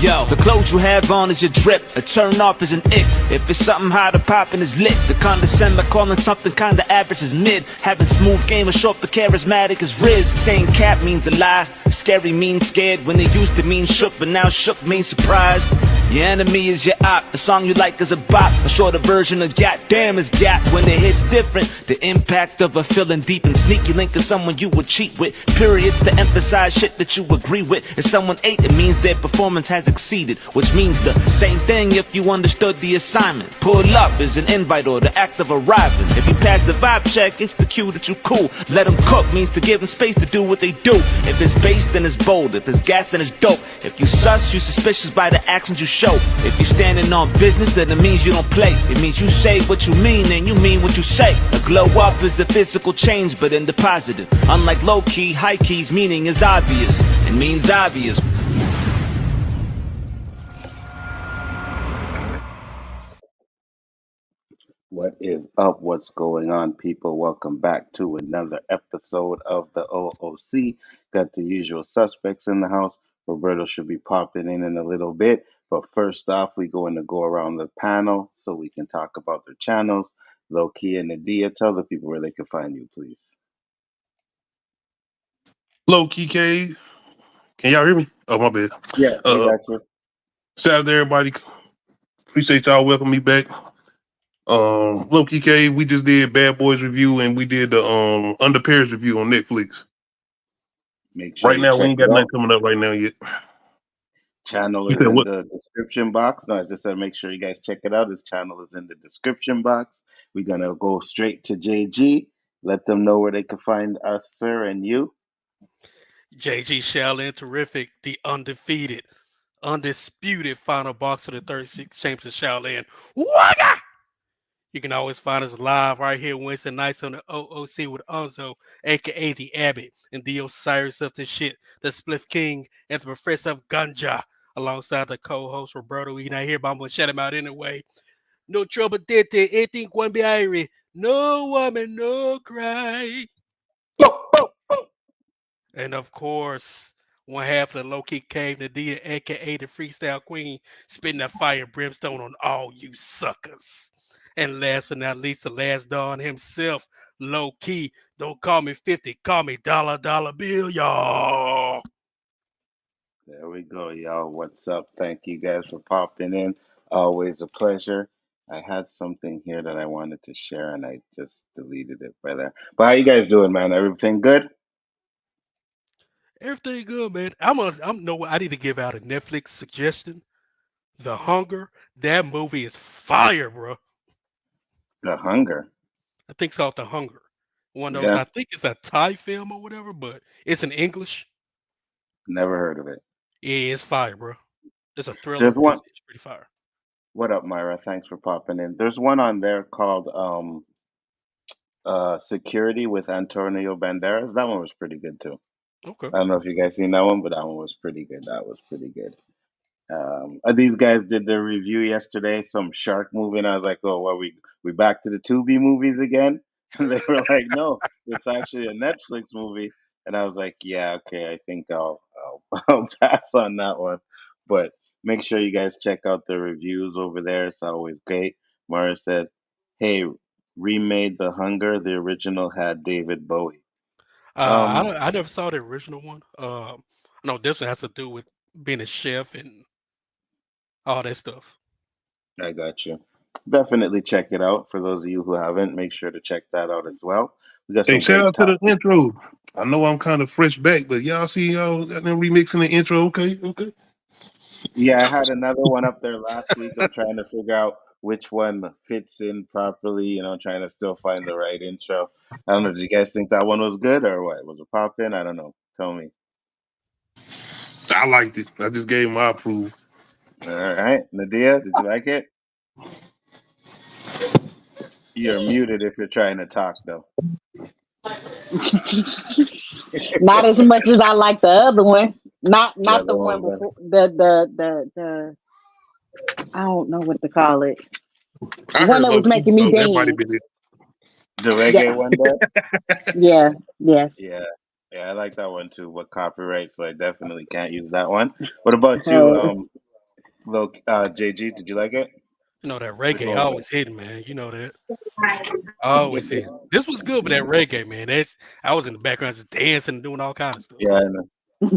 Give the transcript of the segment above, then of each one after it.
Yo, the clothes you have on is your drip. A turn off is an ick. If it's something hot or poppin' is lit. The condescend by calling something kinda average is mid. Having smooth game or short but charismatic is Riz. Saying cap means a lie. Scary means scared when they used to mean shook, but now shook means surprised. Your enemy is your op. The song you like is a bop. A shorter version of goddamn is gap. When it hits different, the impact of a feeling deep and sneaky link is someone you would cheat with. Periods to emphasize shit that you agree with. If someone ate, it means their performance has exceeded, which means the same thing if you understood the assignment. Pull up is an invite or the act of arriving. If you pass the vibe check, it's the cue that you cool. Let them cook means to give them space to do what they do. If it's bass, then it's bold. If it's gas, then it's dope. If you sus, you suspicious by the actions you show. If you standing on business, then it means you don't play. It means you say what you mean and you mean what you say. A glow up is a physical change, but in the positive. Unlike low key, high key's meaning is obvious. It means obvious. What is up? What's going on, people? Welcome back to another episode of the OOC. Got the usual suspects in the house. Roberto should be popping in a little bit. But first off, we're going to go around the panel so we can talk about their channels. LOWKEY and Nadia, tell the people where they can find you, please. LOWKEY K. Can y'all hear me? Oh, my bad. Yeah, we got you. Shout out to everybody. Appreciate y'all welcoming me back. LOWKEY K, we just did Bad Boys review and we did the Under Pairs review on Netflix. Make sure right now, we ain't got nothing coming up right now yet. Channel is in the description box. No, I just said make sure you guys check it out. His channel is in the description box. We're going to go straight to JG. Let them know where they can find us, sir, and you. JG Shaolin Terrific, the undefeated, undisputed final boxer of the 36 Champions of Shaolin. Wagga! You can always find us live right here Wednesday nights on the OOC with Nzo, a.k.a. the Abbott, and the Osiris of the shit, the Spliff King, and the Professor of Ganja, alongside the co-host Roberto. He's not here, but I'm going to shout him out anyway. No trouble, did anything one be Irish. No woman, no cry. And of course, one half of the low-key cave, Nadia, a.k.a. the Freestyle Queen, spitting that fire and brimstone on all you suckers. And last but not least, the last Don himself, LOWKEY. Don't call me 50, call me dollar bill, y'all. There we go, y'all. What's up? Thank you guys for popping in. Always a pleasure. I had something here that I wanted to share, and I just deleted it by there. But how you guys doing, man? Everything good? Everything good, man. I need to give out a Netflix suggestion. The Hunger. That movie is fire, bro. The Hunger. I think it's called The Hunger. One of those. I think it's a Thai film or whatever, but it's in English. Never heard of it. Yeah, it's fire, bro. It's a thriller. There's one. It's pretty fire. What up, Myra? Thanks for popping in. There's one on there called Security with Antonio Banderas. That one was pretty good too. Okay. I don't know if you guys seen that one, but that one was pretty good. That was pretty good. These guys did their review yesterday, some shark movie, and I was like, oh, well, we back to the Tubi movies again? And they were like, no, it's actually a Netflix movie. And I was like, yeah, okay, I think I'll pass on that one. But make sure you guys check out the reviews over there. It's always great. Mara said, hey, remade The Hunger. The original had David Bowie. I never saw the original one. No, this one has to do with being a chef and all that stuff. I got you. Definitely check it out. For those of you who haven't, make sure to check that out as well. We got some shout out to the intro. I know I'm kind of fresh back, but y'all see y'all remixing the intro. Okay. Yeah, I had another one up there last week. I'm trying to figure out which one fits in properly, trying to still find the right intro. I don't know, did you guys think that one was good or what? Was it popping? I don't know. Tell me. I liked it. I just gave my approval. All right. Nadia, did you like it? You're muted if you're trying to talk, though. Not as much as I like the other one. Not the one before the I don't know what to call it. The one that was making me dance. The reggae one there? Yeah. Yeah, I like that one too, but copyright, so I definitely can't use that one. What about you, Look, JG, did you like it? You know that Before reggae we always hitting, man. You know that. Always hitting. This was good, but that reggae, man. I was in the background just dancing and doing all kinds of stuff. Yeah, I know.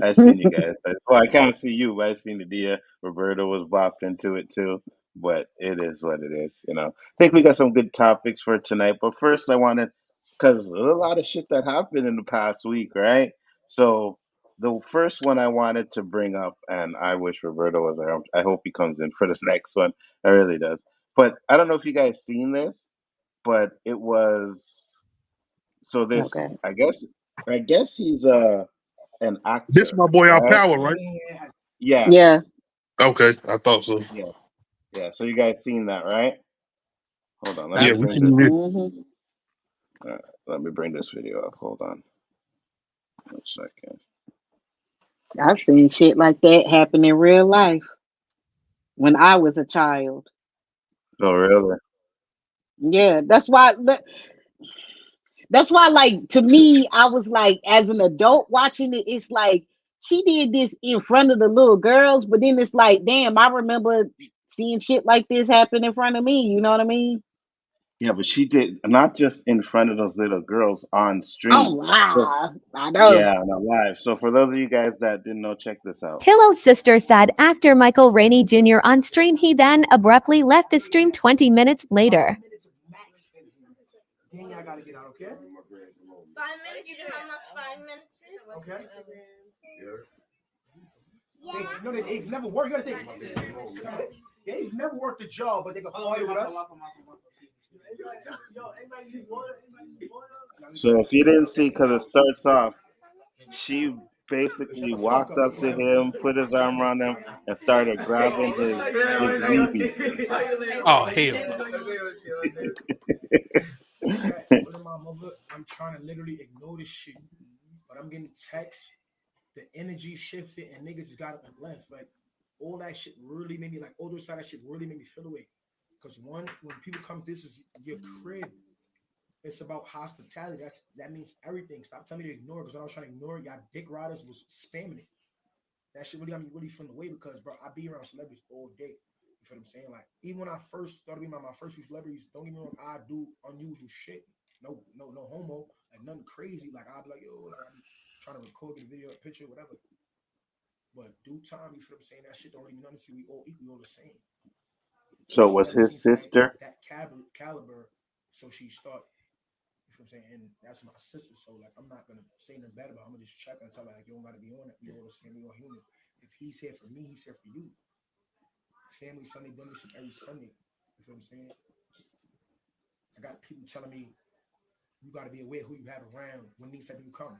I seen you guys. Well, I can't see you, but I seen the Dia. Roberto was bopping to it too. But it is what it is, you know. I think we got some good topics for tonight. But first, I wanted, because a lot of shit that happened in the past week, right? So the first one I wanted to bring up, and I wish Roberto was there. I hope he comes in for this next one. I really does. But I don't know if you guys seen this, but it was so this. Okay. I guess he's an This actor, my boy our right? power, right? Yeah, Yeah. Okay, I thought so. yeah, yeah. So you guys seen that, right? Hold on, let me Yeah, I've we bring seen this. seen this. Hmm. Let me bring this video up. Hold on, 1 second. I've seen shit like that happen in real life when I was a child. Oh, really? Yeah, that's why, like, to me, I was like, as an adult watching it, it's like she did this in front of the little girls, but then it's like, damn, I remember seeing shit like this happen in front of me. You know what I mean? Yeah, but she did not just in front of those little girls on Oh, stream. So wow. I know. yeah, on live. So for those of you guys that didn't know, check this out. Tillow's sister said actor Michael Rainey Jr. on stream he then abruptly left the stream 20 minutes later. Then y'all gotta get out, okay? 5 minutes? You know how much 5 minutes is? Okay. They've never worked. You gotta think. They've never worked a job, but they go play with us. So if you didn't see, because it starts off, she basically walked up to him, put his arm around him, and started grabbing his weeby. Oh hell I'm trying to literally ignore this shit, but I'm getting texts. The energy shifted and niggas just got up and left. Like all that shit really made me like all those side of that shit really made me feel away. Because when people come, this is your crib. It's about hospitality. That means everything. Stop telling me to ignore it. Because when I was trying to ignore it, y'all dick riders was spamming it. That shit really got me really feeling away because, bro, I be around celebrities all day. You feel what I'm saying? Like, even when I first started being my first few celebrities, don't get me wrong, I do unusual shit. No homo, like nothing crazy. Like, I'll be like, yo, like, I'm trying to record, get a video, a picture, whatever. But due time, you feel what I'm saying? That shit don't really mean nothing to you. We all equal, we all the same. So it was his sister. That caliber, so she start. You feel what I'm saying? And that's my sister. So like, I'm not gonna say nothing bad about her. I'm gonna just check and tell her like, you don't gotta be on it. We all the same. We all human. If he's here for me, he's here for you. Family Sunday dinner shit every Sunday. You feel what I'm saying? I got people telling me you gotta be aware who you have around when these type of people come.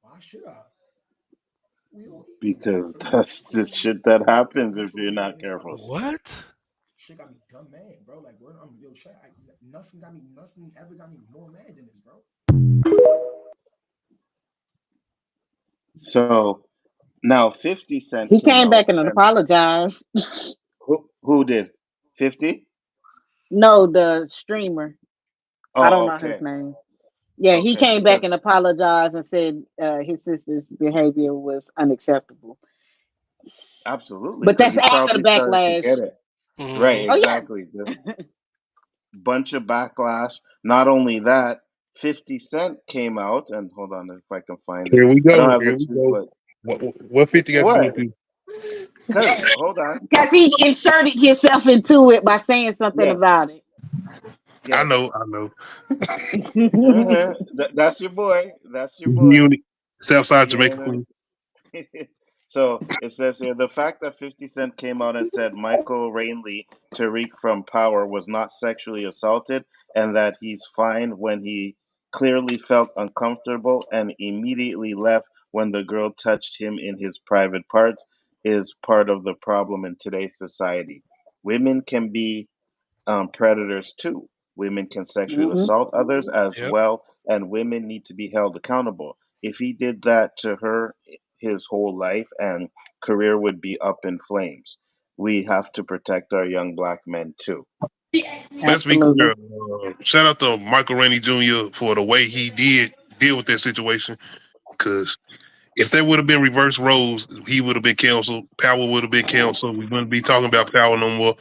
Why should I? We all equal. Because that's the shit that happens if you're not careful. what? Shit got me dumb mad, bro. Like, I'm real chat. Nothing ever got me more mad than this, bro. So now 50 Cent He came came out back and and apologized. who did? 50? No, the streamer. I don't Oh, know his okay. name. Yeah, he Okay, came back because and apologized and said his sister's behavior was unacceptable. absolutely, But because that's he after the probably started to get backlash. it. Right, Mm-hmm. Oh yeah. exactly. The bunch of backlash. Not only that, 50 Cent came out, and hold on if I can find it. Here we I don't go. have Here the we tweet, go. but What 50 got to do what? with you? Because, hold on. Because he inserted himself into it by saying something Yes, about it. I yes. know. That's your boy. That's your boy. Unit. Southside You Jamaica know. Queen. So it says here the fact that 50 Cent came out and said Michael Rainley, Tariq from Power, was not sexually assaulted and that he's fine when he clearly felt uncomfortable and immediately left when the girl touched him in his private parts is part of the problem in today's society. Women can be predators too. Women can sexually Hmm. assault others as Yep. well, and women need to be held accountable. If he did that to her, his whole life and career would be up in flames. We have to protect our young black men too. Let's be Absolutely. clear. Shout out to Michael Rainey Jr. for the way he did deal with that situation. Because If there would have been reverse roles, he would have been canceled. Power would have been canceled. We wouldn't be talking about Power no more.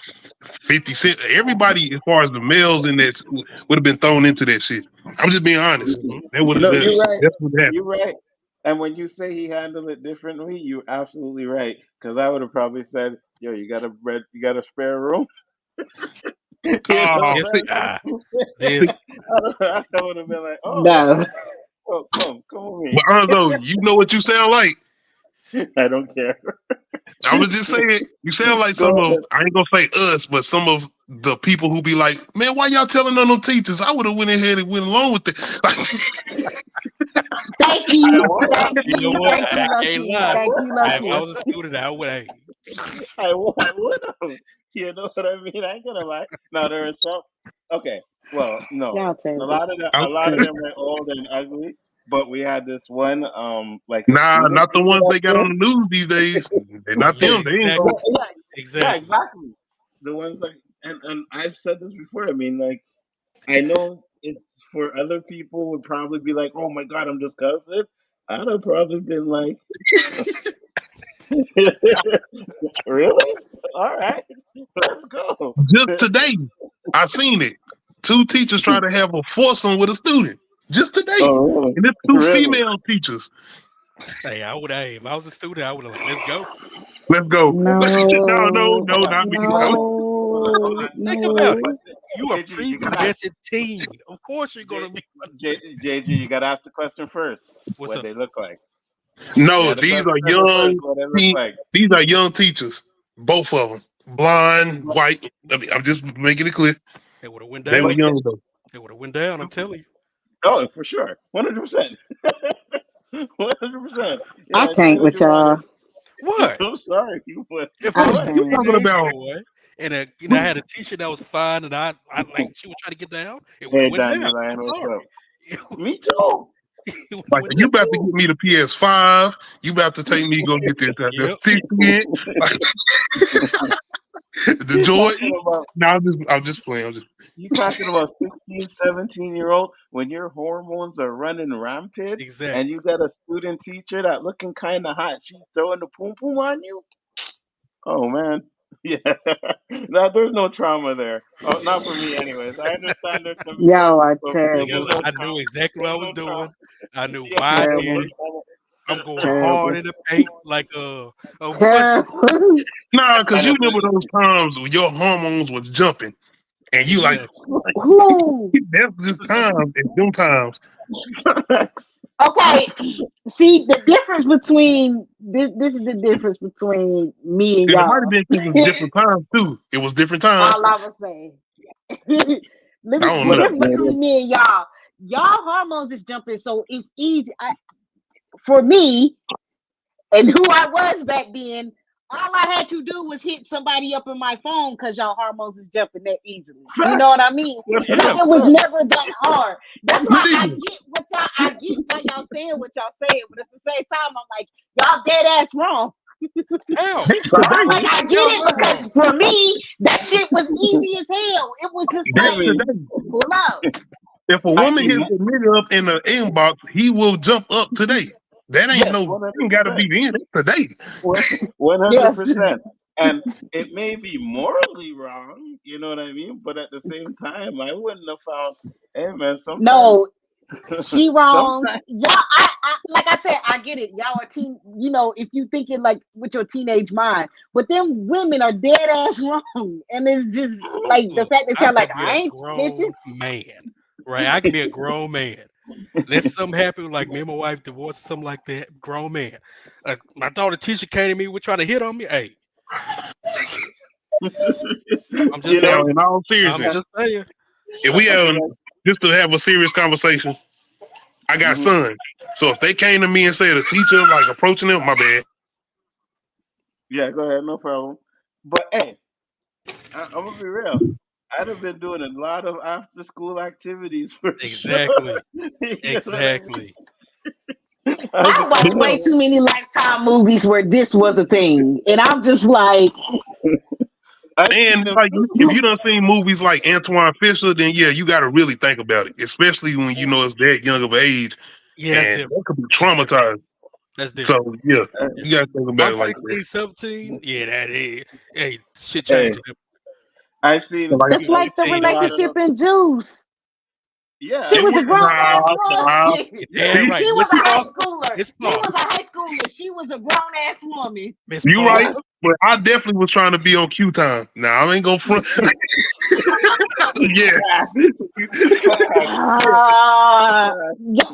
50 Cent, everybody as far as the males in that would have been thrown into that shit. I'm just being honest. That would have No, been you're right. that's what happened. You're right. And when you say he handled it differently, you're absolutely right. Because I would have probably said, "Yo, you got a spare room?" You know Oh, This see, guy, see, this I would have been like, "Oh, No. oh, come with but me." Enzo, you know what you sound like. I don't care. I was just saying, you sound like Go some of, ahead. I ain't gonna say us, but some of the people who be like, man, why y'all telling on them teachers? I would have went ahead and went along with it. Thank you. would. Thank you know you. what? Thank you, I can't Lucky. lie. Thank you, If I Lucky. was a student, I would. Hey, I would have. You know what I mean? I ain't gonna lie. Now there is some. Okay, well, no, Y'all take a it. lot of them are old and ugly. But we had this one, like a Nah, student not the teacher ones that they got came. on the news these days. They're oh not yeah, them. They ain't gonna. exactly, Yeah, yeah, exactly. exactly. The ones like, and I've said this before. I mean, like, I know it's for other people would probably be like, "Oh my God, I'm disgusted." I'd have probably been like, "Really? All right, let's go." Just today, I seen it. Two teachers try to have a foursome with a student. Just today. Oh, really? And it's two Really? female teachers. Hey, I would. Hey, if I was a student, I would have like, let's go. Let's go. But No, No. hold on, not me. No. hold No. on. Think about it. No. But You a JG, you gotta ask prepubescent teen. Of course, you're gonna J, be. JG, you gotta ask the question first. What's What up? they look like? No, Yeah, the these question are first. young. What they look like? These are young teachers. Both of them, blonde, white. I mean, I'm just making it clear. They would have went They were But down. young though. They would have went down. I'm telling you. oh, for sure, 100%, 100%. I Yeah, say can't what with you want. y'all. What? I'm sorry, you but If I I was a what? You can't. talking teenage about? boy and I had a teacher that was fine and I like she would try to get down, it would have Hey, went down. Dandelion, I'm what's sorry. up? Me too. It would have Like went you Me down. about to get too. me the PS5. You about to take me to go get this Yep. 50 inch. Like, the You Jordan. talking about No, I'm just playing. you talking about 16, 17 year old when your hormones are running rampant and Exactly. you got a student teacher that looking kind of hot. She throwing the poom poom on you. Oh man, yeah. No, there's no trauma there. Oh, not for me, anyways. I understand there's some people, Y'all are but for me, Because terrible. there's no I trauma. knew exactly what I There's was no trauma. doing. I knew Yeah, why I there's did no Terrible. it. trauma. I'm going hard Terrible. in the paint like a wussy. Terrible. Nah, because And you the remember thing those times when your hormones was jumping, and you like, Exactly. Who? that's just times and them times. is, Okay. See the difference between this is the difference between me and And it might have y'all. been because it was different times too. It was different times. All I was saying. I don't The what know. up, difference Jaden? between me and y'all. Y'all hormones is jumping, so it's easy. For me and who I was back then. All I had to do was hit somebody up in my phone because y'all hormones is jumping that easily. You know what Facts. I mean? So Yeah. it was 100%. never that hard. That's But why I then, get what y'all. I get why y'all saying what y'all saying, but at the same time, I'm like y'all dead ass wrong. Hell, that's today. I'm like I get y'all it were because wrong. for me that shit was easy as hell. It was just That's like Jimmy, today. pull up. If a I woman mean, hits a nigga up in the inbox, he will jump up today. That ain't yes, no, ain't got to 100%. be the end. It's today. One hundred Yes. percent. And it may be morally wrong, you know what I mean? But at the same time, I wouldn't have found, hey man, sometimes, No, she wrong. sometimes, Y'all, I like I said, I get it. Y'all are teen. You know, if you thinking like with your teenage mind, but them women are dead ass wrong, and it's just like the Look, fact that I y'all like could be I a ain't snitching. grown man, right? I can be a grown man. Let something happen, like me and my wife divorced, or something like that. Grown man. My daughter teacher came to me, was trying to hit on me. Hey, I'm you just Now, know, saying. in all I'm seriousness, just saying. if we you have know, just to have a serious conversation, I got mhm. sons. So if they came to me and said a teacher like approaching them, my bad. Yeah, go ahead, no problem. But hey, I'm gonna be real. I'd have been doing a lot of after school activities for sure. Exactly. You know what I mean? Exactly. I'd be I watched But calling look, way them. too many Lifetime movies where this was a thing, and I'm just like, I've seen and them like if too. you done seen movies like Antoine Fisher, then yeah, you got to really think about it, especially when you know it's that young of age, Yeah, that's and different. that could be That's different. traumatized. That's different. So yeah, Uh, Yeah. you gotta think If about I'm it like that. 16, 17, yeah, that is. Hey, shit hey, changed. I've So seen like, It's You like the 15 and lot 50. relationship of in Juice. yeah. She I've it was was a seen a grown lot of ass nah. woman. You're yeah. damn See, right. He Miss was a high Parker. schooler. Miss He was Parker. a high schooler. She was a grown ass woman. Miss you Parker. right, Yes. but I definitely was trying to be on Q time. Now I ain't gonna front. Yeah, Facts.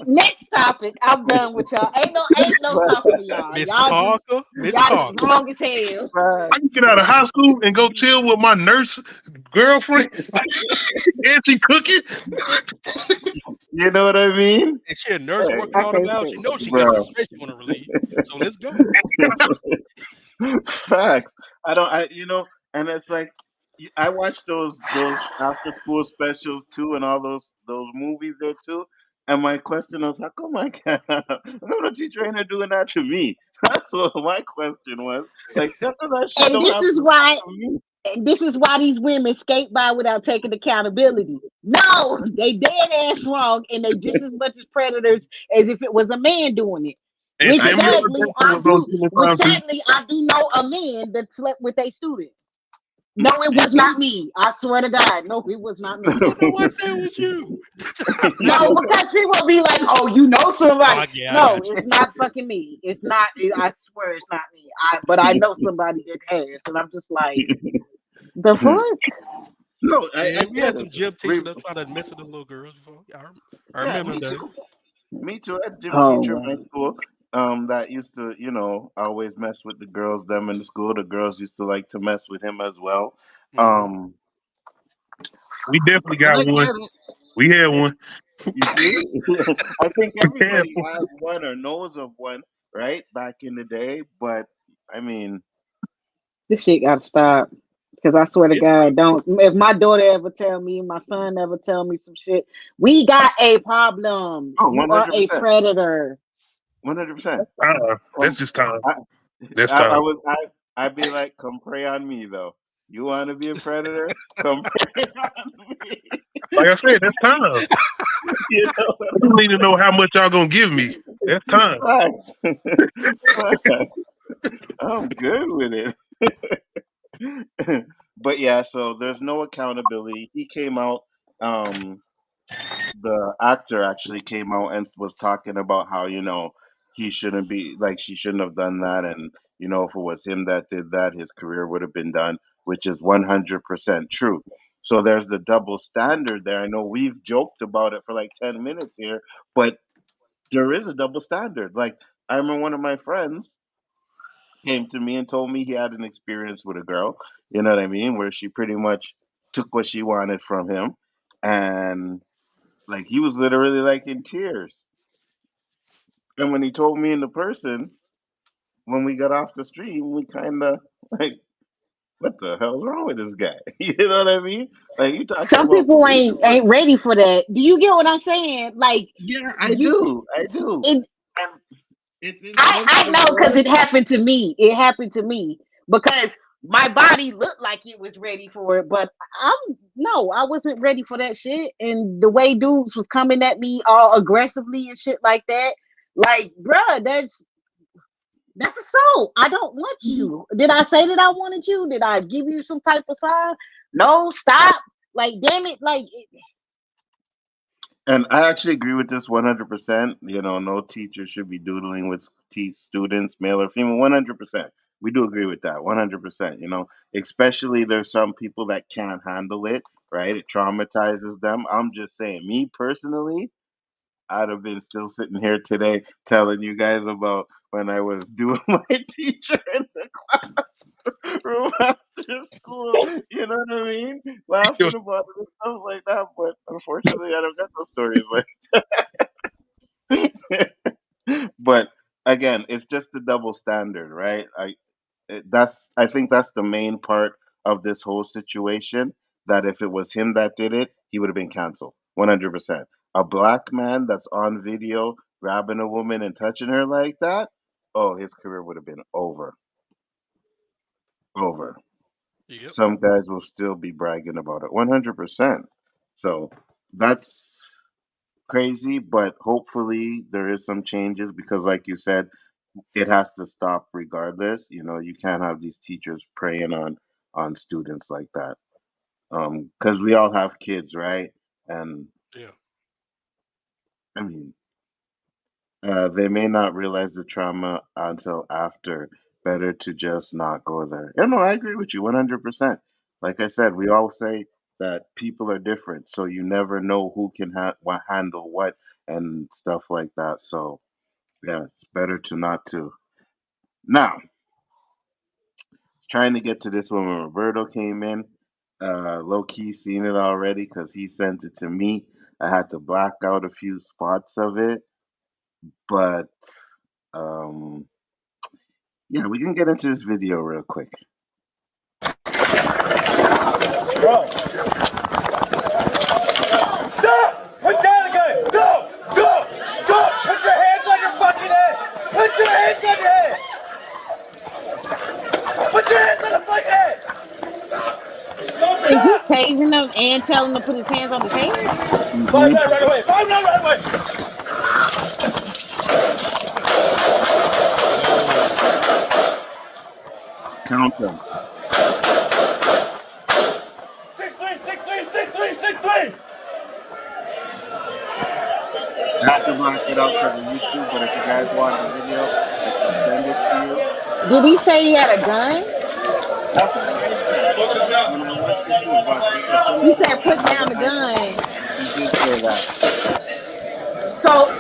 Next topic. I'm done with y'all. Ain't no talking to y'all. Miss Y'all just Parker. Miss y'all just Parker. wrong as hell. I can get out of high school and go chill with my nurse girlfriend, and she cooking. You know what I mean? And she a nurse Hey, working I all the can't while. She stand. knows she got some bro. stress she want to relieve. So let's go. Facts. I don't. And it's like I watch those after school specials too, and all those movies there too. And my question was, how come I can't? I don't know teacher ain't doing that to me. That's what my question was. Like, how come that shit And don't this happen is why to me? this is why these women skate by without taking accountability. No, they dead ass wrong, and they just as much as predators as if it was a man doing it. And Which I Samuel get L. it. sadly Jackson I was on do. Jimmy Which Time too. sadly I do know a man that slept with a student. No, it was not me. I swear to God, no, it was not me. You know what? Say it was you. No, because people be like, "Oh, you know Oh, somebody." yeah, I No, got you. it's not fucking me. It's not. I swear, it's not me. But I know somebody that has, and I'm just like, the fuck. No, I Yeah, we had get it. some gym We, teachers that try to mess with them little girls before. Yeah, I yeah, remember me them too. days. Me too. I had a gym Oh teacher in my man. school that used to, always mess with the girls, them in the school. The girls used to like to mess with him as well. Hmm. Um, We definitely and got I one. get it. We had one. You see? I think We had everybody one. has one or knows of one, right? Back in the day. But, I mean, This shit gotta stop. Cause I swear to It's God, true. don't if my daughter ever tell me, my son ever tell me some shit, we got a problem. oh, You are a 100%. predator. 100%. That's Come, just time. I, That's I time. was, I'd be like, come pray on me, though. You want to be a predator? Come pray on me. Like I said, that's time. You know? I don't need to know how much y'all gonna give me. That's time. Facts. Facts. I'm good with it. But yeah, so there's no accountability. He came out, um, the actor actually came out and was talking about how, he shouldn't be like she shouldn't have done that, and if it was him that did that, his career would have been done, which is 100% true. So there's the double standard there. I know we've joked about it for like 10 minutes here, but there is a double standard. Like, I remember one of my friends came to me and told me he had an experience with a girl, you know what I mean, where she pretty much took what she wanted from him, and like he was literally like in tears. And when he told me in the person, when we got off the stream, we kind of like, what the hell's wrong with this guy? You know what I mean? Like, you talking Some about people probation ain't work? ain't ready for that. Do you get what I'm saying? Like Yeah, I you, do. I do. it. And it's I insensitive know for because us. it happened to me. It happened to me because my body looked like it was ready for it, but I'm no, I wasn't ready for that shit. And the way dudes was coming at me all aggressively and shit like that, like, bruh, that's assault. I don't want you. Did I say that I wanted you? Did I give you some type of sign? No, stop. Like, damn it, like, And I actually agree with this 100%. No teacher should be doodling with students, male or female. 100%. We do agree with that. 100%. Especially there's some people that can't handle it, right? It traumatizes them. I'm just saying, me personally, I'd have been still sitting here today telling you guys about when I was doing my teacher in the room after school. You know what I mean? Laughing about it and stuff like that. But unfortunately, I don't got those stories. But again, it's just the double standard, right? I think that's the main part of this whole situation. That if it was him that did it, he would have been canceled, 100%. A black man that's on video grabbing a woman and touching her like that, oh, his career would have been over, over. Yep. Some guys will still be bragging about it, 100%. So that's crazy, but hopefully there is some changes because, like you said, it has to stop regardless. You know, you can't have these teachers preying on students like that. Because we all have kids, right? And Yeah. I mean, they may not realize the trauma until after. Better to just not go there. Yeah, no, I agree with you 100%. Like I said, we all say that people are different, so you never know who can handle what and stuff like that. So yeah, it's better to not to. Now, trying to get to this one when Roberto came in. Low key seen it already because he sent it to me. I had to black out a few spots of it, but um, yeah, we can get into this video real quick. Bro. Stop! Put down the gun! Go! Go! Go! Put your hands on your fucking head! Put your hands on your head! Put your hands on the fucking head! Is he tasing him and telling him to put his hands on his head? Five nine right away! 5'9" right away! Count them. 6'3", 6'3", 6'3", 6'3". I had to black it out for the YouTube, but if you guys want the video, I can send it to you. Did he say he had a gun? That's what I said when I watched it too. But as soon as You I said opened put my down the eyes, gun. he did say that. So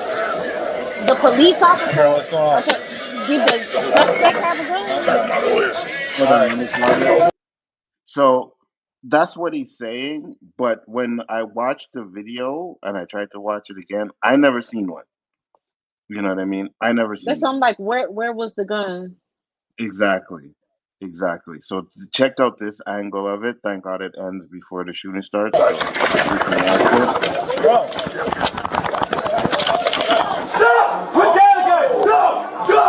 the police officer, Bro, what's going on? okay, did the suspect have a gun? Hold on, let me pause it. So that's what he's saying. But when I watched the video and I tried to watch it again, I never seen one. You know what I mean? I never That's seen what one. I'm like. Where was the gun? Exactly. Exactly. So check out this angle of it. Thank God it ends before the shooting starts, so we can watch it. Bro. Stop! Put down the gun! Go! Go!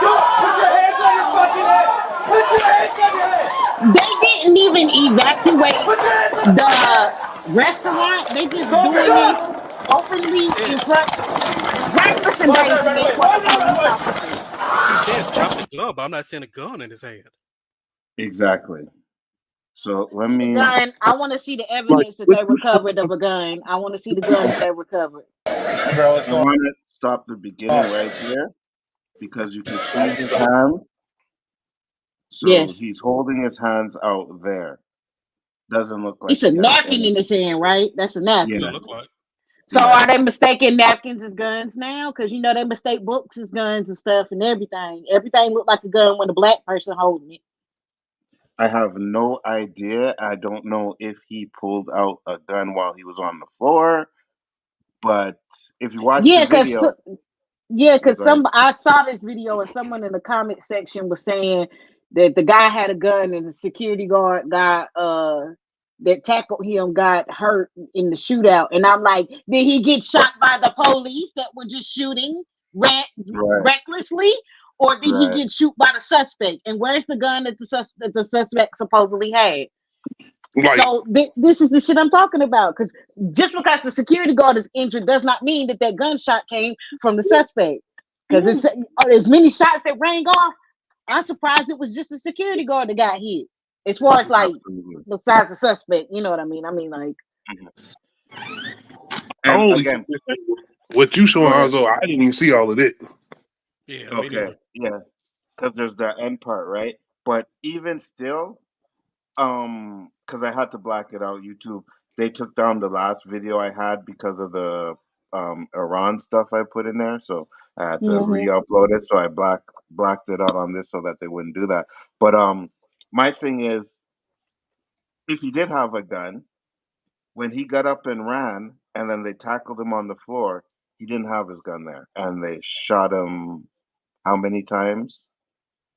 Go! Put your hands on your fucking head! Put your hands on your head! They didn't even evacuate Put your hands on the fucking the head! restaurant. They just Go, doing this go! openly Said in front, reckless 5'9" right endangerment away! for the 5'9" right police away! officers. he said drop the gun, but I'm not seeing a gun in his hand. Exactly. So let See the me. gun. I want to see the Like, evidence that they recovered of a gun. I want to see the gun that they recovered. Bro, what's I going want to stop the beginning on? right here because you can see his hands. So Yes, he's holding his hands out there. Doesn't look like it's a he has napkin in any. his hand, right? That's a That's what Yeah, it napkin. looked like. So yeah. are they mistaking napkins as guns now? Because you know they mistake books as guns and stuff and everything. Everything looked like a gun when the black person holding it. I have no idea. I don't know if he pulled out a gun while he was on the floor, but if you watch the Yeah, video, yeah, because go ahead. some I saw this video and someone in the comment section was saying that the guy had a gun and the security guard got that tackled him got hurt in the shootout. And I'm like, did he get shot by the police that were just shooting Right, recklessly? Or did he right. get shot by the suspect? And where's the gun that the suspect supposedly had? like So this is the shit I'm talking about. Because just because the security guard is injured does not mean that that gunshot came from the suspect. Because it's as many shots that rang off. I'm surprised it was just the security guard that got hit. As far as like Absolutely. besides the suspect, you know what I mean? I mean like Mhm. I And only again, what you showing go ahead. Hanzo, I didn't even see all of it. Yeah, me Okay, neither. yeah, because there's the end part, right? But even still, because I had to black it out. YouTube, they took down the last video I had because of the Iran stuff I put in there, so I had to mm-hmm. re-upload it. So I blacked it out on this so that they wouldn't do that. But my thing is, if he did have a gun, when he got up and ran, and then they tackled him on the floor, he didn't have his gun there, and they shot him how many times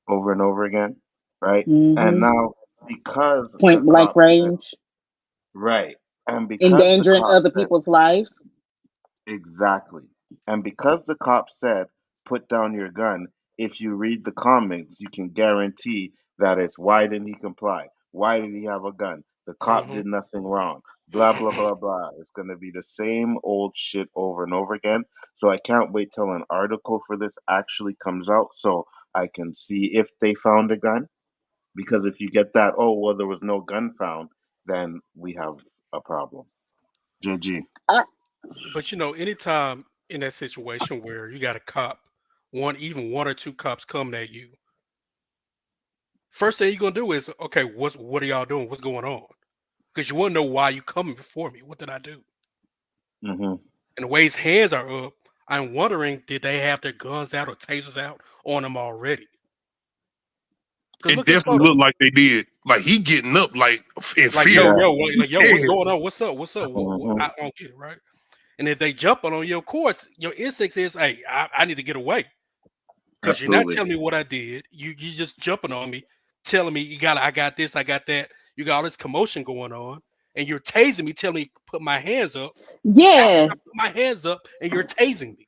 over and over again, right? And Mm-hmm. now because the Point blank cop said range, right, and because the endangering cop other said people's lives. exactly, and because the cop said put down your gun, if you read the comments, you can guarantee that it's why didn't he comply? Why did he have a gun? The cop Mm-hmm. did nothing wrong. blah blah blah blah. It's gonna be the same old shit over and over again. So I can't wait till an article for this actually comes out so I can see if they found a gun. Because if you get that, oh well, there was no gun found, then we have a problem. JG. I, But anytime in that situation where you got a cop, even one or two cops coming at you, first thing you're gonna do is, okay, what are y'all doing? What's going on? Because you want to know why you coming before me. What did I do? Mm-hmm. And the way his hands are up, I'm wondering, did they have their guns out or tasers out on them already? It definitely looked like they did. Like he getting up, like in like fear. yo, what's going on? What's up? Mm-hmm. I don't get it, right? And if they jump on you, of course, your instincts is, hey, I need to get away. Because you're not telling me what I did. You just jumping on me, telling me I got this, I got that. You got all this commotion going on, and you're tasing me, telling me to put my hands up. yeah, I put my hands up, and you're tasing me.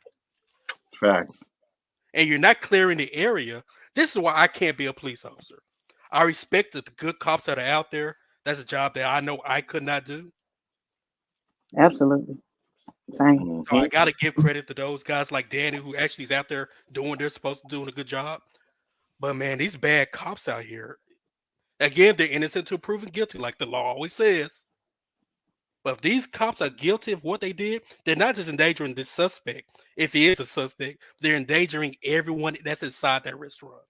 Facts. And you're not clearing the area. This is why I can't be a police officer. I respect the good cops that are out there. That's a job that I know I could not do. absolutely. Same. So I got to give credit to those guys like Danny, who actually is out there doing they're supposed to doing a good job. But man, these bad cops out here, again, they're innocent until proven guilty, like the law always says. But if these cops are guilty of what they did, they're not just endangering this suspect. If he is a suspect, they're endangering everyone that's inside that restaurant.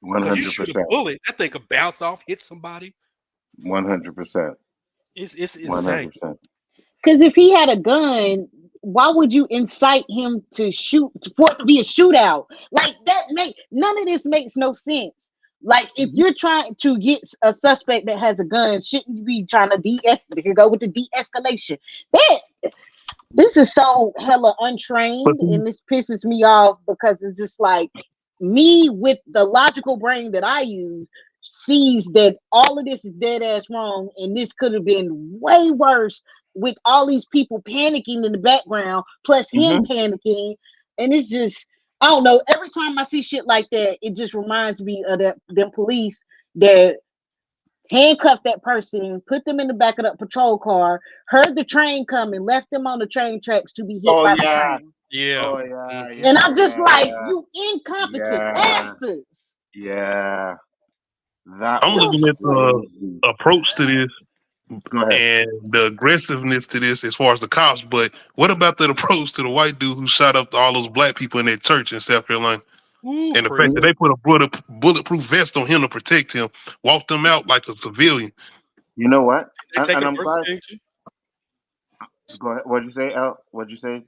100%. You shoot a bullet, that thing could bounce off, hit somebody. 100%. It's insane. 100%. Because if he had a gun, why would you incite him to shoot for it to be a shootout? Like none of this makes no sense. Like if you're trying to get a suspect that has a gun, shouldn't you be trying to de-escalate? You go with the de-escalation. This is so hella untrained, and this pisses me off because it's just like me with the logical brain that I use sees that all of this is dead ass wrong, and this could have been way worse with all these people panicking in the background, plus him panicking, and it's just I don't know. Every time I see shit like that, it just reminds me of them police that handcuffed that person, put them in the back of the patrol car, heard the train coming, left them on the train tracks to be hit by the train. Yeah. Oh yeah. And I'm just like, you incompetent bastards. Yeah. That I'm looking at the approach to this Go ahead. and the aggressiveness to this as far as the cops. But what about that approach to the white dude who shot up all those black people in that church in South Carolina? Ooh, And the fact that they put a bulletproof vest on him to protect him, walked him out like a civilian. You know what? They take And a I'm glad. King too? Go ahead. What'd you say, Al? What'd you say?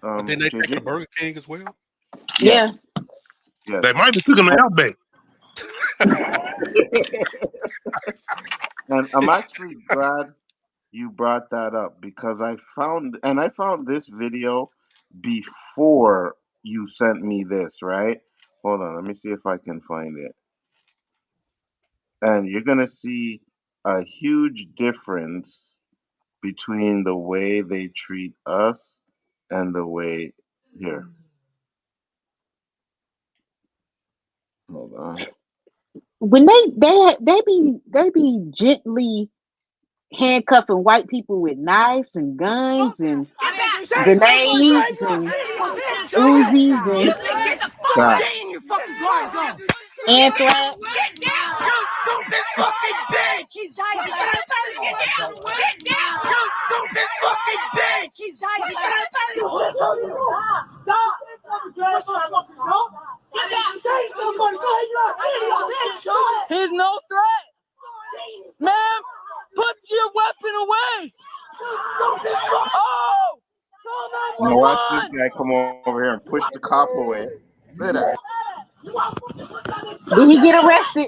But then they take JG? a Burger King as well. Yeah. Yes. They might have took him to Outback. And I'm actually glad you brought that up because I found this video before you sent me this, right? Hold on, let me see if I can find it. And you're gonna see a huge difference between the way they treat us and the way here. Hold on. When they be gently handcuffing white people with knives and guns and grenades and Uzis and anthrax. Get down, you stupid fucking bitch! She's dying. Get down! Get down! You stupid fucking bitch! She's dying. Stop! He's no threat. Ma'am, put your weapon away. Oh! Now watch this guy come over here and push the cop away. Look at that. Did he get arrested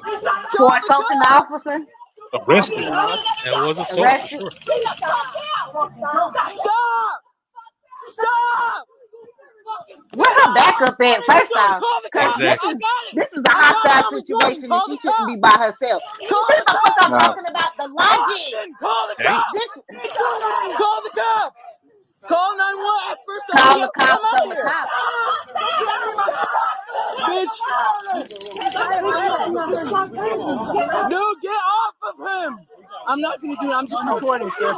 for assaulting the officer? Arrested. That was assault for Arrested? sure. Stop! Stop! Where her backup at? First off, because Exactly. this is a hostile situation and she shouldn't be by herself. See the fuck I'm talking about? The logic. Call the Hey. cops! This, Call the cops! Call 911. Ask for call the cops on the cops. Bitch! No, get off of him! I'm not gonna do it. I'm just recording, sir.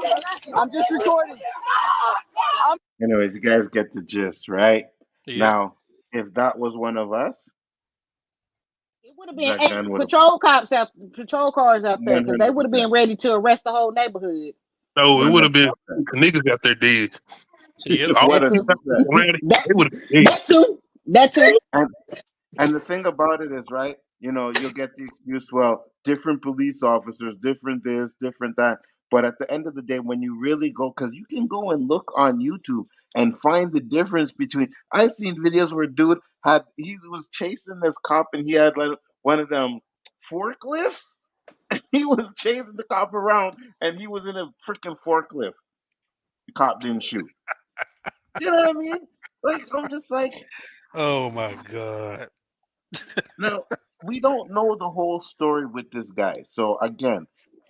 I'm just recording. Anyways, you guys get the gist, right? Yep. Now, if that was one of us, It would have been that 8 gun would have patrol cars out there because they would have 100%, been ready to arrest the whole neighborhood. No, it would have been 100%, niggas out there dead. Yep. All That the too. people 100%. around it, That they would have been dead. that too. That too. And and the thing about it is, right? You'll get the excuse, well, different police officers, different this, different that. But at the end of the day, when you really go, because you can go and look on YouTube and find the difference between. I've seen videos where dude he was chasing this cop and he had like one of them forklifts. He was chasing the cop around and he was in a freaking forklift. The cop didn't shoot. You know what I mean? Like I'm just like, Oh my God. now, we don't know the whole story with this guy. So again,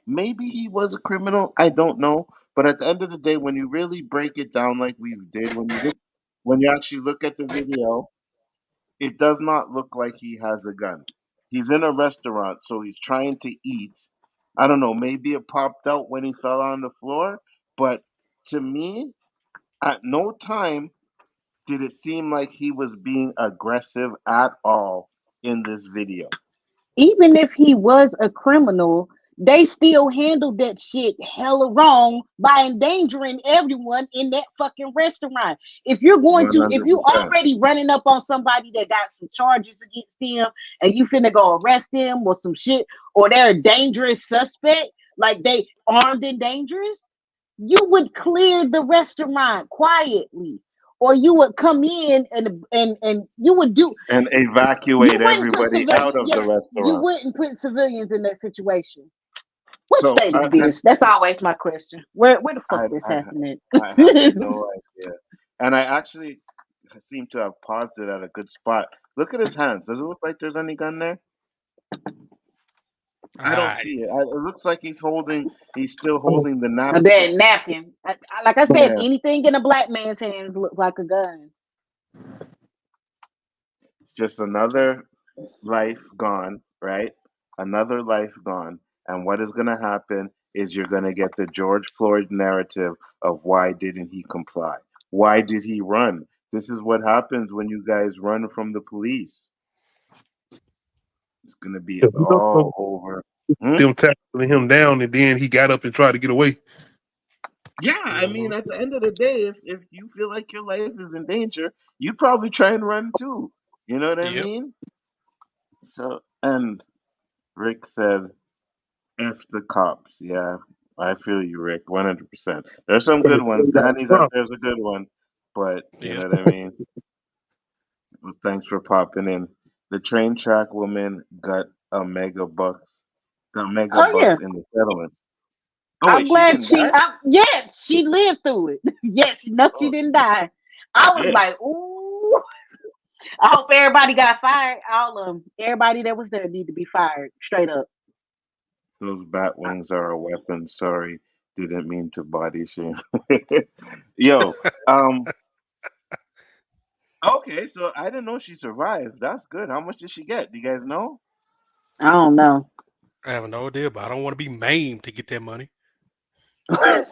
maybe he was a criminal. I don't know. But at the end of the day, when you really break it down like we did, when you actually look at the video, it does not look like he has a gun. He's in a restaurant, so he's trying to eat. I don't know, maybe it popped out when he fell on the floor, but to me, at no time did it seem like he was being aggressive at all in this video. Even if he was a criminal, they still handled that shit hella wrong by endangering everyone in that fucking restaurant. If you 100%. already running up on somebody that got some charges against them and you finna go arrest them or some shit, or they're a dangerous suspect, like they armed and dangerous, you would clear the restaurant quietly. Or you would come in and you would do And you evacuate wouldn't put everybody out civilians. of the Yeah, you restaurant. wouldn't put civilians in that situation. What So state is this? That's always my question. Where the fuck this happening? I have no idea. And I actually seem to have paused it at a good spot. Look at his hands. Does it look like there's any gun there? I don't Alright. see it. It looks like he's still holding the And then napkin. napkin. Like I said, Yeah. anything in a black man's hands looks like a gun. Just another life gone, right? Another life gone. And what is going to happen is you're going to get the George Floyd narrative of why didn't he comply? Why did he run? This is what happens when you guys run from the police. It's going to be all over. Them tackling him down, and then he got up and tried to get away. Yeah, I mean, at the end of the day, if you feel like your life is in danger, you probably try and run too. You know what I Yep. mean? So, and Rick said, F the cops. Yeah, I feel you, Rick, 100%. There's some good ones. Danny's up there's a good one, but you know Yep. what I mean? Well, thanks for popping in. The train track woman got mega bucks Oh yeah. in the settlement. Oh, I'm wait, she glad didn't die? she lived through it. Yes, no, she Oh, didn't die. I was shit. like, ooh. I hope everybody got fired. All of them. Everybody that was there need to be fired. Straight up. Those bat wings are a weapon. Sorry, didn't mean to body shame. Yo, okay, so I didn't know she survived. That's good. How much did she get? Do you guys know? I don't know. I have no idea, but I don't want to be maimed to get that money.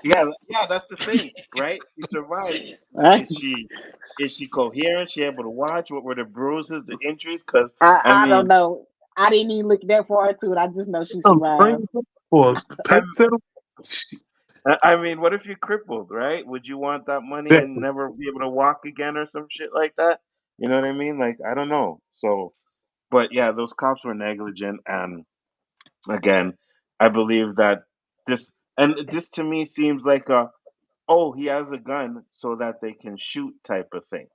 Yeah, that's the thing, right? She survived. Right? Is she coherent? She able to watch? What were the bruises, the injuries? Because I I don't mean, know. I didn't even look that far into it. I just know she survived. For a pay I'm, settle? I mean, what if you're crippled, right? Would you want that money and Exactly. never be able to walk again or some shit like that? You know what I mean? Like, I don't know. So, but yeah, those cops were negligent, and again, I believe that this to me seems like a, oh, he has a gun so that they can shoot type of thing.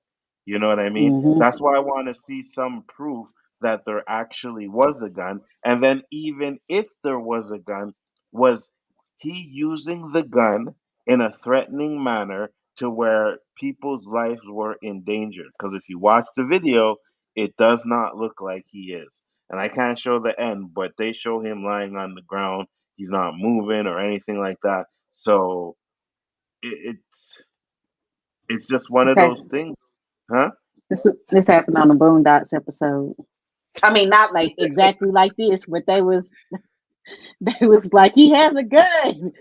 You know what I mean? Hmm. That's why I want to see some proof that there actually was a gun. And then, even if there was a gun, was he using the gun in a threatening manner to where people's lives were in danger? Because if you watch the video, it does not look like he is. And I can't show the end, but they show him lying on the ground. He's not moving or anything like that. So it's just one This of those happened. things, huh? This happened on the Boondocks episode. I mean, not like exactly like this, but they was. They was like, he has a gun.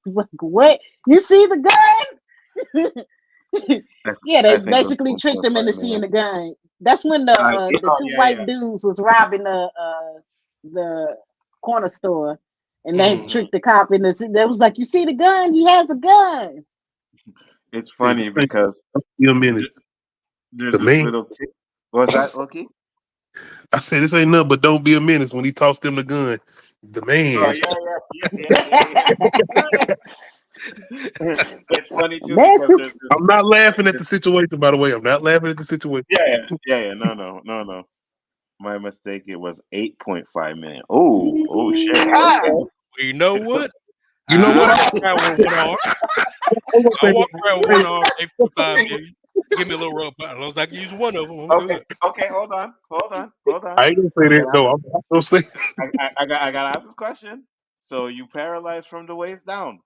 Like, what? You see the gun? Yeah, I they think it was basically tricked him 1.5 into seeing million. the gun. That's when the Oh two yeah, white yeah. dudes was robbing the corner store, and they Mm. Hmm. tricked the cop into. They was like, "You see the gun? He has a gun." It's Hey, this funny ain't because be a minute. th- there's The this man. little. Was that okay? I said this ain't nothing but don't be a menace when he tossed them the gun. The Oh man. yeah. It's funny too That's because there's I'm not laughing at this. the situation, by the way. I'm not laughing at the situation. Yeah. No. My mistake. It was 8.5 million. Oh shit. Ooh. Okay. Well, you know what? You know what? I walk around with one arm. I'm gonna I say walk around with this. one arm, pay for 5 million. Give me a little rub. As long as I can use one of them, I'm Okay. good. Okay. Hold on. I ain't gonna say I that. gotta No, I'm not gonna say. I gotta ask this question. So you paralyzed from the waist down.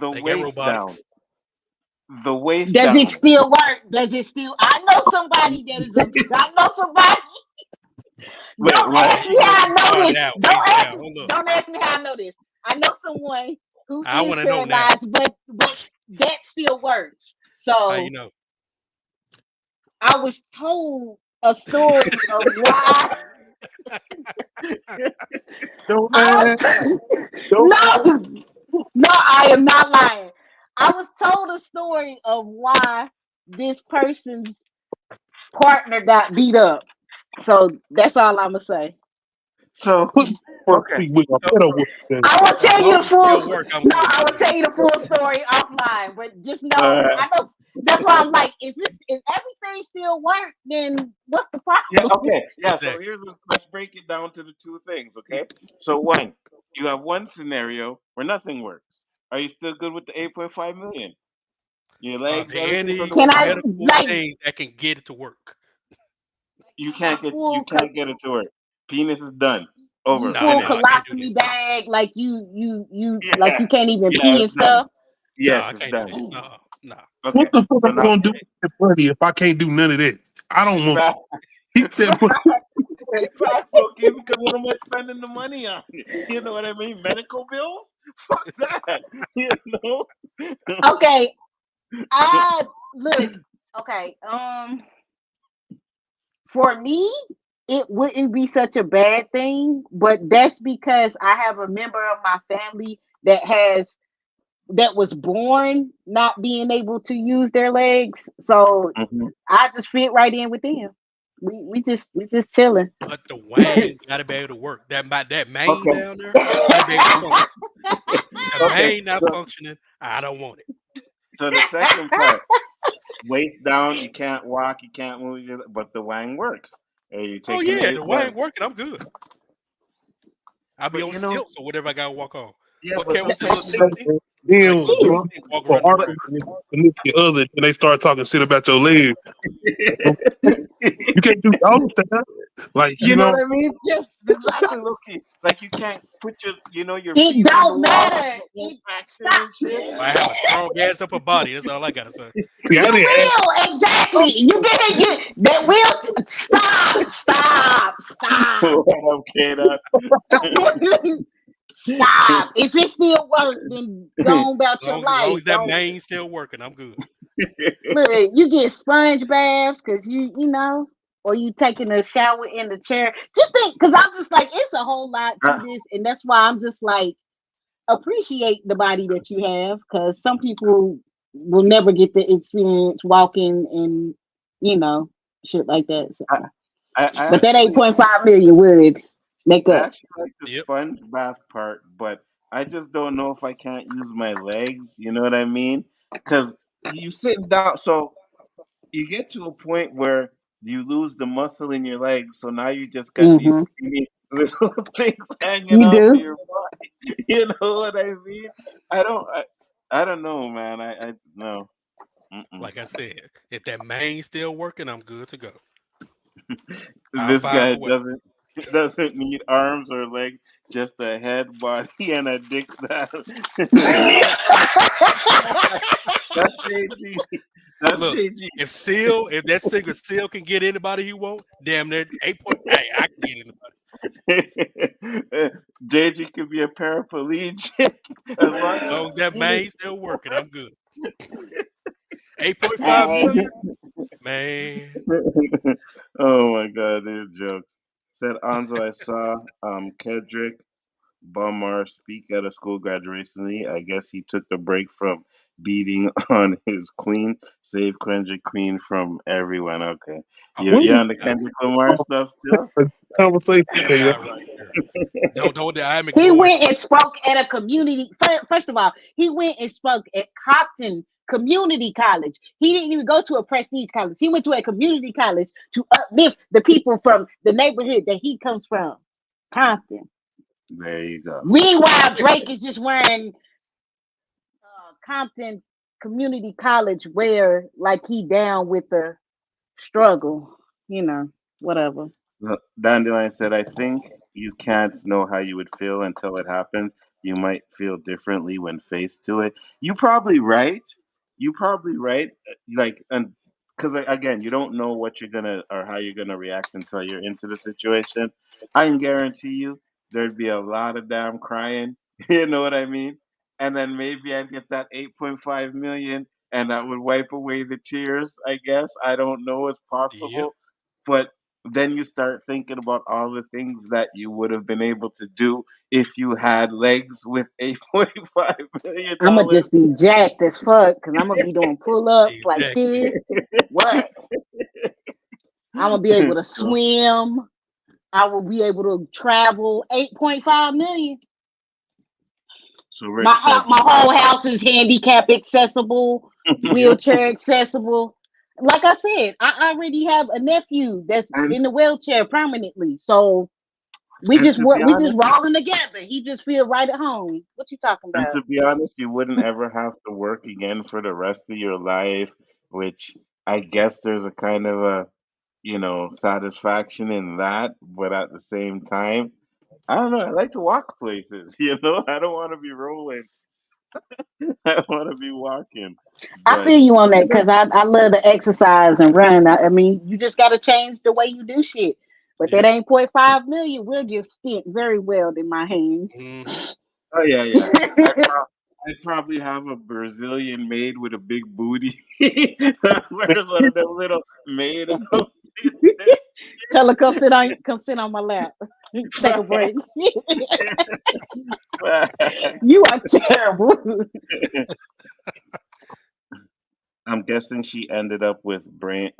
The They got waist down. robotics. The waist Does it down. still work? Does it still? I know somebody that is a. I know somebody. Wait, Don't what? ask Hey, me you gonna how get I know started this. out. Waist down. Hold up. Don't ask me how I know this. I know someone who I is want to know now. paralyzed, but that still works. How you So know? I was told a story of why. Don't I ask. was, Don't ask. no, I am not lying. I was told a story of why this person's partner got beat up. So that's all I'm gonna say. So Put me front okay. seat with a So, pedal whoop. I will As tell you long the as it full. still work, I'm No, good. I will tell you the full story offline. But just know, uh, I know that's why I'm like, if everything still works, then what's the yeah. problem? Okay. Yeah. So Exactly. let's break it down to the two things. Okay. So one, you have one scenario where nothing works. Are you still good with the 8.5 million? Your Are legs, there everything from the any Can waist I down. medical like things that can get it to work? You full can't get it to work. Penis is done. Over. Nah, full nah, Finished. I can't do that. colostomy bag? Like you like Yeah. you can't even Yeah. pee It's and done. stuff? Yes, Nah, I it's can't do done. that. Nah, nah. Okay. What the fuck So am I now gonna do with that money if I can't do none of that? I don't want back, keep that money. facts, okay, because what am I spending the money on? You know what I mean? Medical bills? Fuck that. You know? Okay, I look. Okay, for me, it wouldn't be such a bad thing, but that's because I have a member of my family that was born not being able to use their legs. So Mhm. I just fit right in with them. We just chilling. But the wang gotta be able to work. That main Okay. down there gotta be able to function. The Okay. main not functioning, I don't want it. So the second part, waist down, you can't walk, you can't move, but the wang works. Hey, you're Oh taking yeah, it, the but wang working, I'm good. I'll be on you know, stilts or whatever I gotta walk on. yeah, What but Cat was the little sometimes you pink got thing? Like Then little one green Jeez. thing walk for around the room. arguing with the other, and they start talking shit about your legs. You can't do all the stuff. Like You know what I mean? Yes, exactly, Loki. Like you can't put your It feet on the don't wall, matter. put no It traction stop. and shit. I have a strong ass upper body. That's all I gotta say. see, I You didn't ask. will exactly. You get it. That will stop. Okay, that. Stop. If it still works, then go on about your Long life. as that Don't main still working, I'm good. look. You get sponge baths because you or you taking a shower in the chair. Just think, because I'm just like it's a whole lot to Uh, this, and that's why I'm just like appreciate the body that you have because some people will never get the experience walking and shit like that. I, So, I but that actually 8.5 million would make I up. actually like the Yep. sponge bath part, but I just don't know if I can't use my legs. You know what I mean? Because you sitting down, so you get to a point where you lose the muscle in your legs, so now you just got these Hmm. skinny little things hanging You off of do. your body. You know what I mean? I don't, I, I don't know, man. I no. Mm-mm. Like I said, if that main still working, I'm good to go. I'll This find guy a way. doesn't need arms or legs, just a head, body, and a dick. That's JG. That's Look, JG. if that single seal can get anybody you want, damn near 8 point. Hey, I can get anybody. JG could be a paraplegic as long As as long as that he's main's still working, I'm good. 8.5 Hey, million, man. Oh my god, these jokes. Said Anzo, I saw Kedrick Bumar speak at a school graduation. I guess he took a break from beating on his queen, save Kendrick Queen from everyone. Okay. Oh, You're What? on the Kendrick Lamar stuff still? Conversation, this man. guy right here. Don't I'm he ignoring. went and spoke at a community. First of all, he went and spoke at Compton Community College. He didn't even go to a prestige college. He went to a community college to uplift the people from the neighborhood that he comes from, Compton. There you go. Meanwhile, Drake is just wearing Compton Community College wear like he down with the struggle. Whatever. Dandelion said, I think you can't know how you would feel until it happens. You might feel differently when faced to it. You probably right. You probably right. Like, and because again, you don't know what you're gonna or how you're gonna react until you're into the situation. I can guarantee you there'd be a lot of damn crying. You know what I mean? And then maybe I'd get that 8.5 million, and that would wipe away the tears. I guess I don't know. It's Yep. possible, but then you start thinking about all the things that you would have been able to do if you had legs with $8.5 million. I'm gonna just be jacked as fuck because I'm gonna be doing pull ups like Exactly. this. What? I'm gonna be able to So, swim. I will be able to travel. 8.5 million. so Rick said, My whole house is handicap accessible, Yep. wheelchair accessible. Like I said, I already have a nephew that's and in the wheelchair permanently. So and to be we just honest, rolling together. He just feel right at home. What you talking and about? to be honest, you wouldn't ever have to work again for the rest of your life, which I guess there's a kind of a satisfaction in that, but at the same time, I don't know. I like to walk places. I don't want to be rolling. I want to be walking. I But feel you on that because I love to exercise and run. I mean, you just got to change the way you do shit. But that Yep. 8.5 million will get spent very well in my hands. Hmm. oh yeah, yeah. I'd probably have a Brazilian maid with a big booty. Where's one of them little maid outfits? Tell her come sit on my lap. Take a break. You are terrible. I'm guessing she ended up with brain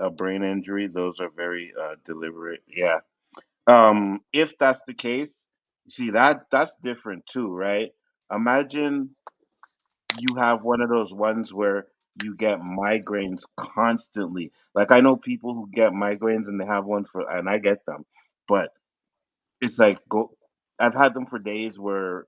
injury. Those are very deliberate. Yeah. If that's the case, see that's different too, right? Imagine you have one of those ones where you get migraines constantly. Like I know people who get migraines and they have one and I get them, but it's like go. I've had them for days where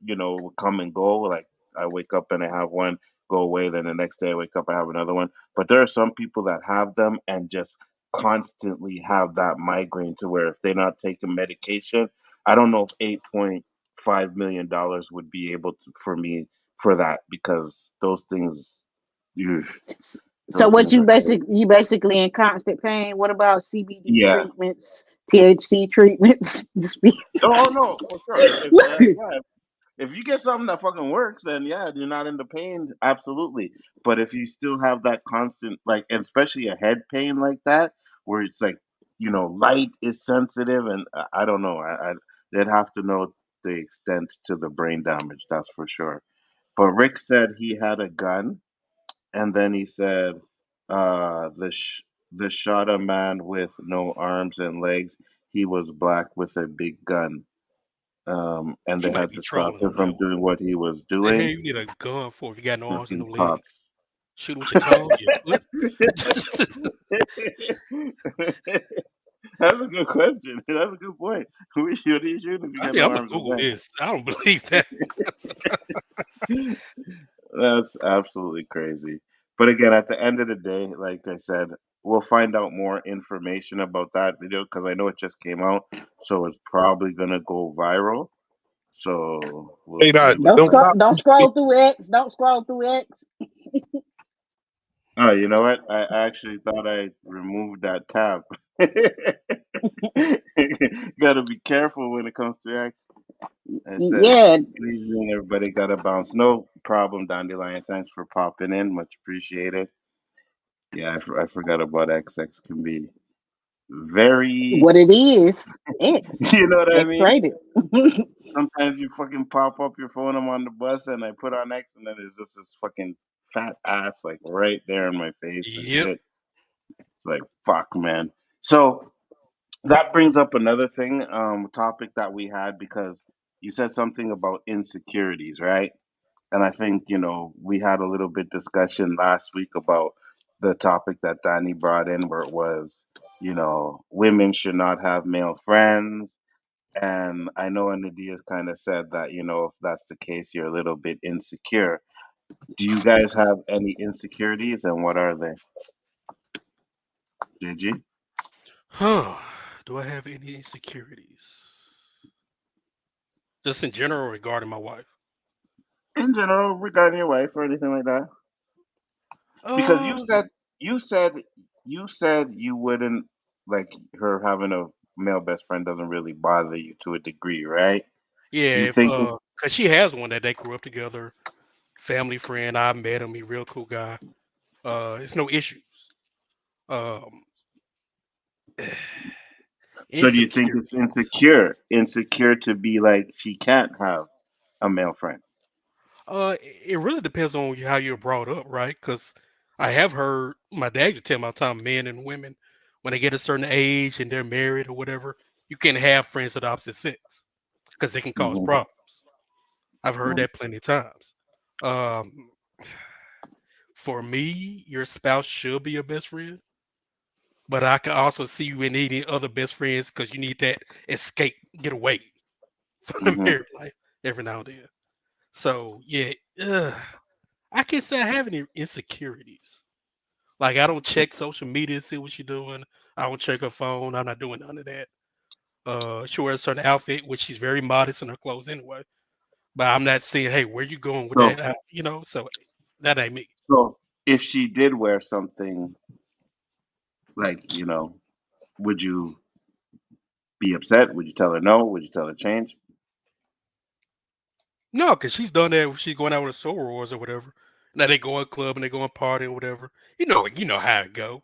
come and go. Like I wake up and I have one, go away. Then the next day I wake up, I have another one. But there are some people that have them and just constantly have that migraine to where if they're not taking medication, I don't know if $8.5 million would be able to for me for that because those things, ew, So those what things you are crazy. basically in constant pain? What about CBD Yeah. treatments, THC treatments? Just be- Oh no, for sure. If yeah, if you get something that fucking works, then yeah, you're not in the pain, absolutely. But if you still have that constant, like, and especially a head pain like that, where it's like, light is sensitive, and I don't know, they'd have to know the extent to the brain damage, that's for sure. But Rick said he had a gun, and then he said, the shot a man with no arms and legs. He was black with a big gun, and He they might had be to stop trolling him on that from one. doing what he was The hell doing. you need a gun for if you got no A arms and few no legs? pops. Shoot with your tongue, your foot. That's a good question. That's a good point. What are you shooting if you I got think no I'm gonna arms and Google legs? this. I don't believe that. That's absolutely crazy. But again, at the end of the day, like I said, we'll find out more information about that video because I know it just came out, so it's probably gonna go viral. So we'll Hey, see Dot, what don't stop. don't scroll through X. Don't scroll through X. Oh, you know what? I actually thought I removed that tab. Gotta be careful when it comes to X. I said, Yeah, good evening, everybody. Got to bounce. No problem, Dandelion. Thanks for popping in. Much appreciated. Yeah, I forgot about XX can be very, what it is, X, you know what I mean? X-rated. Sometimes you fucking pop up your phone. I'm on the bus and I put on X, and then there's just this fucking fat ass like right there in my face and Yep. shit. It's like fuck, man. So that brings up another thing, topic that we had because you said something about insecurities, right? And I think, we had a little bit discussion last week about the topic that Danny brought in where it was, women should not have male friends. And I know Nadia kind of said that, if that's the case, you're a little bit insecure. Do you guys have any insecurities and what are they? JG? Huh. Do I have any insecurities? Just in general regarding my wife. In general, regarding your wife or anything like that? Because you Uh, said you said you said you wouldn't like her having a male best friend doesn't really bother you to a degree, right? yeah, You if think it's cause she has one that they grew up together, family friend. I met him, he real cool guy. It's no issues. Um, so do you think it's insecurities. insecure to be like she can't have a male friend? It really depends on how you're brought up, right? Because I have heard my dad used to tell me all the time, men and women, when they get a certain age and they're married or whatever, you can't have friends of the opposite sex because they can cause Hmm. problems. I've heard that plenty of times. Um, for me, your spouse should be your best friend, but I can also see you in needing other best friends because you need that escape, get away from the Hmm. married life every now and then. So yeah, I can't say I have any insecurities. Like I don't check social media to see what she's doing. I don't check her phone. I'm not doing none of that. She wears a certain outfit, which she's very modest in her clothes anyway. But I'm not saying, hey, where you going with So that? So that ain't me. so if she did wear something like, would you be upset? Would you tell her no? Would you tell her change? No, because she's done that. When she's going out with the sorors or whatever. Now they go in club and they go and party or whatever. You know how it go.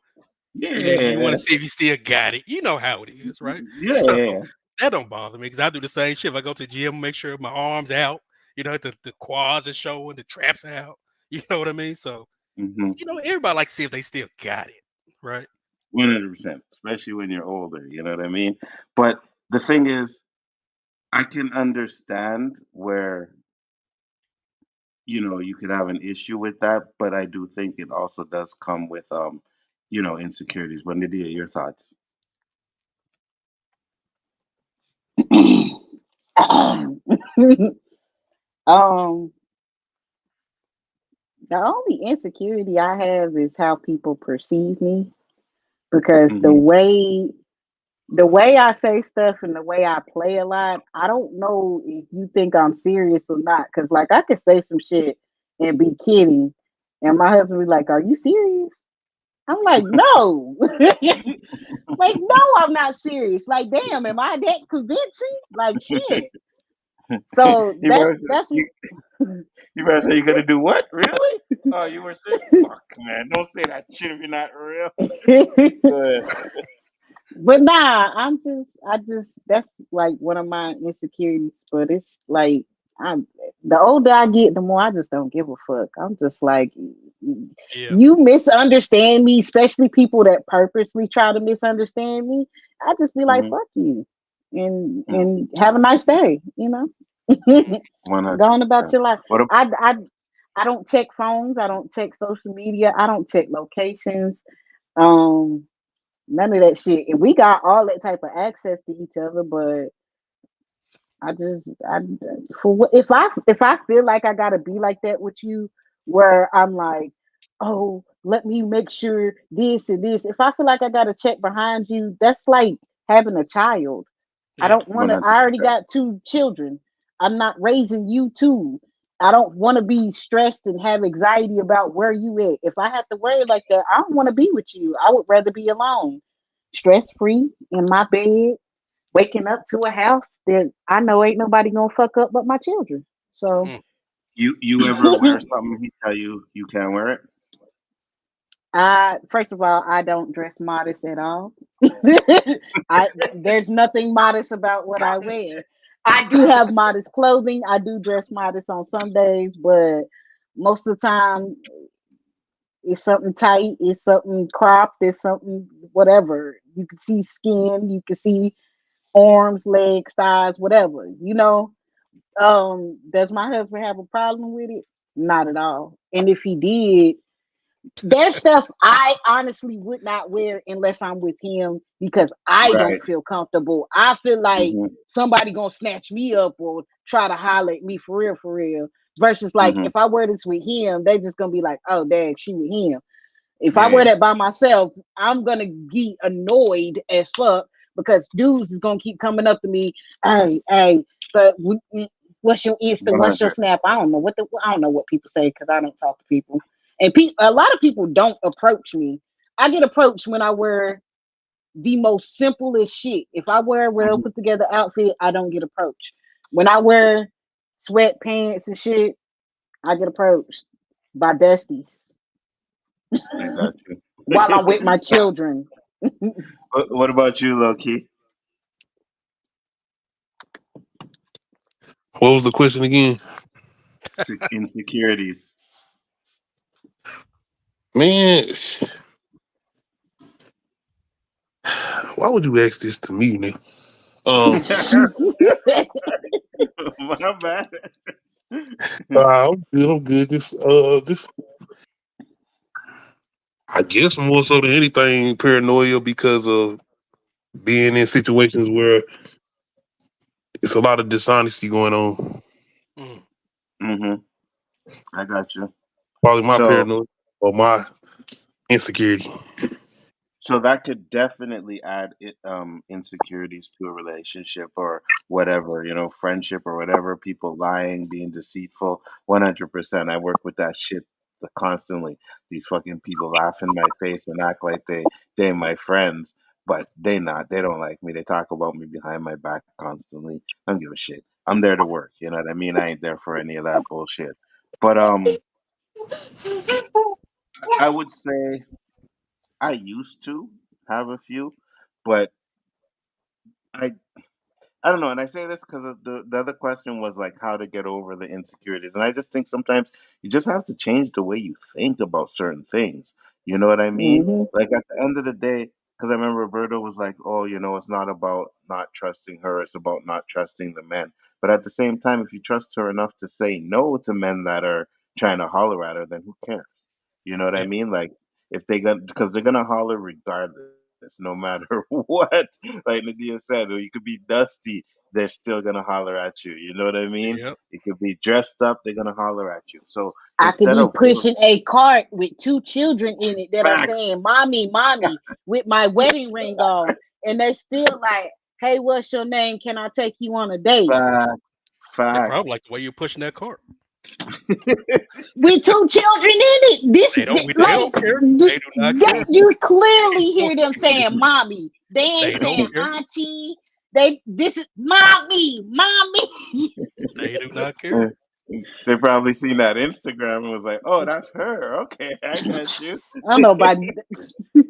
And then you want Yeah. to see if you still got it. You know how it is, right? Yeah, So yeah. that don't bother me because I do the same shit. If I go to the gym, make sure my arms out. The quads are showing, the traps out. You know what I mean? So Hmm. everybody likes to see if they still got it, right? 100%, especially when you're older, you know what I mean? But the thing is, I can understand where, you could have an issue with that, but I do think it also does come with, insecurities. But Nydia, your thoughts? um, the only insecurity I have is how people perceive me because the Hmm. way the way I say stuff and the way I play a lot, I don't know if you think I'm serious or not. Cause like I could say some shit and be kidding, and my husband be like, "Are you serious?" I'm like, "No." Like, no, I'm not serious. Like, damn, am I that convincing? Like, shit. So you better say, that's you better say you're gonna do what? Really? Oh, you were saying, fuck, man, don't say that shit if you're not real. Good. But nah, I just that's like one of my insecurities. But it's like I'm the older I get, the more I just don't give a fuck. I'm just like, Yeah. you misunderstand me, especially people that purposely try to misunderstand me. I just be like, Hmm. fuck you, and have a nice day. Mhm. Go on about 100%. your life. What? I I I don't check phones. I don't check social media. I don't check locations. Um, None of that shit. And we got all that type of access to each other, but I for what if I feel like I gotta be like that with you, where I'm like, oh, let me make sure this and this. If I feel like I gotta check behind you, that's like having a child. I Yeah. don't want to. I already 100%. got two children. I'm not raising you too. I don't want to be stressed and have anxiety about where you at. If I have to worry like that, I don't want to be with you. I would rather be alone, stress free in my bed, waking up to a house that I know ain't nobody gonna fuck up but my children. So Mm. You ever wear something he tell you can't wear it? I first of all, I don't dress modest at all. I there's nothing modest about what I wear. I do have modest clothing. I do dress modest on some days, but most of the time it's something tight, it's something cropped, it's something whatever. You can see skin, you can see arms, legs, thighs, whatever. Does my husband have a problem with it? Not at all. And if he did, there's stuff I honestly would not wear unless I'm with him because I Right. don't feel comfortable. I feel like Mhm. somebody gonna snatch me up or try to holler at me for real, for real. Versus like Mhm. if I wear this with him, they just gonna be like, "Oh, dad, she with him." If I Yeah. wear Yeah. that by myself, I'm gonna get annoyed as fuck because dudes is gonna keep coming up to me. Hey, hey, but what's your Insta? What's your 100. Snap? I don't know what people say because I don't talk to people. And a lot of people don't approach me. I get approached when I wear the most simplest shit. If I wear a well Mhm. put together outfit, I don't get approached. When I wear sweatpants and shit, I get approached by Dusties I got you. while I'm with my children. What about you, Loki? What was the question again? Insecurities. Man, why would you ask this to me, nigga? Um, My bad. I'm good. I'm good. This, I guess more so than anything, paranoia because of being in situations where it's a lot of dishonesty going on. Mm. Mhm. I got you. Probably my So paranoia or my insecurity. So that could definitely add insecurities to a relationship or whatever, friendship or whatever. People lying, being deceitful, 100%. I work with that shit constantly. These fucking people laugh in my face and act like they my friends, but they not. They don't like me. They talk about me behind my back constantly. I don't give a shit. I'm there to work. You know what I mean? I ain't there for any of that bullshit. But I would say I used to have a few, but I I don't know, and I say this because the other question was like how to get over the insecurities, and I just think sometimes you just have to change the way you think about certain things. You know what I mean? Hmm. Like at the end of the day, because I remember Roberto was like, "Oh, it's not about not trusting her; it's about not trusting the men." But at the same time, if you trust her enough to say no to men that are trying to holler at her, then who cares? You know what I Yeah. mean? Like if they gonna because they're gonna holler regardless, no matter what. Like Nadia said, or you could be dusty, they're still gonna holler at you. You know what I mean? Yep. You could be dressed up, they're gonna holler at you. So I could instead be of pushing a cart with two children in it that are facts, saying, "Mommy, mommy," with my wedding ring on, and they still like, "Hey, what's your name? Can I take you on a date?" facts, They facts. probably like the way you're pushing that cart. With two children in it. They don't care. They do not care. You She's clearly hear forcing them you to do saying, it. "Mommy." They They ain't don't saying care. auntie. This is mommy, mommy. They do not care. They probably seen that Instagram and was like, "Oh, that's her. Okay, I got you." I don't know nobody. I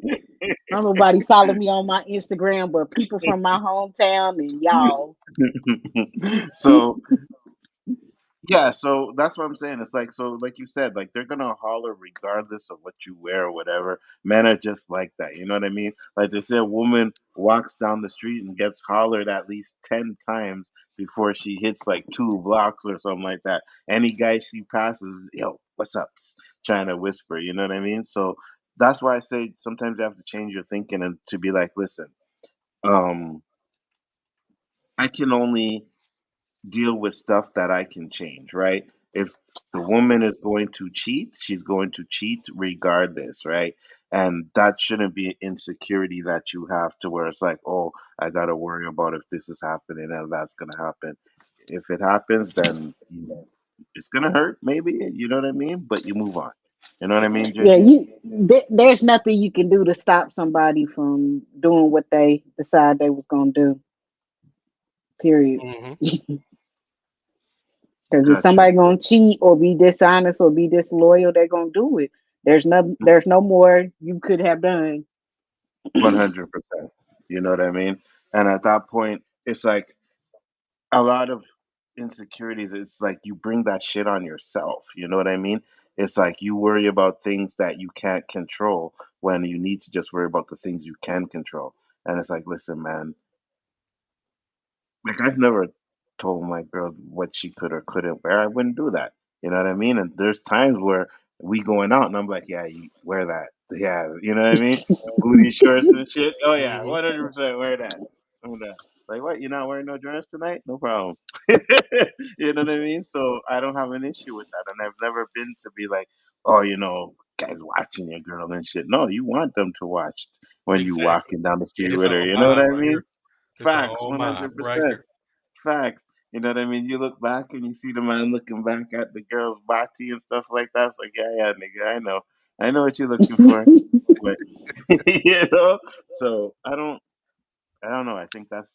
don't know nobody follow me on my Instagram, but people from my hometown and y'all. So yeah, so that's what I'm saying. It's like so, like you said, like they're gonna holler regardless of what you wear or whatever. Men are just like that. You know what I mean? Like they say, a woman walks down the street and gets hollered at least 10 times before she hits like 2 blocks or something like that. Any guy she passes, yo, what's up? Trying to whisper. You know what I mean? So that's why I say sometimes you have to change your thinking and to be like, listen, um, I can only deal with stuff that I can change, right? If the woman is going to cheat, she's going to cheat regardless, right? And that shouldn't be an insecurity that you have to where it's like, oh, I got to worry about if this is happening and that's going to happen. If it happens, then, it's going to hurt, maybe, you know what I mean? But you move on. You know what I mean, Yeah, JG? there's nothing you can do to stop somebody from doing what they decide they was gonna do. Period. Hmm. Because if Gotcha. somebody gonna cheat or be dishonest or be disloyal, they're gonna do it. There's no more you could have done. 100%. You know what I mean? And at that point, it's like a lot of insecurities. It's like you bring that shit on yourself. You know what I mean? It's like you worry about things that you can't control when you need to just worry about the things you can control. And it's like, listen, man, like I've never told my girl what she could or couldn't wear. I wouldn't do that. You know what I mean? And there's times where we going out and I'm like, yeah, you wear that. Yeah, you know what I mean? Booty shorts and shit. Oh yeah, Hmm. 100% wear that. Wear that. Like what? You're not wearing no dress tonight? No problem. You know what I mean? So I don't have an issue with that, and I've never been to be like, oh, guys watching your girl and shit. No, you want them to watch when you Exactly. walking down the Yeah, street this with her. all You know what mine I right mean? here. It's Facts, all mine right 100%. here. Facts. You know what I mean? You look back and you see the man looking back at the girl's body and stuff like that. It's like, yeah, yeah, nigga, I know. I know what you're looking for. But you know? So I don't know. I think that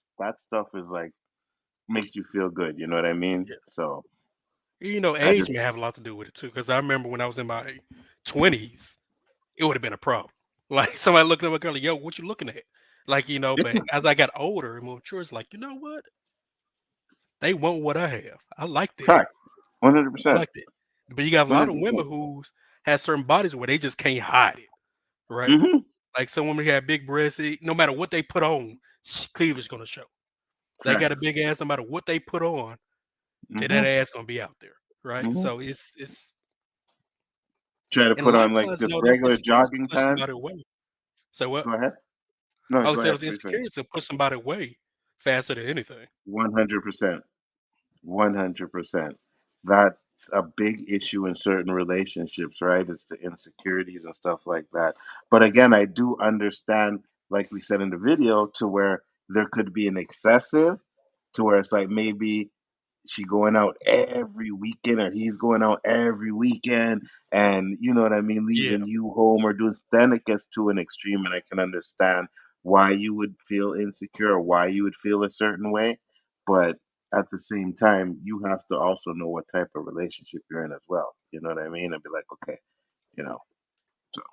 stuff is like makes you feel good, you know what I mean? Yeah. So I Age just may have a lot to do with it too. Because I remember when I was in my 20s, it would have been a problem. Like somebody looking at my girl, like, yo, what you looking at? Like, but as I got older and more mature, it's like, you know what? They want what I have. I liked it. facts. I 100%. liked it. But you got a lot of women 100%. who have certain bodies where they just can't hide it, right? Mhm. Like some women who have big breasts, no matter what they put on, cleavage gonna show. They got a Facts. big ass, no matter what they put on, that Mhm. ass gonna be out there, right? Mhm. So it's Try to and a put lot on of like times, just those regular insecurities jogging push pants. somebody away. So what? Go ahead. No, I would go say ahead. those Please finish. insecurities will push somebody away faster than anything. 100%. 100%. That's a big issue in certain relationships, right? It's the insecurities and stuff like that. But again, I do understand, like we said in the video, to where there could be an excessive, to where it's like maybe she going out every weekend or he's going out every weekend and you know what I mean, Yeah. leaving you home or doing, then it gets to an extreme and I can understand why you would feel insecure or why you would feel a certain way. But at the same time, you have to also know what type of relationship you're in as well. You know what I mean? And be like, okay, you know. So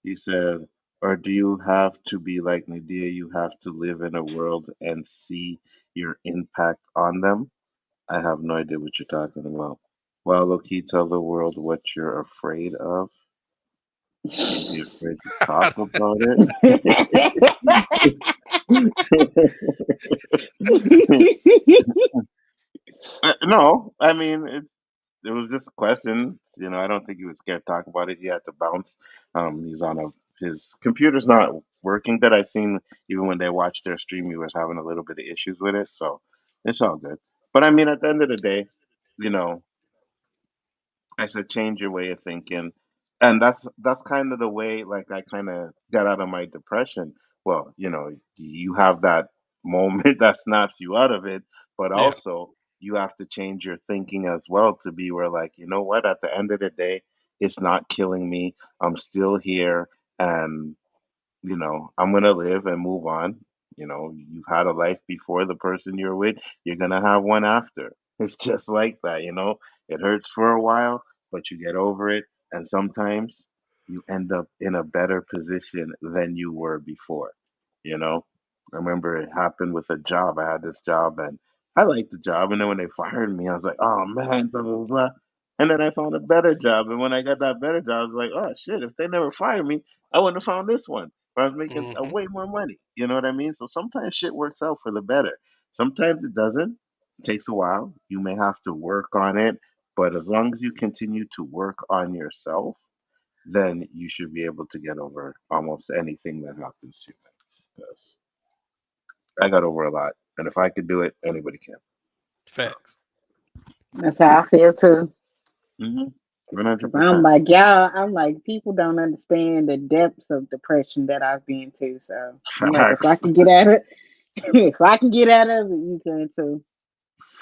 he said, or do you have to be like Nadia? You have to live in a world and see your impact on them. I have no idea what you're talking about. Well, low-key, tell the world what you're afraid of. Is he afraid to talk about it? No, I mean it was just a question. I don't think he was scared to talk about it. He had to bounce. He's on his computer's not working. That I seen even when they watched their stream, he was having a little bit of issues with it. So it's all good. But I mean, at the end of the day, you know, I said change your way of thinking, and that's kind of the way like I kind of got out of my depression. Well, you have that moment that snaps you out of it, but Yeah. also you have to change your thinking as well to be where like you know what, at the end of the day, it's not killing me. I'm still here, and I'm gonna live and move on. You've had a life before the person you're with, you're gonna have one after. It's just like that. It hurts for a while, but you get over it, and sometimes you end up in a better position than you were before. You know, I remember it happened with a job. I had this job and I liked the job, and then when they fired me, I was like, oh man, blah blah blah. And then I found a better job, and when I got that better job, I was like, oh shit, if they never fired me, I wouldn't have found this one where I was making Hmm. way more money. You know what I mean? So sometimes shit works out for the better. Sometimes it doesn't. It takes a while. You may have to work on it, but as long as you continue to work on yourself, then you should be able to get over almost anything that happens to you. 'Cause I got over a lot, and if I could do it, anybody can. So, Facts. That's how I feel too. one hundred Cause I'm percent like, y'all, I'm like, people don't understand the depths of depression that I've been to. So I'm like, if I facts, can get at it, if I can get out of it, you can too.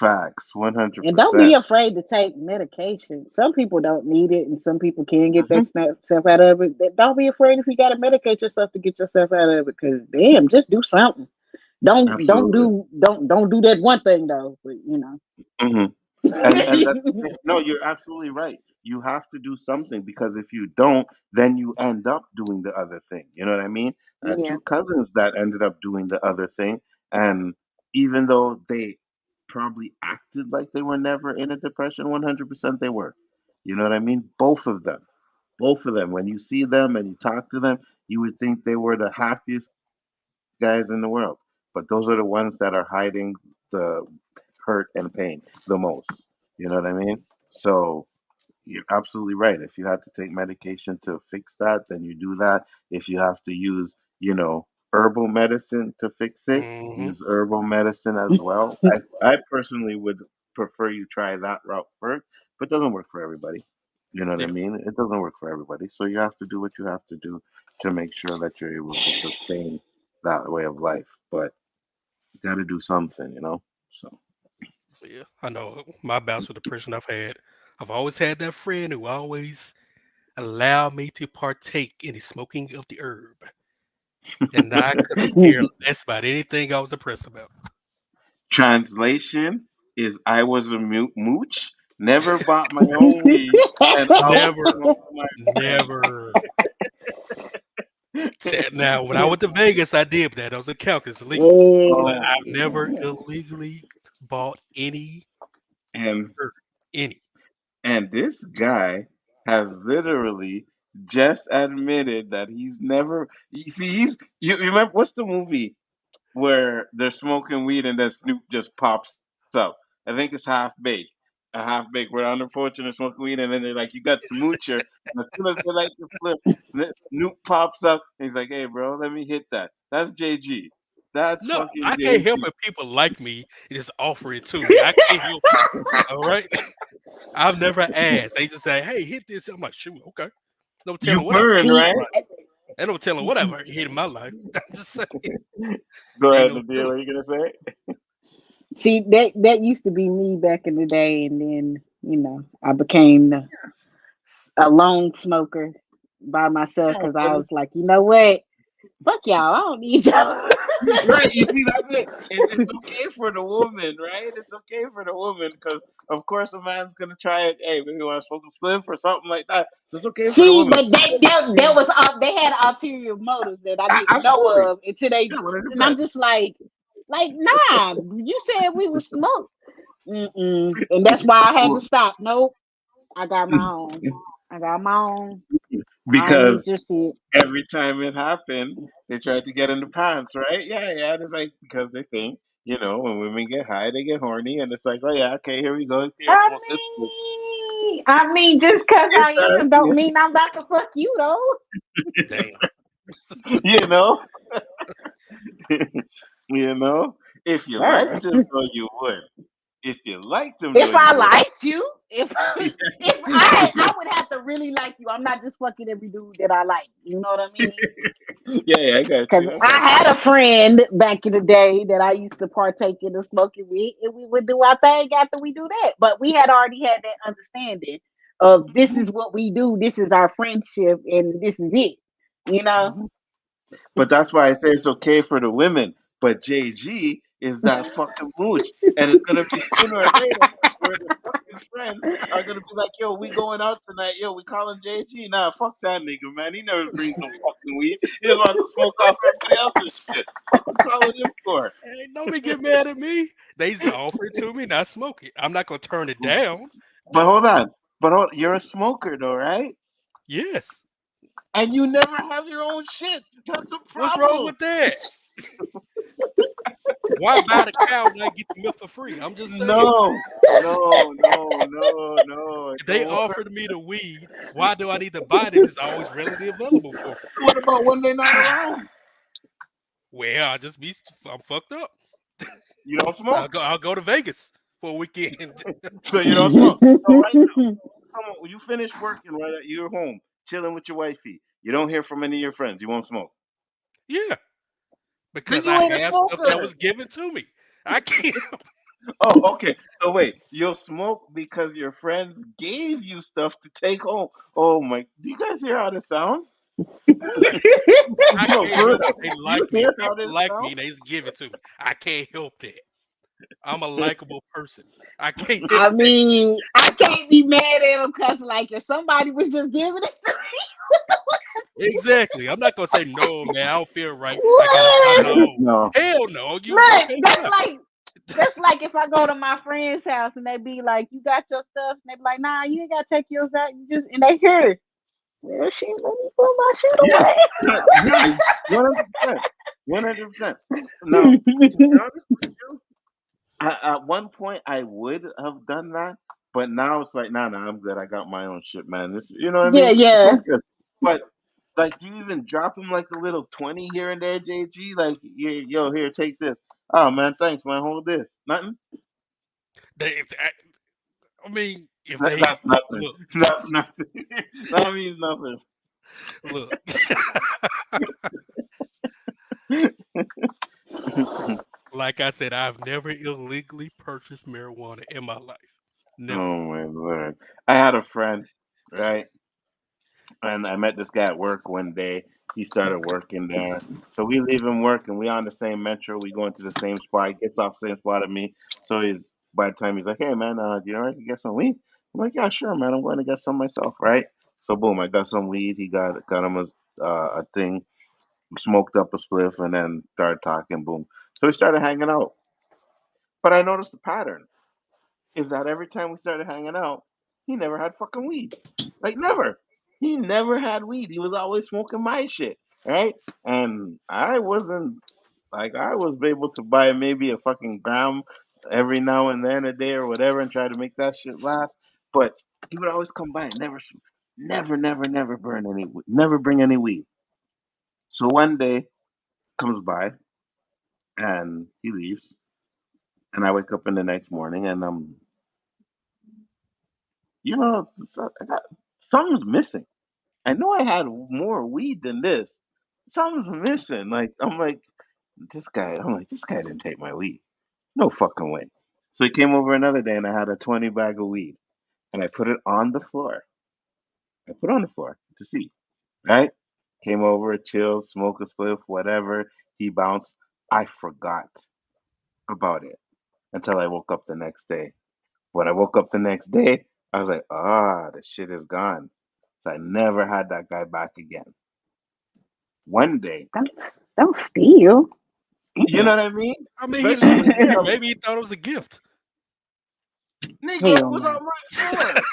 facts, one hundred And don't be percent. afraid to take medication. Some people don't need it, and some people can get their self out of it. Don't be afraid if you got to medicate yourself to get yourself out of it. Because damn, just do something. Absolutely. don't do that one thing though. But you know. Hmm. And that's the thing. No, you're absolutely right. You have to do something because if you don't, then you end up doing the other thing. You know what I mean? I had Yeah. two cousins that ended up doing the other thing, and even though they probably acted like they were never in a depression, 100% they were. You know what I mean? Both of them. Both of them. When you see them and you talk to them, you would think they were the happiest guys in the world. But those are the ones that are hiding the hurt and pain the most. You know what I mean? So you're absolutely right. If you had to take medication to fix that, then you do that. If you have to use, herbal medicine to fix it, Hmm. use herbal medicine as well. I personally would prefer you try that route first, but it doesn't work for everybody. You know what I Yeah. mean? It doesn't work for everybody. So you have to do what you have to do to make sure that you're able to sustain that way of life. But you got to do something. So. Yeah. I know my bouts with depression I've had. I've always had that friend who always allowed me to partake in the smoking of the herb. And I couldn't care less about anything I was depressed about. Translation is I was a mooch, never bought my own weed, and always Never, smoked my friend. never. Now, when I went to Vegas, I did, but that was a count. It's illegal. But Oh, I've never illegally bought any and herb. Any. and this guy has literally just admitted that he's never. You see, you remember what's the movie where they're smoking weed and then Snoop just pops up. I think it's half baked. A half baked. We're on the porch and they're smoking weed, and then they're like, "You got the moocher." And as soon as they like the flip, Snoop pops up and he's like, "Hey, bro, let me hit that." That's JG. That's No, fucking I can't help JG. if people like me and just offer it to me. I can't help it. All right. I've never asked. They just say, "Hey, hit this." I'm like, "Shoot, okay." No You telling what I've burn, hit in See, right? my life. Ain't no telling what I've hit in my life. I'm just saying, Go ain't ahead, no Nadia. telling. What are you gonna say? see that used to be me back in the day, and then I became a lone smoker by myself Yeah, because I was like, you know what? Fuck y'all. I don't need y'all. right. You see, that's it. It's okay for the woman, right? It's okay for the woman because, of course, a man's gonna try it. Hey, maybe want to smoke a spliff or something like that. So it's okay for the See, woman. but that was they had ulterior motives that I didn't know Absolutely. of until they, Yeah, one hundred and I'm percent. just like nah. You said we would smoke, and that's why I had to Well, stop. Nope, I got my own. I got my own. I don't need because your shit. every time it happened, they tried to get in the pants, right? Yeah, yeah. It's like because they think, when women get high, they get horny, and it's like, oh yeah, okay, here we go. Here, I smoke this. Spliff. mean, just cause Yes, I am, don't yes, mean I'm about to fuck you though. Damn. you know, you know. If you liked Sir. him, though, you would. If you liked him, though, If you I would. liked you, if I would have to really like you. I'm not just fucking every dude that I like. You know what I mean? Yeah, yeah, I got Because you. I got I you. had a friend back in the day that I used to partake in the smoking with, and we would do our thing after we do that. But we had already had that understanding of this is what we do, this is our friendship, and this is it. You know? Mhm. But that's why I say it's okay for the women. But JG is that fucking mooch. And it's gonna be sooner or later where the fucking friends are gonna be like, yo, we going out tonight, yo, we calling JG. Nah, fuck that nigga, man. He never brings no fucking weed. He just wants to smoke off everybody else's shit. Fuck we calling him for? Hey, nobody get mad at me. They just offer it to me, and I smoke it. I'm not gonna turn it down. But hold on. You're a smoker though, right? Yes. And you never have your own shit. That's a What's wrong problem. with that? Why buy the cow when I get the milk for free? I'm just saying. No, no, no, no, no. It If they don't work. offered me the weed, why do I need to buy it if it's always readily available for me? What about when they're not around? Well, I'm fucked up. You don't smoke, I'll go to Vegas for a weekend. so you don't smoke. So right now, come on, when you finish working, right, you're home, chilling with your wifey. You don't hear from any of your friends. You won't smoke. Yeah, Then because you I ain't a have stuff that smoker. was given to me. I can't. Oh, okay. So wait, you'll smoke because your friends gave you stuff to take home. Oh my! Do you guys hear how this sounds? I No, can't for help real. it. They like You me. hear how People this like me, sounds? and they just give it to me. I can't help that. I'm a likable person. I can't help I that. mean, I can't be mad at them because, like, if somebody was just giving it to Exactly. I'm not gonna say no, man. I don't feel me, right. I gotta buy it what? all. No. Hell no. You Look, okay? that's Yeah. like if I go to my friend's house and they be like, "You got your stuff," and they be like, "Nah, you ain't gotta take yours out. You just," and they hear, "Well, she let me put my shit Yes. away." Yeah. 100%. 100%. Now, to be honest with you, at one point I would have done that, but now it's like, nah, I'm good. I got my own shit, man. This, you know what I Yeah, mean? yeah. Focus. But like, do you even drop him like a little 20 here and there, JG? Like, yeah, yo, here, take this. Oh man, thanks, man. Hold this. Nothing. They, I mean, if That's they nothing. look, Nothing. That means nothing. look, like I said, I've never illegally purchased marijuana in my life. Never. Oh my lord. I had a friend, right? And I met this guy at work one day. He started working there. So we leave him work and we on the same metro. We go into the same spot. He gets off the same spot at me. So he's by the time he's like, hey man, do you know I can get some weed? I'm like, yeah, sure, man. I'm going to get some myself, right? So boom, I got some weed. He got him a thing, smoked up a spliff, and then started talking. Boom. So we started hanging out. But I noticed a pattern is that every time we started hanging out, he never had fucking weed. Like never. He never had weed. He was always smoking my shit, right? And I wasn't like I was able to buy maybe a fucking gram every now and then a day or whatever and try to make that shit last. But he would always come by and never burn any, never bring any weed. So one day comes by and he leaves, and I wake up in the next morning and you know, something's missing. I know I had more weed than this. Something's missing. Like I'm like this guy. I'm like this guy didn't take my weed. No fucking way. So he came over another day and I had a 20 bag of weed and I put it on the floor. I put it on the floor to see. Right? Came over, chilled, smoked a spliff, whatever. He bounced. I forgot about it until I woke up the next day. When I woke up the next day, I was like, the shit is gone. So I never had that guy back again. One day, Don't don't steal. you know what I mean? I mean, he Especially left when it you there. come, Maybe he thought it was a gift. nigga, it Hell was no. on my floor.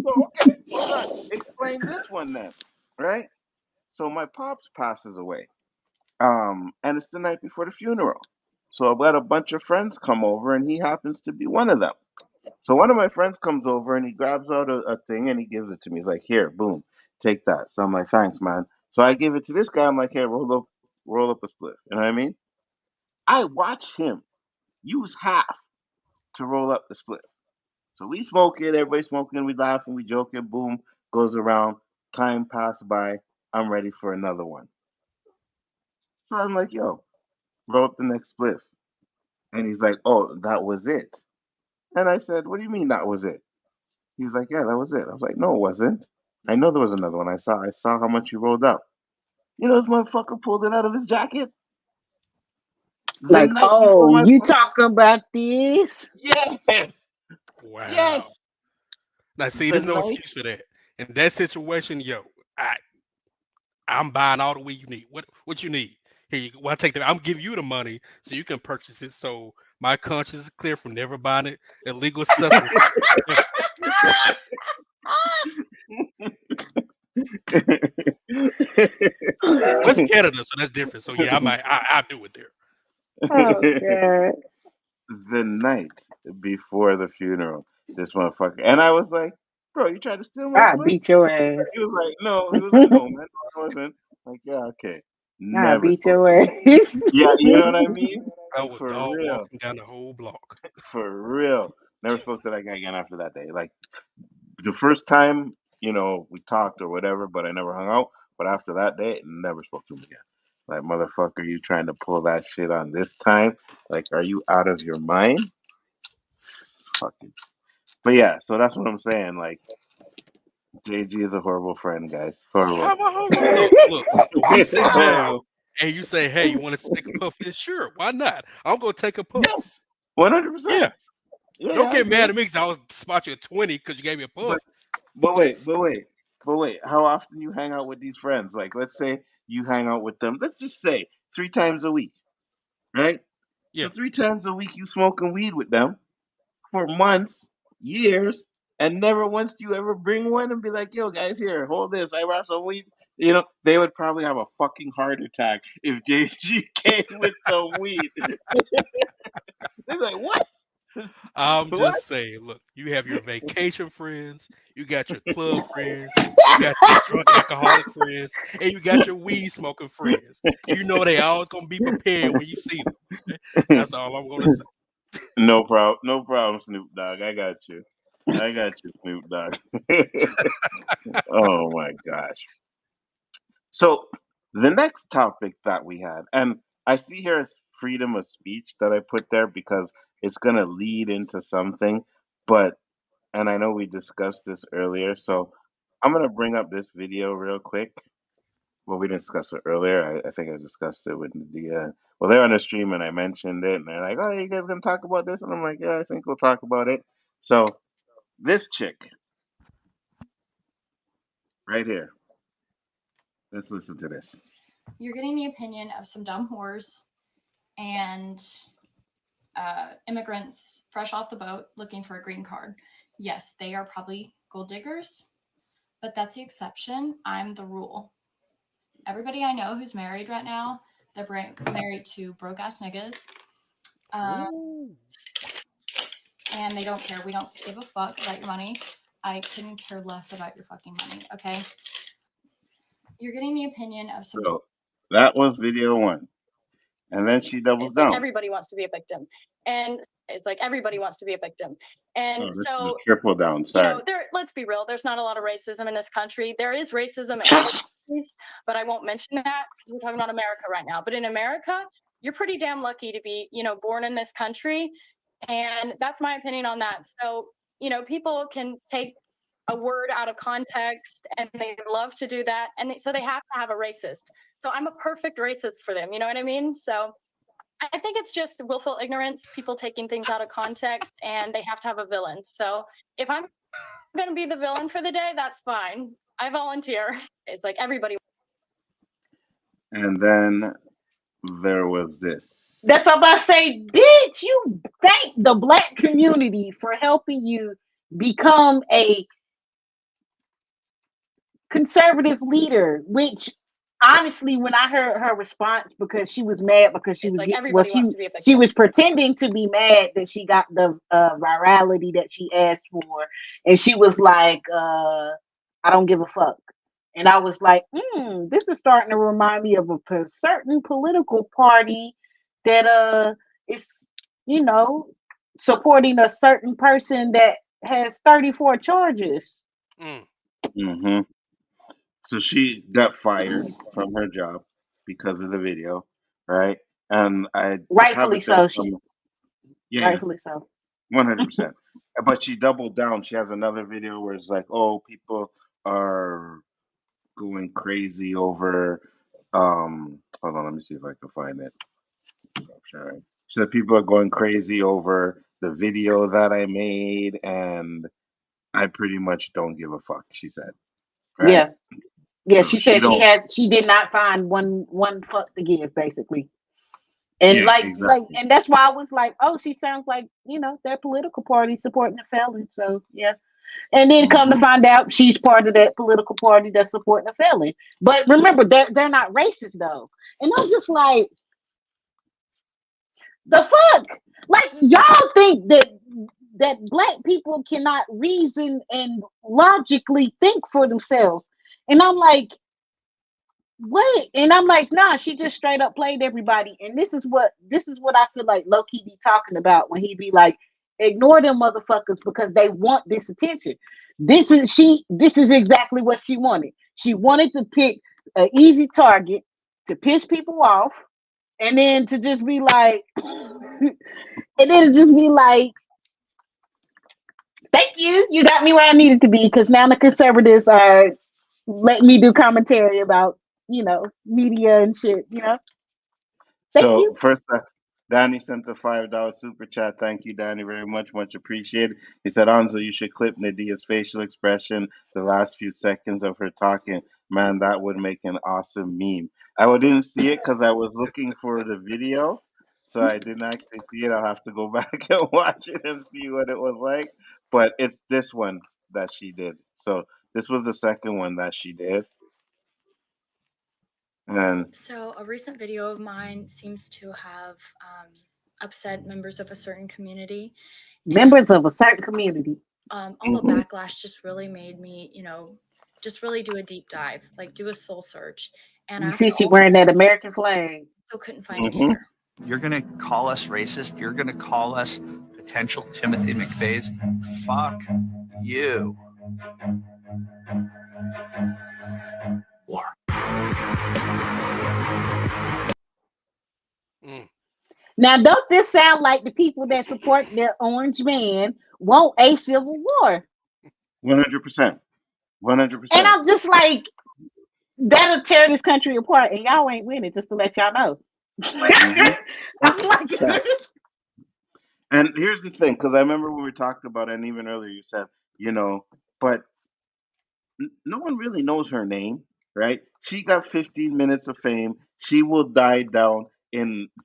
So, okay, hold on. Explain this one then, right? So my pops passes away. And it's the night before the funeral. So I've got a bunch of friends come over, and he happens to be one of them. So one of my friends comes over and he grabs out a thing and he gives it to me. He's like, "Here, boom, take that." So I'm like, "Thanks, man." So I give it to this guy. I'm like, "Hey, roll up a split." You know what I mean? I watch him use half to roll up the split. So we smoke it, everybody smoking, we laughing, we joking. Boom, goes around. Time passed by. I'm ready for another one. So I'm like, "Yo, roll up the next split." And he's like, "Oh, that was it." And I said, "What do you mean that was it?" He's like, "Yeah, that was it." I was like, "No, it wasn't. I know there was another one. I saw how much you rolled up." You know, this motherfucker pulled it out of his jacket the Like, night before oh, my you talking about this? yes, Wow. yes, Now, see, the there's no night. excuse for that. In that situation, yo, I I'm buying all the weed you need. What you need? Here you go. Well, I take the. I'm giving you the money so you can purchase it. So my conscience is clear from never buying it illegal substances ever. Well, it's Canada, so that's different. So yeah, I do it there. Oh god. The night before the funeral, this motherfucker, and I was like, "Bro, you tried to steal my I split?" beat your ass. He was like, "No." He was like, "No, man, no, I wasn't." Like, yeah, okay. I Never beat spoke your to him. ass. Yeah, you know what I mean? I Like was for dog real, walking down the whole block. for real. Never spoke to that guy again after that day. Like the first time, we talked or whatever, but I never hung out. But after that day, never spoke to him again. Like, motherfucker, you trying to pull that shit on this time? Like, are you out of your mind? Fucking. But yeah, so that's what I'm saying. Like, JG is a horrible friend, guys. How Horrible. am I horrible? Look. When we sit down and you say, "Hey, you want to take a puff?" This, sure, why not? I'm gonna take a puff. Yes, 100%. Yeah. Yeah, Don't I get mad agree. at me because I was spot you at 20 because you gave me a puff. But but wait. How often you hang out with these friends? Like, let's say you hang out with them. Let's just say 3 times a week, right? So Yeah. 3 times a week you smoking weed with them for months, years, and never once do you ever bring one and be like, "Yo, guys, here, hold this. I brought some weed." You know, they would probably have a fucking heart attack if JG came with some weed. They're like, "What? I'm What?" just saying, look, you have your vacation friends, you got your club friends, you got your drunk alcoholic friends, and you got your weed smoking friends. You know they always gonna be prepared when you see them. Okay? That's all I'm gonna say. No problem, Snoop Dogg. I got you. I got you, Snoop Dogg. Oh my gosh. So the next topic that we had, and I see here is freedom of speech that I put there because it's gonna lead into something, but and I know we discussed this earlier, so I'm gonna bring up this video real quick. Well, we didn't discuss it earlier. I think I discussed it with Nadia. Well, they're on the stream and I mentioned it, and they're like, "Oh, you guys gonna talk about this?" And I'm like, "Yeah, I think we'll talk about it." So this chick right here. Let's listen to this. You're getting the opinion of some dumb whores and immigrants fresh off the boat looking for a green card. Yes, they are probably gold diggers, but that's the exception. I'm the rule. Everybody I know who's married right now, they're married to broke ass niggas. Ooh. And they don't care. We don't give a fuck about your money. I couldn't care less about your fucking money, okay? You're getting the opinion of some. So that was video one, and then she doubles It's like down. everybody wants to be a victim, and it's like everybody wants to be a victim, and Oh, this is a so triple down. you Sorry. know, let's be real. There's not a lot of racism in this country. There is racism in other countries, but I won't mention that because we're talking about America right now. But in America, you're pretty damn lucky to be, born in this country, and that's my opinion on that. So, people can take a word out of context, and they love to do that, and so they have to have a racist. So I'm a perfect racist for them. You know what I mean? So I think it's just willful ignorance, people taking things out of context, and they have to have a villain. So if I'm going to be the villain for the day, that's fine. I volunteer. It's like everybody. And then there was this. That's what I'm about to say, bitch. You thank the black community for helping you become a conservative leader, which honestly, when I heard her response, because she was mad because she It's was like well, everybody wants to be a she victim. was pretending to be mad that she got the virality that she asked for, and she was like, "I don't give a fuck." And I was like, this is starting to remind me of a certain political party that is, you know, supporting a certain person that has 34 charges. Mm. Mm-hmm. So she got fired from her job because of the video, right? And I have Rightfully it there so. yeah, Rightfully so. 100%. But she doubled down. She has another video where it's like, "Oh, people are going crazy over." Hold on, let me see if I can find it. Stop sharing. She said people are going crazy over the video that I made, and I pretty much don't give a fuck. She said, right? Yeah. Yeah, So she she said don't. she did not find one fuck to give, basically. And Yeah, exactly. and that's why I was like, oh, she sounds like, their political party supporting the felon. So yeah. And then come to Hmm. find out she's part of that political party that's supporting the felon. But remember, they're not racist though. And I'm just like, the fuck? Like, y'all think that black people cannot reason and logically think for themselves. And I'm like, what? And I'm like, nah, she just straight up played everybody. And this is what I feel like LOWKEY be talking about when he be like, ignore them motherfuckers because they want this attention. This is exactly what she wanted. She wanted to pick an easy target to piss people off, and then to just be like, and then just be like, Thank you. You got me where I needed to be because now the conservatives are letting me do commentary about, media and shit, Thank So you. first, Danny sent a $5 super chat. Thank you, Danny, very much, much appreciated. He said, "Anzo, you should clip Nadia's facial expression the last few seconds of her talking. Man, that would make an awesome meme." Didn't see it because I was looking for the video, so I didn't actually see it. I'll have to go back and watch it and see what it was like. But it's this one that she did. So this was the second one that she did, and So, a recent video of mine seems to have upset members of a certain community, and Members of a certain community. all the mhm, backlash just really made me, just really do a deep dive, like do a soul search. And You see, after she all, wearing that American flag. still couldn't find a mhm. care. You're going to call us racist? You're going to call us potential Timothy McVeighs? Fuck you. War. Mm. Now, don't this sound like the people that support the orange man want a civil war? 100%. And 100%. I'm just like, that'll tear this country apart, and y'all ain't winning, just to let y'all know. Hmm. I'm like, And here's the thing, because I remember when we talked about it, and even earlier you said, but no one really knows her name, right? She got 15 minutes of fame. She will die down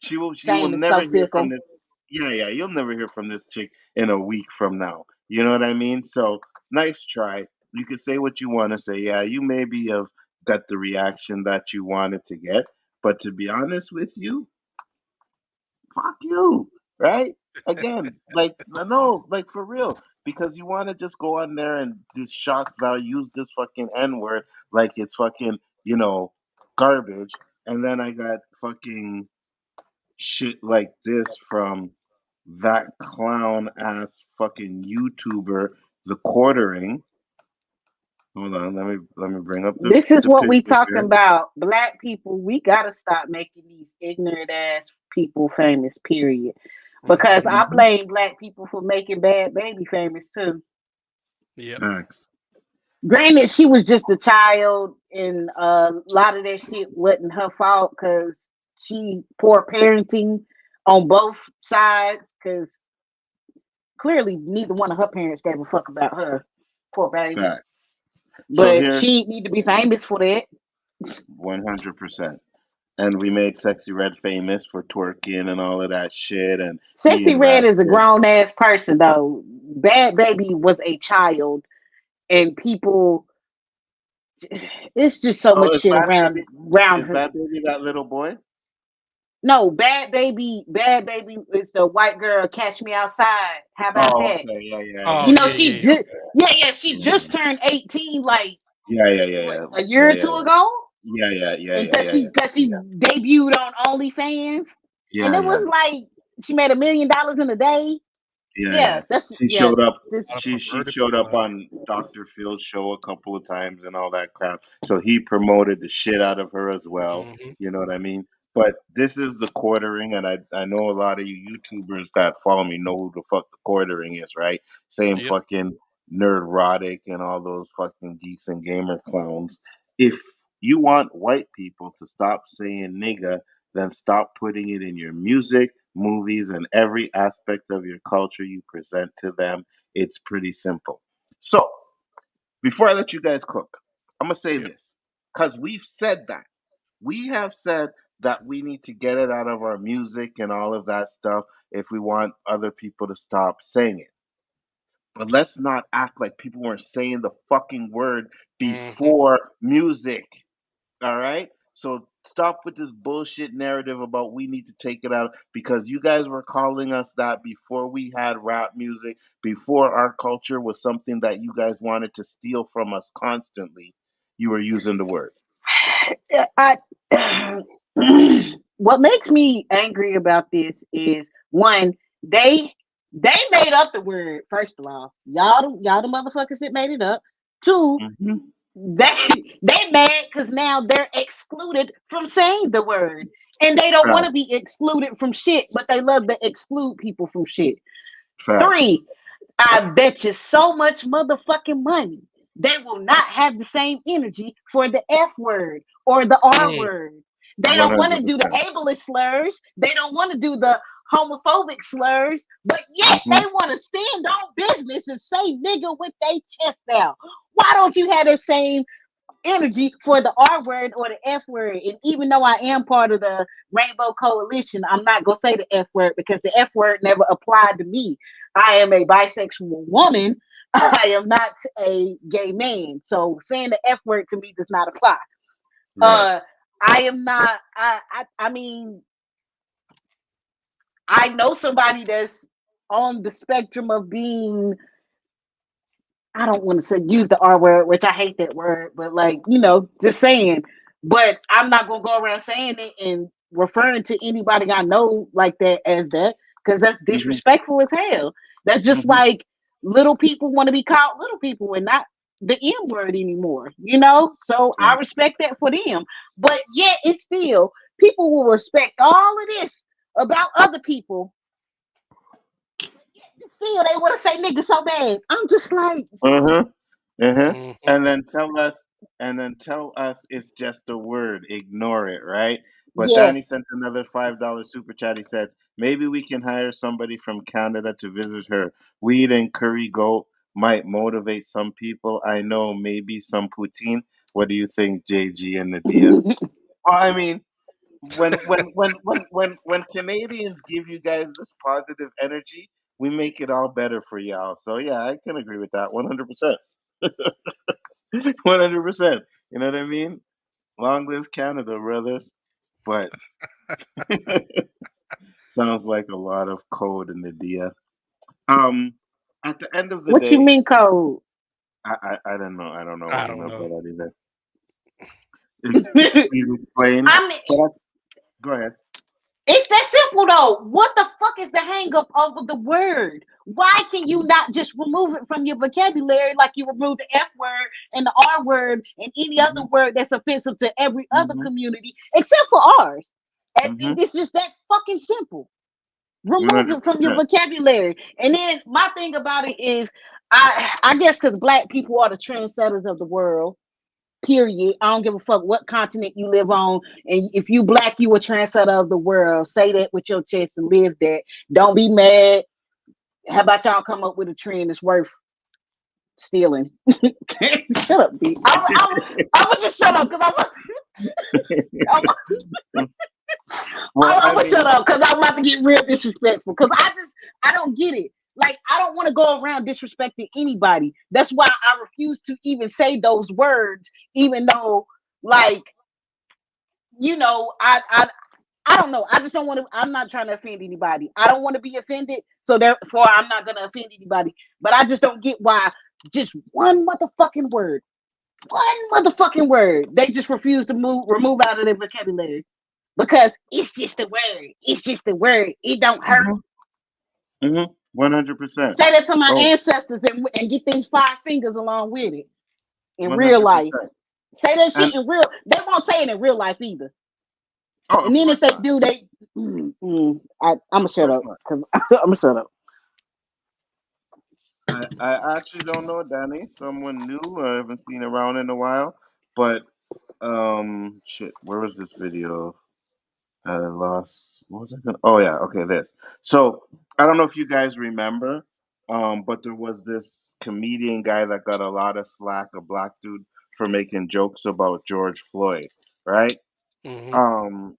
you will fame is never so hear from fickle. this. Yeah, you'll never hear from this chick in a week from now. You know what I mean? So nice try. You can say what you want to say. Yeah, you maybe have got the reaction that you wanted to get, but to be honest with you, fuck you, right? Again, like no, like for real, because you want to just go on there and this shock value, use this fucking N word like it's fucking garbage, and then I got fucking shit like this from that clown ass fucking YouTuber, the quartering. Hold on, let me bring up the This is the what we picture talking here. about. Black people, we gotta stop making these ignorant ass people famous, period. Because Mm-hmm. I Hmm. blame black people for making Bad Baby famous too. Yep. Facts. Granted, she was just a child, and a lot of that shit wasn't her fault because she poor parenting on both sides. Because clearly, neither one of her parents gave a fuck about her, poor baby. Facts. So But here's she need to be famous for that. 100%. And we made Sexy Red famous for twerking and all of that shit and Sexy being Red is a ratchet. grown ass person though. Bad Baby was a child, and people. It's just so Oh, much shit around Is her. Bad Baby that little boy? No, Bad Baby is the white girl. Catch Me Outside. How about Oh, that? okay, yeah, Oh You know, yeah, she yeah, yeah. just she yeah, just turned 18, like what, yeah, a year yeah, or yeah, two ago, and yeah, because she debuted on OnlyFans, and yeah, it yeah, was like she made $1 million in a day. yeah. Yeah, that's She yeah. showed up. Just A lot of She perverted showed people up out here. on Dr. Phil's show a couple of times and all that crap. So he promoted the shit out of her as well. Mm-hmm. You know what I mean? But this is the quartering, and I know a lot of you YouTubers that follow me know who the fuck the quartering is, right? Same Yep. fucking nerdrotic and all those fucking decent gamer clowns. If you want white people to stop saying nigga, then stop putting it in your music, movies, and every aspect of your culture you present to them. It's pretty simple. So, before I let you guys cook, I'm going to say Yep. this because we've said that. We have said that we need to get it out of our music and all of that stuff if we want other people to stop saying it. But let's not act like people weren't saying the fucking word Mm-hmm. before music. All right? So stop with this bullshit narrative about we need to take it out because you guys were calling us that before we had rap music, before our culture was something that you guys wanted to steal from us constantly. You were using the word. I what makes me angry about this is one, they they made up the word. First of all, y'all the motherfuckers that made it up. Two, Hmm. they they mad because now they're excluded from saying the word, and they don't want to Facts. be excluded from shit, but they love to exclude people from shit. Facts. Three, I bet you so much motherfucking money they will not have the same energy for the F word or the R Mm. word. They One don't want hundred to do the percent. ableist slurs. They don't want to do the homophobic slurs, but yet Mhm. they want to stand on business and say nigga with their chest out. Why don't you have the same energy for the R word or the F word? And even though I am part of the Rainbow Coalition, I'm not gonna say the F word because the F word never applied to me. I am a bisexual woman. I am not a gay man. So saying the F word to me does not apply. Right. Uh I am not I mean, I know somebody that's on the spectrum of being, I don't want to say use the R word, which I hate that word, but like, just saying. But I'm not gonna go around saying it and referring to anybody I know like that as that, because that's Mhm. disrespectful as hell. That's just Mhm. like little people want to be called little people and not the N word anymore. So I Right. respect that for them. But yet it's still people will respect all of this about other people. Still they want to say nigga so bad. I'm just like, Uh-huh. Uh-huh. Mhm. And then tell us it's just a word. Ignore it, right? But yes. Danny sent another $5 super chat. He said, maybe we can hire somebody from Canada to visit her. Weed and curry goat might motivate some people. I know maybe some poutine. What do you think, JG and Nadia? Well, I mean, when Canadians give you guys this positive energy, we make it all better for y'all. So yeah, I can agree with that 100%. 100%. You know what I mean? Long live Canada, brothers. But sounds like a lot of code in the dia. Um, at the end of the What you day, mean code? I don't know. I don't know what I you don't know know. about that either. Please explain. I mean, But go ahead. it's that simple though. What the fuck is the hang up over the word? Why can you not just remove it from your vocabulary like you remove the F word and the R word and any other Hmm. word that's offensive to every other Hmm. community except for ours? And Hmm. it's just that fucking simple. Remove it from your 100%. vocabulary. And then my thing about it is, I guess because black people are the trendsetters of the world. Period. I don't give a fuck what continent you live on. And if you black, you a trendsetter of the world. Say that with your chest and live that. Don't be mad. How about y'all come up with a trend that's worth stealing? Shut up, B. I'm gonna just shut up because Well, I'm I gonna shut mean, up because I'm about to get real disrespectful. Because I don't get it. Like I don't want to go around disrespecting anybody. That's why I refuse to even say those words, even though like I don't know. I just don't want to. I'm not trying to offend anybody. I don't want to be offended, so therefore I'm not gonna offend anybody. But I just don't get why just one motherfucking word, they just refuse to remove out of their vocabulary because it's just a word. It's just a word. It don't hurt. hmm. Hmm. 100%. Say that to my Oh, ancestors and get these 5 fingers along with it in real life. 100%. Say that And shit in real. They won't say it in real life either. oh, And of then if course they not. do, I'm gonna Of shut course up not. because I'm gonna shut up. I actually don't know Danny. Someone new. I haven't seen around in a while. But shit. Where was this video? I lost. What was I gonna? Oh yeah. Okay. This. So I don't know if you guys remember. But there was this comedian guy that got a lot of slack, a black dude, for making jokes about George Floyd, right? Hmm. Um,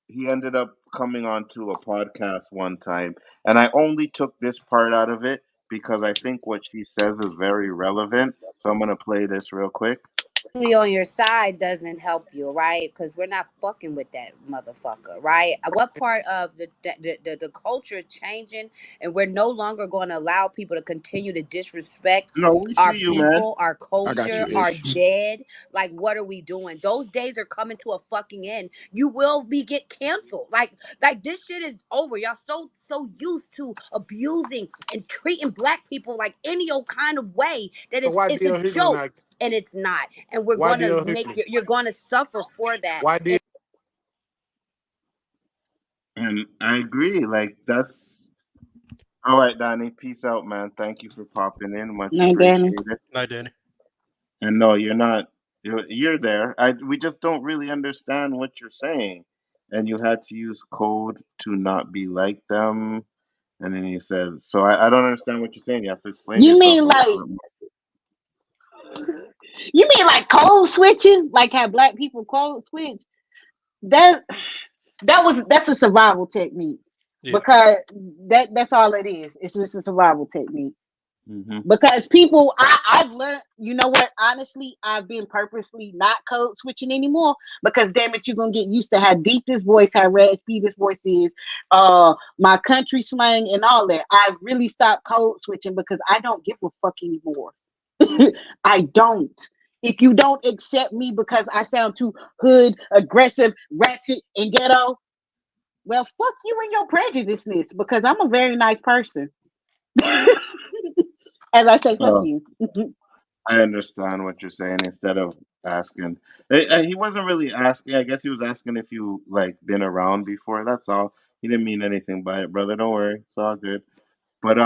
he ended up coming onto a podcast one time, and I only took this part out of it because I think what she says is very relevant. So I'm gonna play this real quick. On your side doesn't help you, right? Because we're not fucking with that motherfucker, right? What part of the culture is changing, and we're no longer going to allow people to continue to disrespect No, we our see you, man. people, our I got you, culture, our Ish. dead. Like, what are we doing? Those days are coming to a fucking end. You will be get canceled. Like this shit is over. Y'all so used to abusing and treating black people like any old kind of way that So why it's a DL Hughley joke, not? and it's not, and we're Why going to DL make Hughley? you're going to suffer for that. Why DL? And I agree. Like that's All right, Donnie. Peace out, man. Thank you for popping in. Much No, Danny. appreciated. Night, Danny. And no, you're not. You're there. We just don't really understand what you're saying. And you had to use code to not be like them. And then you said, so I don't understand what you're saying. You have to explain You yourself mean a little like bit more. code switching? Like how black people code switch? That that's a survival technique. Yeah. Because that's all it is. It's just a survival technique. Hmm. Because people, I've learned, you know what? Honestly, I've been purposely not code switching anymore because damn it, you're gonna get used to how deep this voice, how raspy this voice is, my country slang and all that. I really stopped code switching because I don't give a fuck anymore. I don't. If you don't accept me because I sound too hood, aggressive, ratchet, and ghetto, well, fuck you and your prejudiceness because I'm a very nice person. As I say, fuck Oh, you. I understand what you're saying. Instead of asking, he wasn't really asking. I guess he was asking if you like been around before. That's all. He didn't mean anything by it, brother. Don't worry. It's all good. But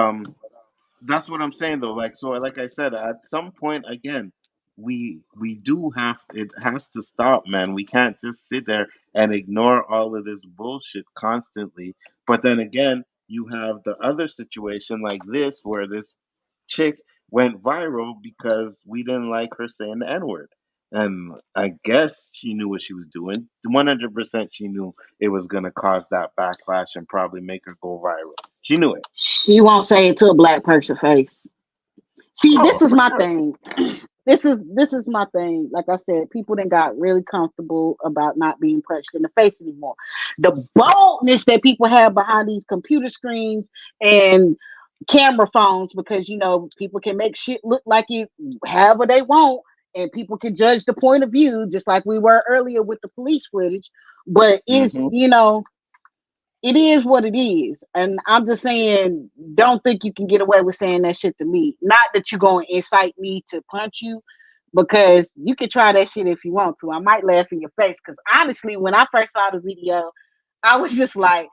that's what I'm saying though. Like so, like I said, at some point again, we do have it has to stop, man. We can't just sit there and ignore all of this bullshit constantly. But then again, you have the other situation like this where this chick went viral because we didn't like her saying the N word. And I guess she knew what she was doing. 100% she knew it was going to cause that backlash and probably make her go viral. She knew it. She won't say it to a black person face. See, this Oh, is for my sure. thing. This is my thing. Like I said, people then got really comfortable about not being punched in the face anymore. The boldness that people have behind these computer screens and camera phones, because people can make shit look like it however they want, and people can judge the point of view, just like we were earlier with the police footage. But it's Hmm. it is what it is. And I'm just saying, don't think you can get away with saying that shit to me. Not that you're going to incite me to punch you, because you can try that shit if you want to. I might laugh in your face. Because honestly, when I first saw the video, I was just like,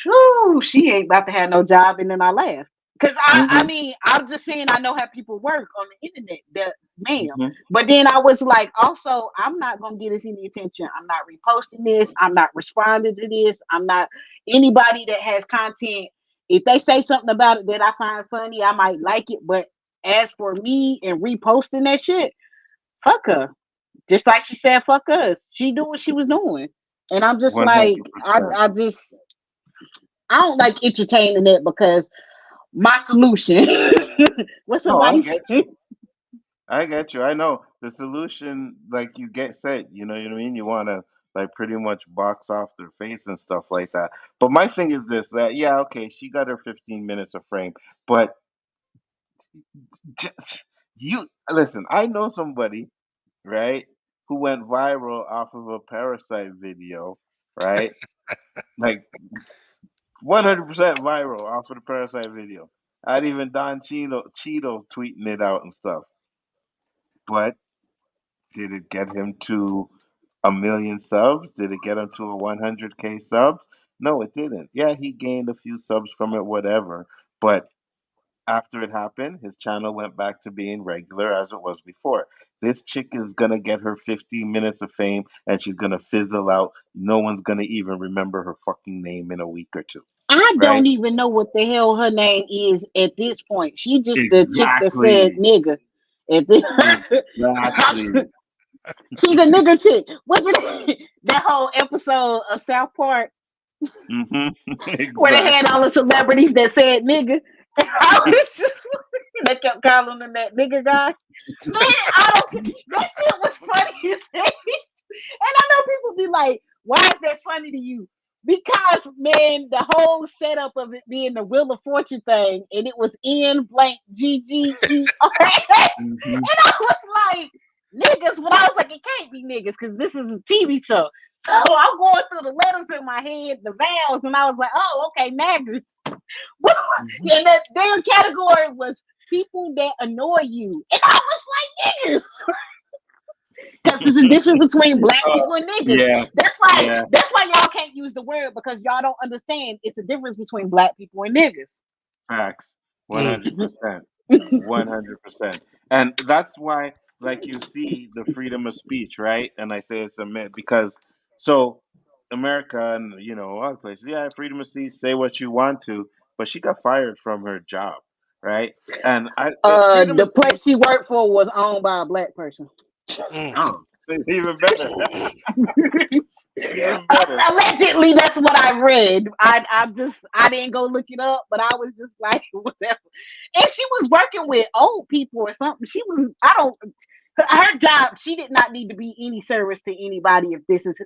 whew, she ain't about to have no job. And then I laughed. Because I Hmm. mean, I'm just saying I know how people work on the internet, that ma'am. Hmm. But then I was like, also, I'm not gonna get us any attention. I'm not reposting this. I'm not responding to this. I'm not anybody that has content. If they say something about it that I find funny, I might like it. But as for me and reposting that shit, fuck her. Just like she said, fuck us. She do what she was doing. And I'm just like, I, 100%. I just I don't like entertaining it because my solution. What No, I somebody get said. you. I get you. I know the solution, like you get set, you know what I mean? You want to like pretty much box off their face and stuff like that. But my thing is this, that yeah, okay, she got her 15 minutes of fame, but just, you listen, I know somebody, right, who went viral off of a Parasite video, right? Like 100% viral off of the Parasite video. I'd even Don Cheeto tweeting it out and stuff. But did it get him to a million subs? Did it get him to a 100K subs? No, it didn't. Yeah, he gained a few subs from it, whatever. But after it happened, his channel went back to being regular as it was before. This chick is gonna get her 15 minutes of fame and she's gonna fizzle out. No one's gonna even remember her fucking name in a week or two, I right? don't even know what the hell her name is at this point. She just the chick that said Exactly. nigga. At this, Exactly. she's a nigger chick. What did that whole episode of South Park Hmm. where they had all Exactly. the celebrities that said nigga? And I was just, they kept calling him that nigga guy. Man, I don't. That shit was funny as hell. And I know people be like, why is that funny to you? Because, man, the whole setup of it being the Wheel of Fortune thing, and it was N blank GGE. And Hmm. I was like, niggas, but I was like, it can't be niggas because this is a TV show. So I'm going through the letters in my head, the vowels, and I was like, oh, okay, naggers. Hmm. And that damn category was people that annoy you. And I was like, niggas. Because there's a difference between black people and niggas. Yeah, That's why yeah, y'all can't use the word because y'all don't understand it's a difference between black people and niggas. facts, Mm. 100%, 100%, and that's why, like, you see the freedom of speech, right? And I say it's a myth because so America and other places, yeah, freedom of speech, say what you want to, but she got fired from her job, right? And freedom of The speech, place she worked for was owned by a black person. Mm. oh, it's even better, even better. Allegedly, that's what I read. I didn't go look it up, but I was just like whatever. And she was working with old people or something. She was her job. She did not need to be any service to anybody if this is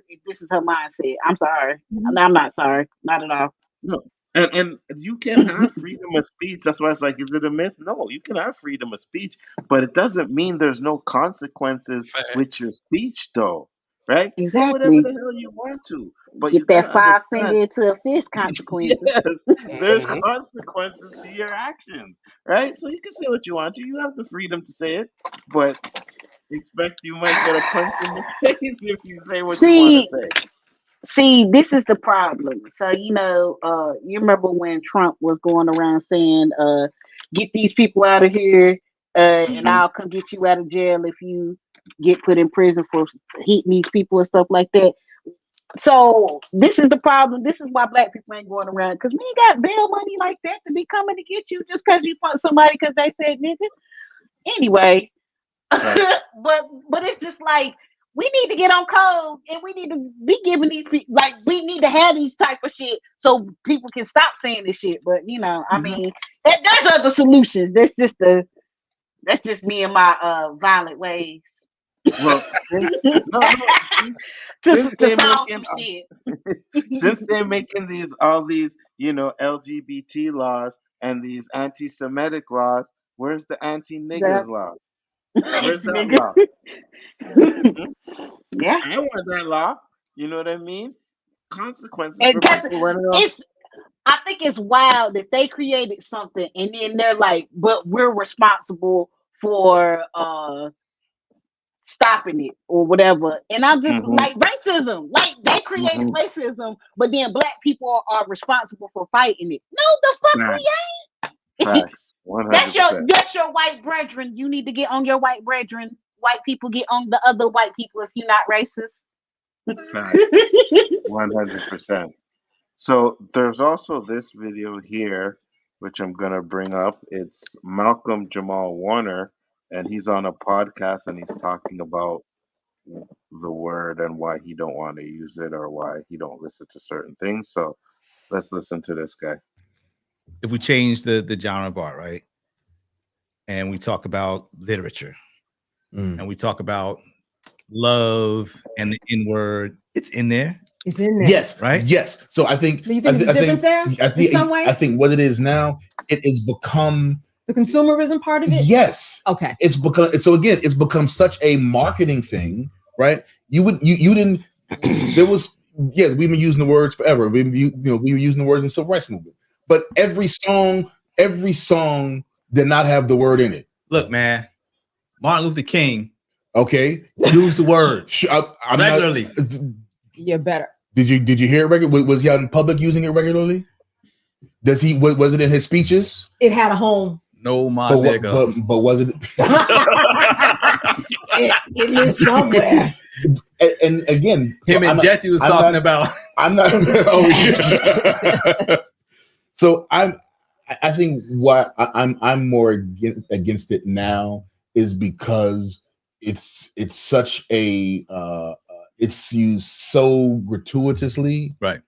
her mindset. I'm sorry. I'm not sorry. Not at all. No. And you can have freedom of speech. That's why it's like, is it a myth? No, you can have freedom of speech, but it doesn't mean there's no consequences with your Facts. speech, though, right? Say whatever Exactly. the hell you want to, but you Get gotta that five understand. finger to a fist consequences. Yes, there's Mhm. consequences to your actions, right? So you can say what you want to. You have the freedom to say it, but expect you might get a punch in the face if you say what you want to See, say. this is the problem. So, you remember when Trump was going around saying, get these people out of here, and Hmm. I'll come get you out of jail if you get put in prison for hitting these people and stuff like that. So this is the problem. This is why black people ain't going around because we ain't got bail money like that to be coming to get you just because you fought somebody because they said nigga. Anyway, Facts. but it's just like we need to get on code and we need to be giving these people like we need to have these type of shit so people can stop saying this shit. But I Hmm. mean, there's other solutions. That's just me and my violent ways Well, since no, no, since to they're solve making some shit. since they're making all these LGBT laws and these anti-Semitic laws, where's the That anti-niggers law? Where's that nigga. law? Hmm? Yeah. I want that law. You know what I mean? Consequences And for cause people running off. it's I think it's wild that they created something and then they're like, but we're responsible for stopping it or whatever. And I'm just Hmm. like racism. Like they created Hmm. racism, but then black people are responsible for fighting it. No, the fuck we Facts. ain't. Facts. 100%. That's your white brethren. You need to get on your white brethren. White people get on the other white people if you're not racist. Facts. 100%. So there's also this video here, which I'm gonna bring up. It's Malcolm Jamal Warner, and he's on a podcast and he's talking about the word and why he don't want to use it or why he don't listen to certain things. So let's listen to this guy. If we change the genre of art, right, and we talk about literature, and we talk about love and the N word, it's in there. It's in there. Yes, right? Yes. So I think Do you think there's a difference there in some way? I think what it is now, it has become the consumerism part of it. Yes. Okay. It's become so again, it's become such a marketing thing, right? You didn't there was we've been using the words forever. We were using the words in the civil rights movement. But every song did not have the word in it. Look, man, Martin Luther King, okay, used the word I'm regularly. You're better. Did you hear it regularly? Was he out in public using it regularly? Was it in his speeches? It had a home. No, my but was it? it lives somewhere. And again, him and Jesse was talking about. I'm not. So I think what I'm more against it now is because it's such a it's used so gratuitously, right?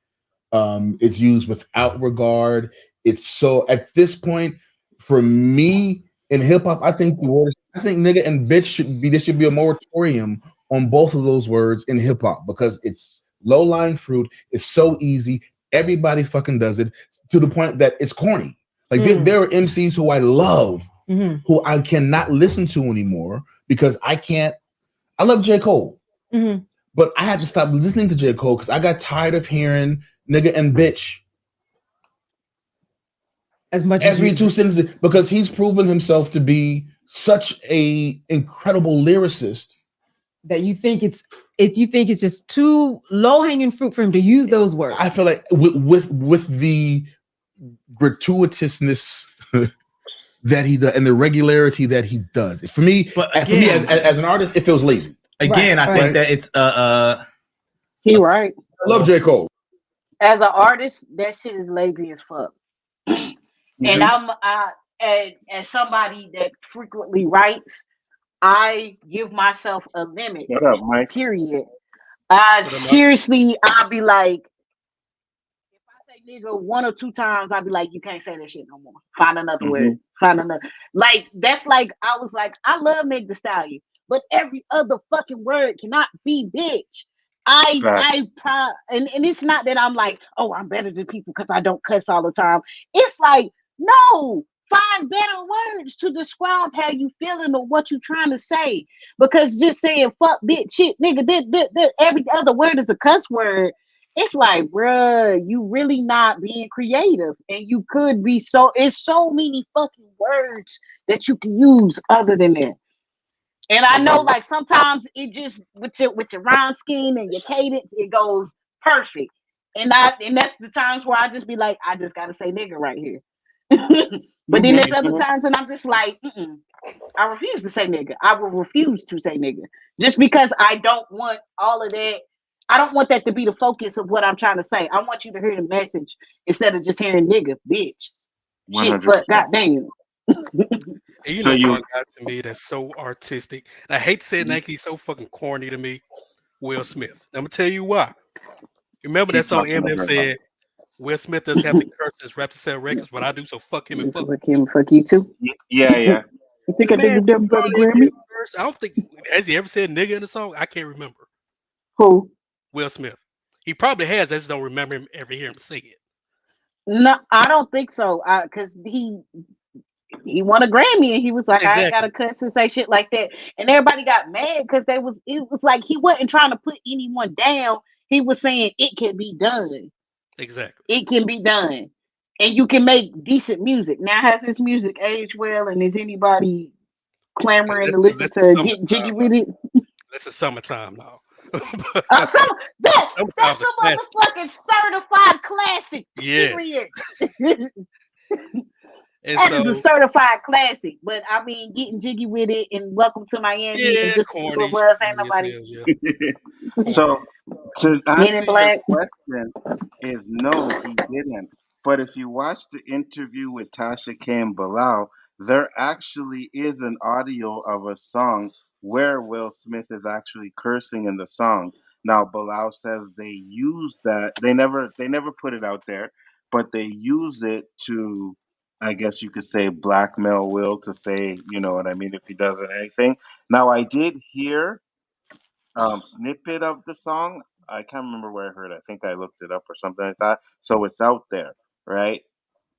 It's used without regard. It's so at this point for me in hip hop, I think nigga and bitch there should be a moratorium on both of those words in hip hop because it's low lying fruit. It's so easy. Everybody fucking does it to the point that it's corny. Like there are MCs who I love, who I cannot listen to anymore because I love J. Cole, but I had to stop listening to J. Cole because I got tired of hearing nigga and bitch as much every as 2 sentences because he's proven himself to be such a incredible lyricist that you think it's just too low hanging fruit for him to use those words? I feel like with the gratuitousness that he does and the regularity that he does. For me, But for me again, as an artist, it feels lazy. Again, I think that it's He right. I love J. Cole. As an artist, that shit is lazy as fuck. And as somebody that frequently writes, I give myself a limit. What up, Mike? Period. Seriously, I'll be like, if I say nigga one or two times, I'll be like, you can't say that shit no more. Find another word. Find another. Like that's like I was like, I love Meg Thee Stallion, but every other fucking word cannot be bitch. And it's not that I'm like, oh, I'm better than people because I don't cuss all the time. It's like, no, find better words to describe how you feeling or what you trying to say. Because just saying fuck, bitch, shit, nigga, every other word is a cuss word. It's like, bruh, you really not being creative. And you could be it's so many fucking words that you can use other than that. And I know, like sometimes it just with your rhyme scheme and your cadence, it goes perfect. And that's the times where I just be like, I just gotta say nigga right here. But then there's other times, and I'm just like, I refuse to say nigga. I will refuse to say nigga just because I don't want all of that. I don't want that to be the focus of what I'm trying to say. I want you to hear the message instead of just hearing nigga, bitch, 100%. Shit, but goddamn. And you know one guy to me that's so artistic. And I hate to say it, Nike, he's so fucking corny to me. Will Smith. I'm gonna tell you why. Remember that song Eminem said, Will Smith doesn't have to curse his rap to sell records, but I do, so fuck him and fuck him, fuck you too. Yeah. You think I did the brother Grammy? I don't think has he ever said nigga in the song? I can't remember. Who? Will Smith. He probably has. I just don't remember him ever hear him sing it. No, I don't think so. Because he won a Grammy and he was like, I ain't gotta cuss and say shit like that. And everybody got mad because it was like he wasn't trying to put anyone down. He was saying it can be done. Exactly. It can be done. And you can make decent music. Now has this music aged well, and is anybody clamoring to listen to get jiggy with it? That's the summertime now. That's a motherfucking certified classic. Yes. That is a certified classic. But I mean, getting jiggy with it and welcome to Miami and just corny. Was ain't nobody. So to answer your question is no, he didn't. But if you watch the interview with Tasha K and Bilal, there actually is an audio of a song where Will Smith is actually cursing in the song. Now Bilal says they use that. They never put it out there, but they use it to, I guess you could say, blackmail Will to say, you know what I mean, if he doesn't anything. Now I did hear snippet of the song. I can't remember where I heard it. I think I looked it up or something like that. So it's out there, right?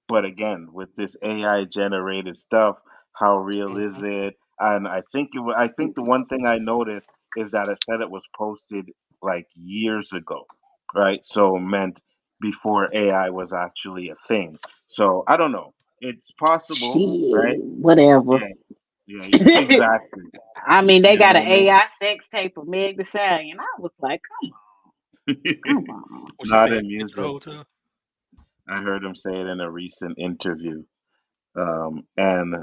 But again, with this AI generated stuff, how real is it? And I think I think the one thing I noticed is that it said it was posted like years ago, right? So it meant before AI was actually a thing. So I don't know. It's possible, Shit, right? whatever. Yeah, exactly. I mean, they You know got what an I mean? AI sex tape of Meg Thee Stallion. I was like, come on. Not in music. I heard him say it in a recent interview, and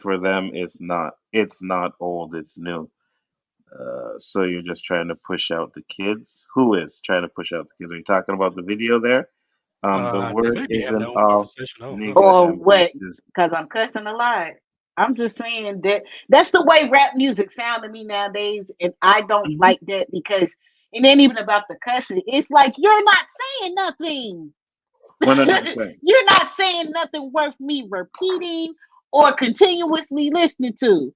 for them, it's not old, it's new. So you're just trying to push out the kids. Who is trying to push out the kids? Are you talking about the video there? The They word may be having isn't their own all conversation. nigga Or and what? bitches. Because I'm cussing a lot. I'm just saying that's the way rap music sound to me nowadays, and I don't like that because it ain't even about the cussing. It's like you're not saying nothing. 100%. You're not saying nothing worth me repeating or continuously listening to.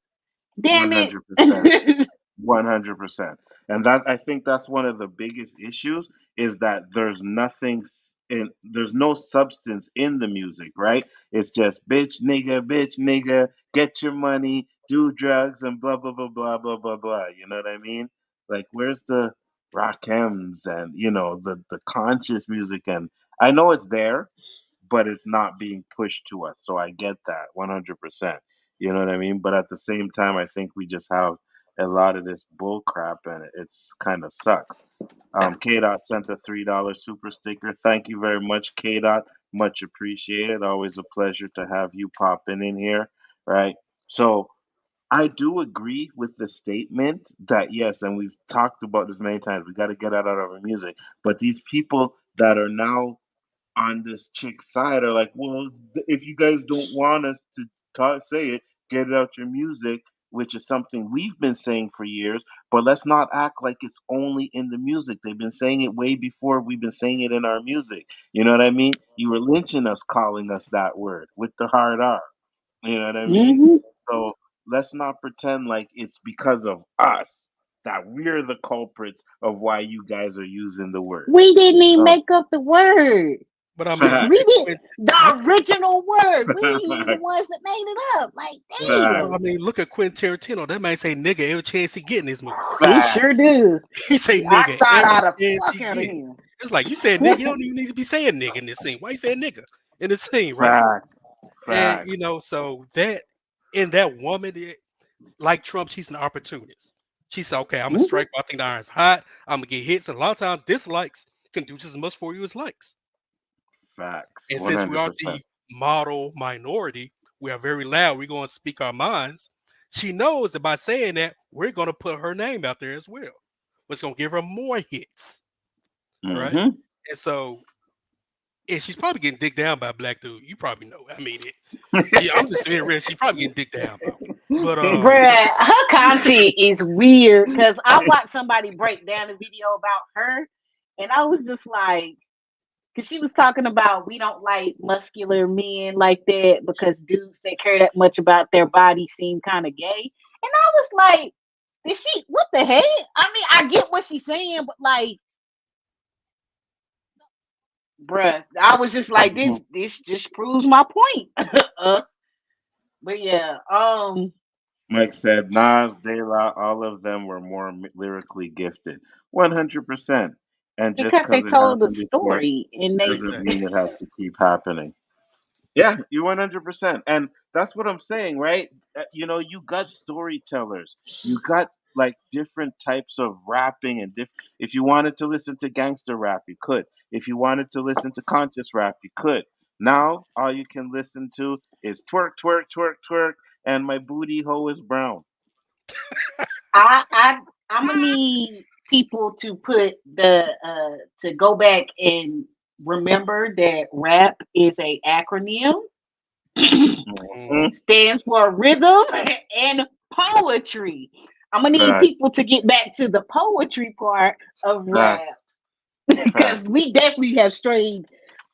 Damn it. 100%. 100%. And that I think that's one of the biggest issues is that there's no substance in the music, right? It's just bitch nigga, get your money, do drugs and blah blah blah blah blah blah blah. You know what I mean? Like where's the Rakems and the conscious music, and I know it's there, but it's not being pushed to us. So I get that 100%. You know what I mean? But at the same time, I think we just have a lot of this bull crap, and it's kind of sucks. K-Dot sent a $3 super sticker. Thank you very much, K-Dot. Much appreciated. Always a pleasure to have you popping in here, right? So I do agree with the statement that yes, and we've talked about this many times. We got to get out of our music, but these people that are now on this chick's side are like, well, if you guys don't want us to talk, say it, get it out your music, which is something we've been saying for years. But let's not act like it's only in the music. They've been saying it way before we've been saying it in our music. You know what I mean? You were lynching us, calling us that word with the hard R. You know what I mean? Mm-hmm. So let's not pretend like it's because of us that we're the culprits of why you guys are using the word. We didn't even So make up the word. But I mean, look facts, We at did Quint. Look, the original word. We ain't even the facts, ones that made it up. Like, but I facts, damn. mean, look at Quentin Tarantino. That man say nigga every chance he get in his movies. He sure facts, do. He say I nigga side every out the chance fuck he out of get. him. It's like you said nigga. You don't even need to be saying nigga in this scene. Why you saying nigga in this scene, right? facts, And facts. so that in that woman, like Trump, she's an opportunist. She said, okay, I'm gonna Mhm. strike while I think the iron's hot. I'm gonna get hits, and a lot of times dislikes can do just as much for you as likes. Facts, And since we are 100%. the model minority, we are very loud. We're going to speak our minds. She knows that by saying that, we're going to put her name out there as well. It's going to give her more hits, right? Mm-hmm. And so, and she's probably getting digged down by a black dude. You probably know. I mean, I'm just being real. She's probably getting digged down, bro. But Bruh, her content is weird because I watched somebody break down a video about her, and I was just like, because she was talking about we don't like muscular men like that because dudes that care that much about their body seem kind of gay. And I was like, did she, what the heck? I mean, I get what she's saying, but like, bruh, I was just like, this just proves my point. But yeah, Mike said Nas, De La, all of them were more lyrically gifted. 100%. And just because they because it told the happened before story and they doesn't exactly. mean it has to keep happening. Yeah, you 100%. And that's what I'm saying, right? You got storytellers. You got like different types of rapping and if you wanted to listen to gangster rap, you could. If you wanted to listen to conscious rap, you could. Now all you can listen to is twerk, twerk, twerk, twerk, and my booty hole is brown. I I I'm gonna need people to put the to go back and remember that rap is a acronym. Mhm. Mm-hmm. Stands for rhythm and poetry. I'm gonna need Facts, people to get back to the poetry part of rap facts, because facts. we definitely have strayed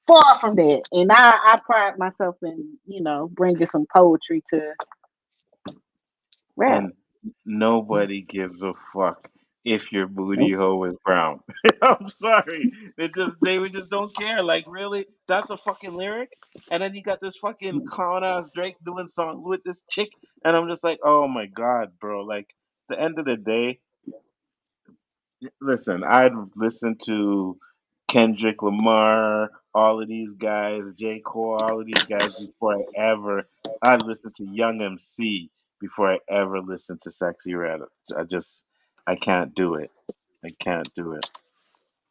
far from that. And I pride myself in bringing some poetry to rap. And nobody gives a fuck if your booty hole is brown. I'm sorry. They just don't care. Like really? That's a fucking lyric? And then you got this fucking clown ass Drake doing songs with this chick and I'm just like, oh my god, bro. Like the end of the day, listen, I'd listen to Kendrick Lamar, all of these guys, J. Cole, all of these guys I'd listen to Young MC before I ever listen to Sexy Red. I can't do it. I can't do it.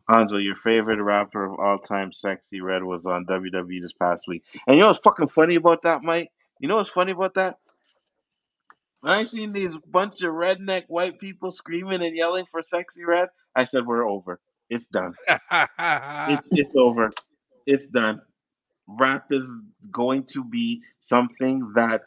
Hanzo, your favorite rapper of all time, Sexy Red, was on WWE this past week. And you know what's fucking funny about that, Mike? You know what's funny about that? I seen these bunch of redneck white people screaming and yelling for Sexy Red. I said, we're over. It's done. It's over. It's done. Rap is going to be something that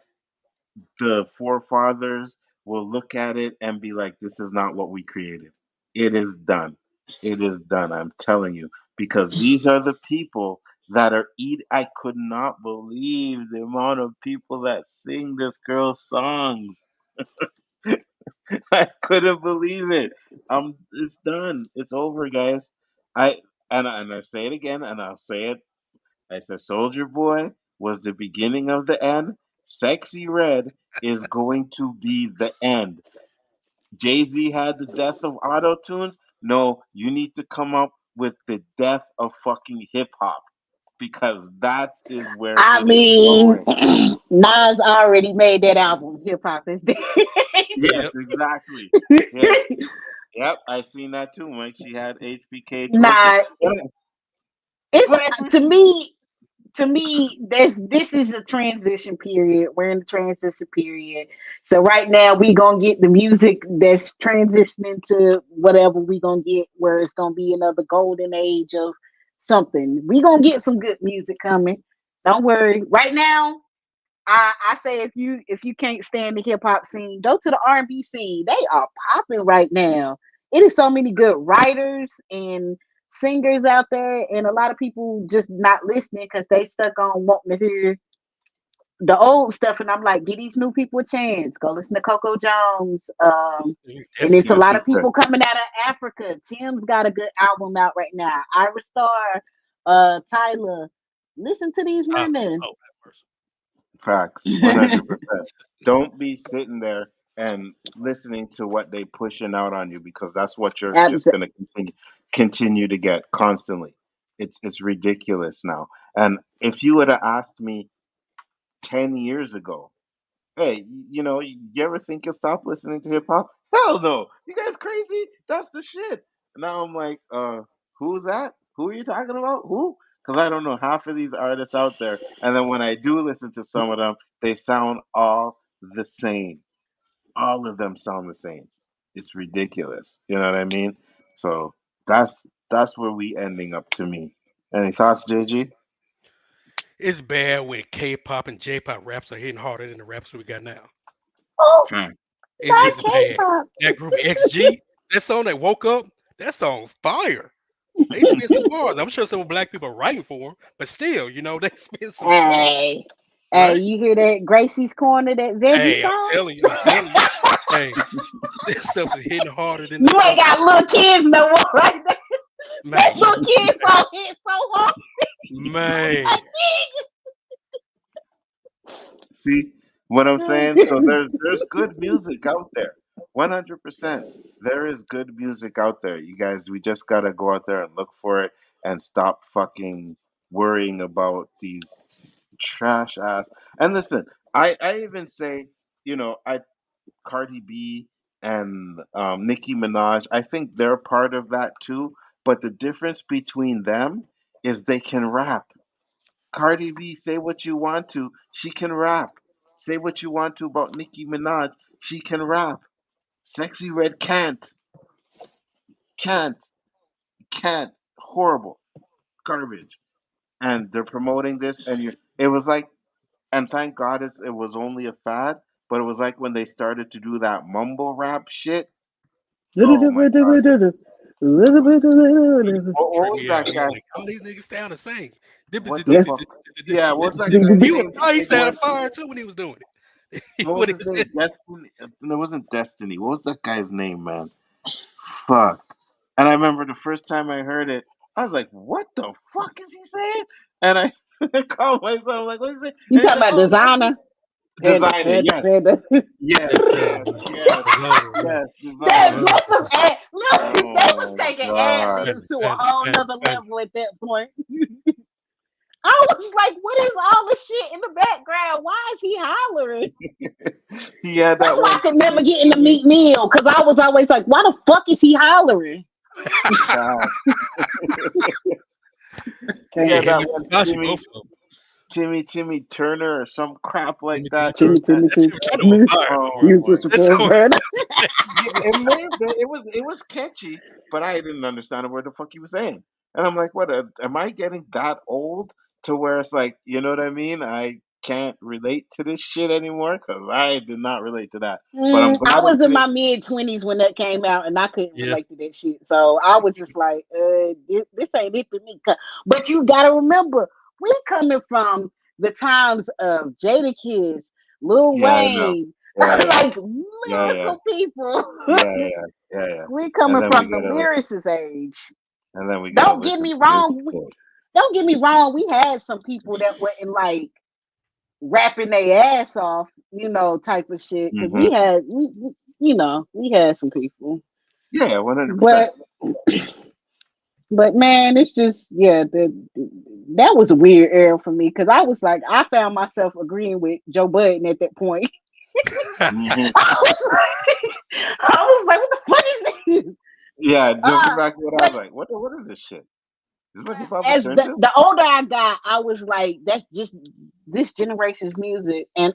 the forefathers will look at it and be like, this is not what we created. It is done. It is done. I'm telling you. Because these are the people that are I could not believe the amount of people that sing this girl's songs. I couldn't believe it. It's done. It's over, guys. I and I say it again, and I'll say it. I said, Soldier Boy was the beginning of the end. Sexy Red is going to be the end. Jay Z had the death of auto tunes. No, you need to come up with the death of fucking hip hop. because that is where I it is mean, going. Nas already made that album. Hip hop is dead. Yes, Yep. exactly. Yes. Yep, I seen that too, Mike. She had HBK twerking. Nah, But, it's to me, this is a transition period. We're in the transition period. So right now we gonna get the music that's transitioning to whatever we gonna get, where it's gonna be another golden age of something. We gonna get some good music coming. Don't worry. Right now, I say if you can't stand the hip hop scene, go to the R&B scene. They are popping right now. It is so many good writers and singers out there, and a lot of people just not listening because they stuck on wanting to hear the old stuff. And I'm like, give these new people a chance. Go listen to Coco Jones. You And it's a yes, lot she of said. people coming out of Africa. Tim's got a good album out right now. Ira Star, Tyler. Listen to these Oh, women. oh, that person. Facts, 100%. Don't be sitting there and listening to what they pushing out on you because that's what you're just Abs- gonna continue to get constantly. It's ridiculous now. And if you would have asked me 10 years ago, hey, you ever think you'll stop listening to hip hop? Hell no. You guys crazy? That's the shit. Now I'm like, who's that? Who are you talking about? Who? Because I don't know half of these artists out there. And then when I do listen to some of them, they sound all the same. All of them sound the same. It's ridiculous. You know what I mean? So that's that's where we ending up to me. Any thoughts, JG? It's bad when K-pop and J-pop raps are hitting harder than the raps we got now. oh, Hmm. not It's bad. K-pop. That group XG, that song that woke up, that song's fire. They spent some bars. I'm sure some black people are writing for them, but still, they spent some bars, Hey, hey, right? you hear that Gracie's Corner, that veggie Hey, song? I'm telling you. Hey, this stuff is hitting harder than the You ain't stuff, got little kids no more, right there. man. That little kid song hit so hard. Man, See what I'm saying? So there's good music out there. 100%. There is good music out there. You guys, we just got to go out there and look for it and stop fucking worrying about these trash ass. And listen, I even say, I Cardi B and Nicki Minaj, I think they're part of that too, but the difference between them is they can rap. Cardi B, say what you want to. She can rap. Say what you want to about Nicki Minaj. She can rap. Sexy Red can't. Can't. Can't. Horrible. Garbage. And they're promoting this, and it was like, and thank God it was only a fad, but it was like when they started to do that mumble rap shit. Oh my God. What trip was me that out. He's guy? like, all these niggas sound the same. What the fuck? Yeah, what's that guy's He was, name? oh, he Big sounded one. fire too when he was doing it. What When was he his said, name? Destiny? No, it wasn't Destiny. What was that guy's name, man? Fuck. And I remember the first time I heard it, I was like, "What the fuck is he saying?" And I called myself like, "What is it?" You And he's talking like, about "Oh, that's it." designer? Designer. Yes, yes, yes, yes, yes. Designer. That's some look, that was Oh taking my ad god. libs to a whole nother level at that point. I was like, what is all the shit in the background? Why is he hollering? He had That's that why I one could never Timmy get into Timmy. Meat Meal, because I was always like, why the fuck is he hollering? Fact. He yeah, had Damn. him that and one Takashi both of them. Timmy Turner or some crap like Timmy, Timmy that. Turner. Timmy, That Timmy Turner was fire though. Oh you my just a That god. song, bird. Yeah, it may have been. It was catchy, but I didn't understand what the fuck he was saying. And I'm like, what? Am I getting that old to where it's like, you know what I mean? I can't relate to this shit anymore because I did not relate to that. But I'm I glad I was in did. my mid-20s when that came out, and I couldn't yeah. relate to that shit. So I was just like, this ain't it for me. But you gotta remember, we coming from the times of Jada Kiss, Lil Yeah, I know. Wayne, Yeah, yeah, like yeah, yeah, lyrical people. yeah, yeah, yeah, yeah. We And coming then we from the gotta listen. lyricist age. And then we gotta Don't get listen me to this wrong. shit. Don't get me wrong. We had some people that wasn't like rapping their ass off, type of shit. Because Hmm. we had some people. Yeah, 100%. But But man, it's just that was a weird era for me because I was like, I found myself agreeing with Joe Budden at that point. Mhm. I was like, what the fuck is this? Yeah, just exactly what I But was like. What is this shit? Is this what hip hop has as turned to? the older I got, I was like, that's just this generation's music, and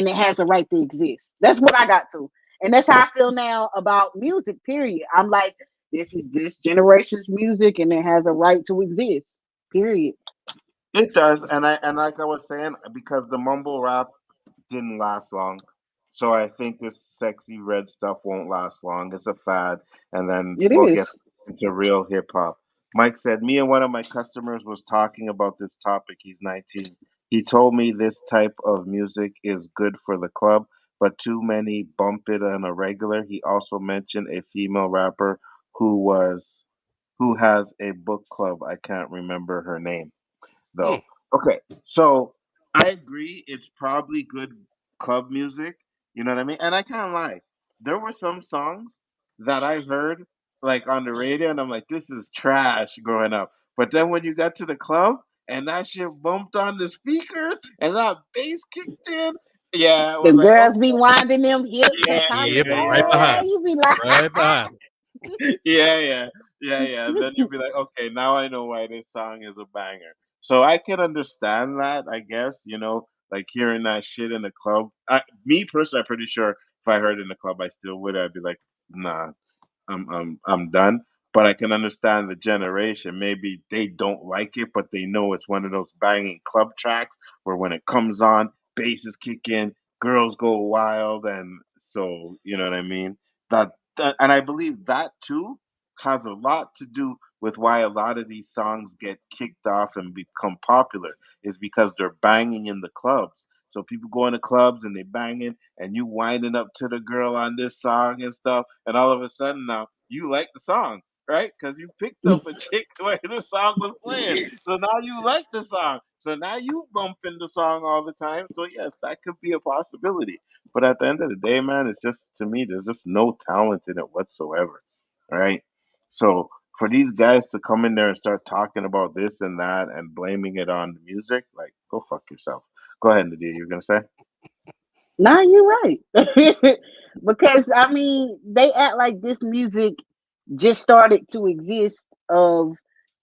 it has a right to exist. That's what I got to, and that's how I feel now about music. Period. I'm like, this is this generation's music, and it has a right to exist. Period. It does, and like I was saying, because the mumble rap didn't last long, so I think this sexy red stuff won't last long. It's a fad, and then It we'll get is. into real hip hop. Mike said, me and one of my customers was talking about this topic. He's 19. He told me this type of music is good for the club, but too many bump it on a regular. He also mentioned a female rapper who was who has a book club. I can't remember her name Hmm. though. Okay, so I agree. It's probably good club music. You know what I mean? And I can't lie. There were some songs that I heard like on the radio, and I'm like, this is trash growing up. But then when you got to the club and that shit bumped on the speakers and that bass kicked in, yeah, I The was like, girls be okay, winding them hips and yeah, popping. Yep, right yeah, Yeah, behind him. you be like, Right behind him. yeah. Then you'd be like, okay, now I know why this song is a banger. So I can understand that, I guess, like hearing that shit in the club. Me personally, I'm pretty sure if I heard it in the club, I still would. I'd be like, nah, I'm done. But I can understand the generation. Maybe they don't like it, but they know it's one of those banging club tracks where when it comes on, basses kick in, girls go wild, and so you know what I mean. And I believe that too has a lot to do with why a lot of these songs get kicked off and become popular is because they're banging in the clubs. So people go into clubs and they banging, and you winding up to the girl on this song and stuff, and all of a sudden now you like the song, right? Because you picked up a chick where the song was playing, so now you like the song. So now you bumping the song all the time. So yes, that could be a possibility. But at the end of the day, man, it's just to me, there's just no talent in it whatsoever, right? So for these guys to come in there and start talking about this and that and blaming it on the music, like go fuck yourself. Go ahead, Nadia. You're gonna say? nah, you're right. Because I mean, they act like this music just started to exist. Of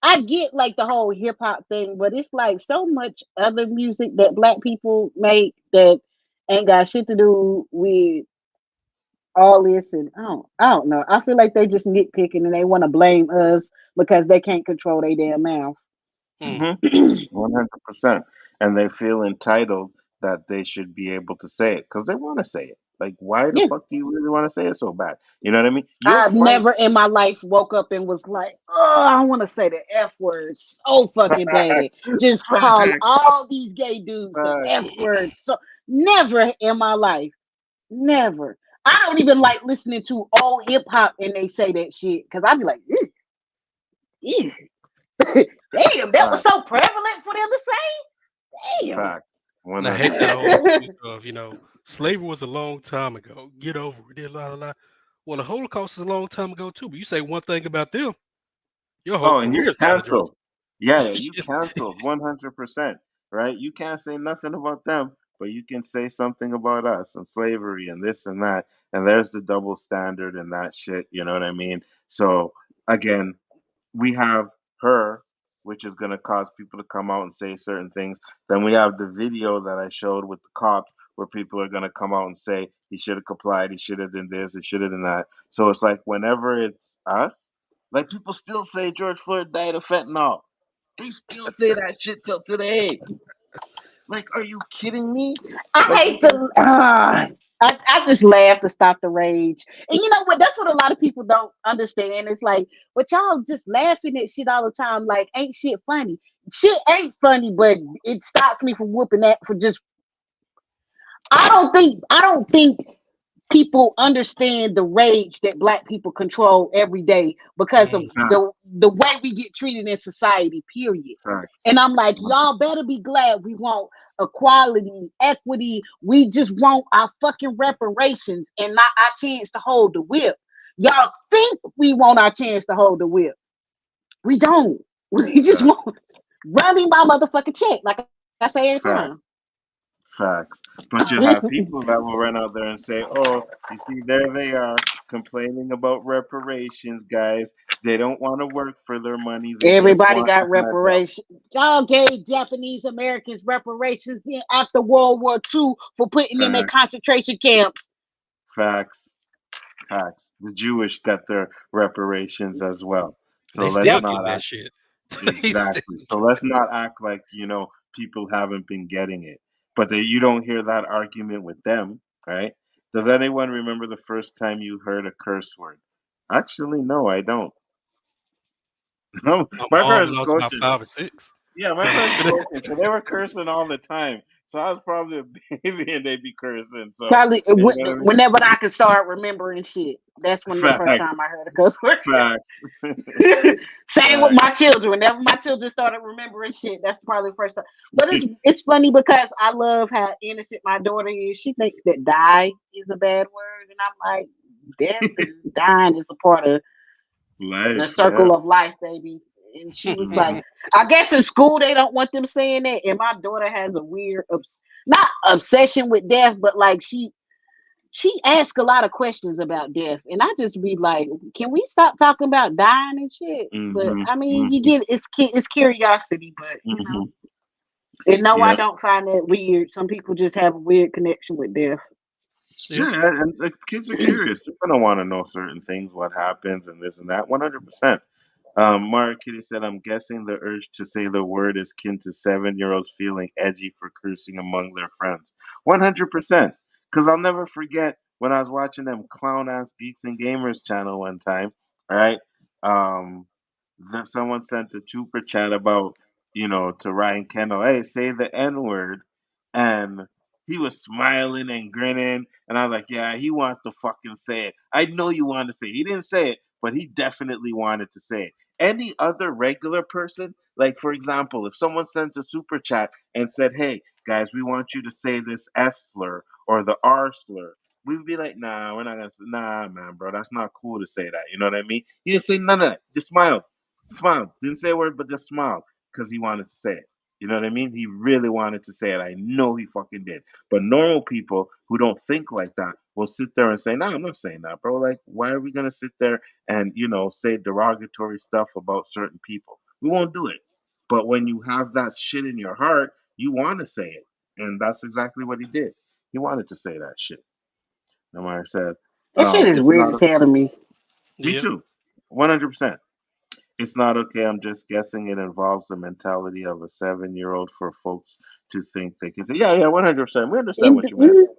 I get like the whole hip hop thing, but it's like so much other music that black people make that ain't got shit to do with all this. And I don't know. I feel like they just nitpicking and they want to blame us because they can't control their damn mouth. Hmm. Mm-hmm. 100%. And they feel entitled that they should be able to say it because they want to say it. Like, why the Yeah, fuck do you really want to say it so bad? You know what I mean? You'll I've fight. never in my life woke up and was like, oh, I want to say the F word so fucking bad. Facts, Just call facts, all these gay dudes the F facts. word. So never in my life. Never. I don't even like listening to old hip hop and they say that shit. Cause I'd be like, ew, ew. Damn, that was Facts, so prevalent for them to say. Damn. facts. And I hate that old 100%. excuse of, slavery was a long time ago. Get over it. La, la, la. Well, the Holocaust is a long time ago too. But you say one thing about them, your whole Oh, and you're career's down the drain. canceled. Yeah, you canceled 100%, right? You can't say nothing about them, but you can say something about us and slavery and this and that. And there's the double standard and that shit, you know what I mean? So, again, we have her, which is going to cause people to come out and say certain things. Then we have the video that I showed with the cops where people are going to come out and say he should have complied, he should have done this, he should have done that. So it's like whenever it's us, like people still say George Floyd died of fentanyl. They still say that shit till today. Like, are you kidding me? I Like you hate guys. the. I just laugh to stop the rage. And you know what? That's what a lot of people don't understand. It's like, but y'all just laughing at shit all the time. Like, ain't shit funny? Shit ain't funny, but it stops me from whooping that for just. I don't think people understand the rage that black people control every day because of Mm. the way we get treated in society, period. Facts. And I'm like, y'all better be glad we want equality, equity. We just want our fucking reparations and not our chance to hold the whip. Y'all think we want our chance to hold the whip. We don't. We just Facts. want run me my motherfucking check, like I say every time. Facts. Facts. But you have people that will run out there and say, "Oh, you see, there they are complaining about reparations, guys. They don't want to work for their money. They just Everybody want a got handout." reparations. Y'all gave Japanese Americans reparations after World War II for putting them in Facts. concentration camps. Facts. Facts. The Jewish got their reparations as well. So They let's still Yep. getting not that act shit. They still exactly. So let's not act like people haven't been getting it, but you don't hear that argument with them, right? Does anyone remember the first time you heard a curse word? Actually, no, I don't. No, my my mom when parents I are was about Scotian. 5 or 6. Yeah, my parents are Scotian, so they were cursing all the time. So I was probably a baby and they'd be cursing. So Probably you know what I mean? whenever I could start remembering shit. That's when the first Facts, time I heard a cuss word. facts, Same with facts. my children. Whenever my children started remembering shit, that's probably the first time. But it's funny because I love how innocent my daughter is. She thinks that die is a bad word, and I'm like, death and dying is a part of the Life, yeah. circle of life, baby. And she was like, Hmm. I guess in school they don't want them saying that. And my daughter has a weird, not obsession with death, but like she asks a lot of questions about death, and I just be like, can we stop talking about dying and shit? But Hmm. I mean, you Hmm. get it's curiosity, but Hmm. and no, I Yeah. don't find that weird. Some people just have a weird connection with death. Yeah. Yeah, and the kids are curious. They're gonna want to know certain things, what happens, and this and that. 100%. Mario Kitty said, "I'm guessing the urge to say the word is kin to 7-year-olds feeling edgy for cursing among their friends. 100%. Because I'll never forget when I was watching them clown ass geeks and gamers channel one time. All right, um, someone sent a super chat about to Ryan Kendall, hey, say the N word, and he was smiling and grinning, and I was like, yeah, he wants to fucking say it. I know you want to say it. He didn't say it, but he definitely wanted to say it. Any other regular person, like for example, if someone sent a super chat and said, hey guys, we want you to say this F slur or the R slur, we'd be like, nah, we're not gonna say, nah, man, bro, that's not cool to say that. You know what I mean? He didn't say none of that. Just smiled. Smiled. Didn't say a word, but just smiled because he wanted to say it. You know what I mean? He really wanted to say it. I know he fucking did. But normal people who don't think like that will sit there and say, "No, I'm not saying that, bro. Like, why are we gonna sit there and say derogatory stuff about certain people? We won't do it." But when you have that shit in your heart, you want to say it, and that's exactly what he did. He wanted to say that shit. No matter said, That shit is it's weird not. as hell to me. Me Yeah. too. 100%. It's not okay. I'm just guessing it involves the mentality of a 7-year-old for folks to think they can say, yeah, yeah, 100%. We understand what you meant.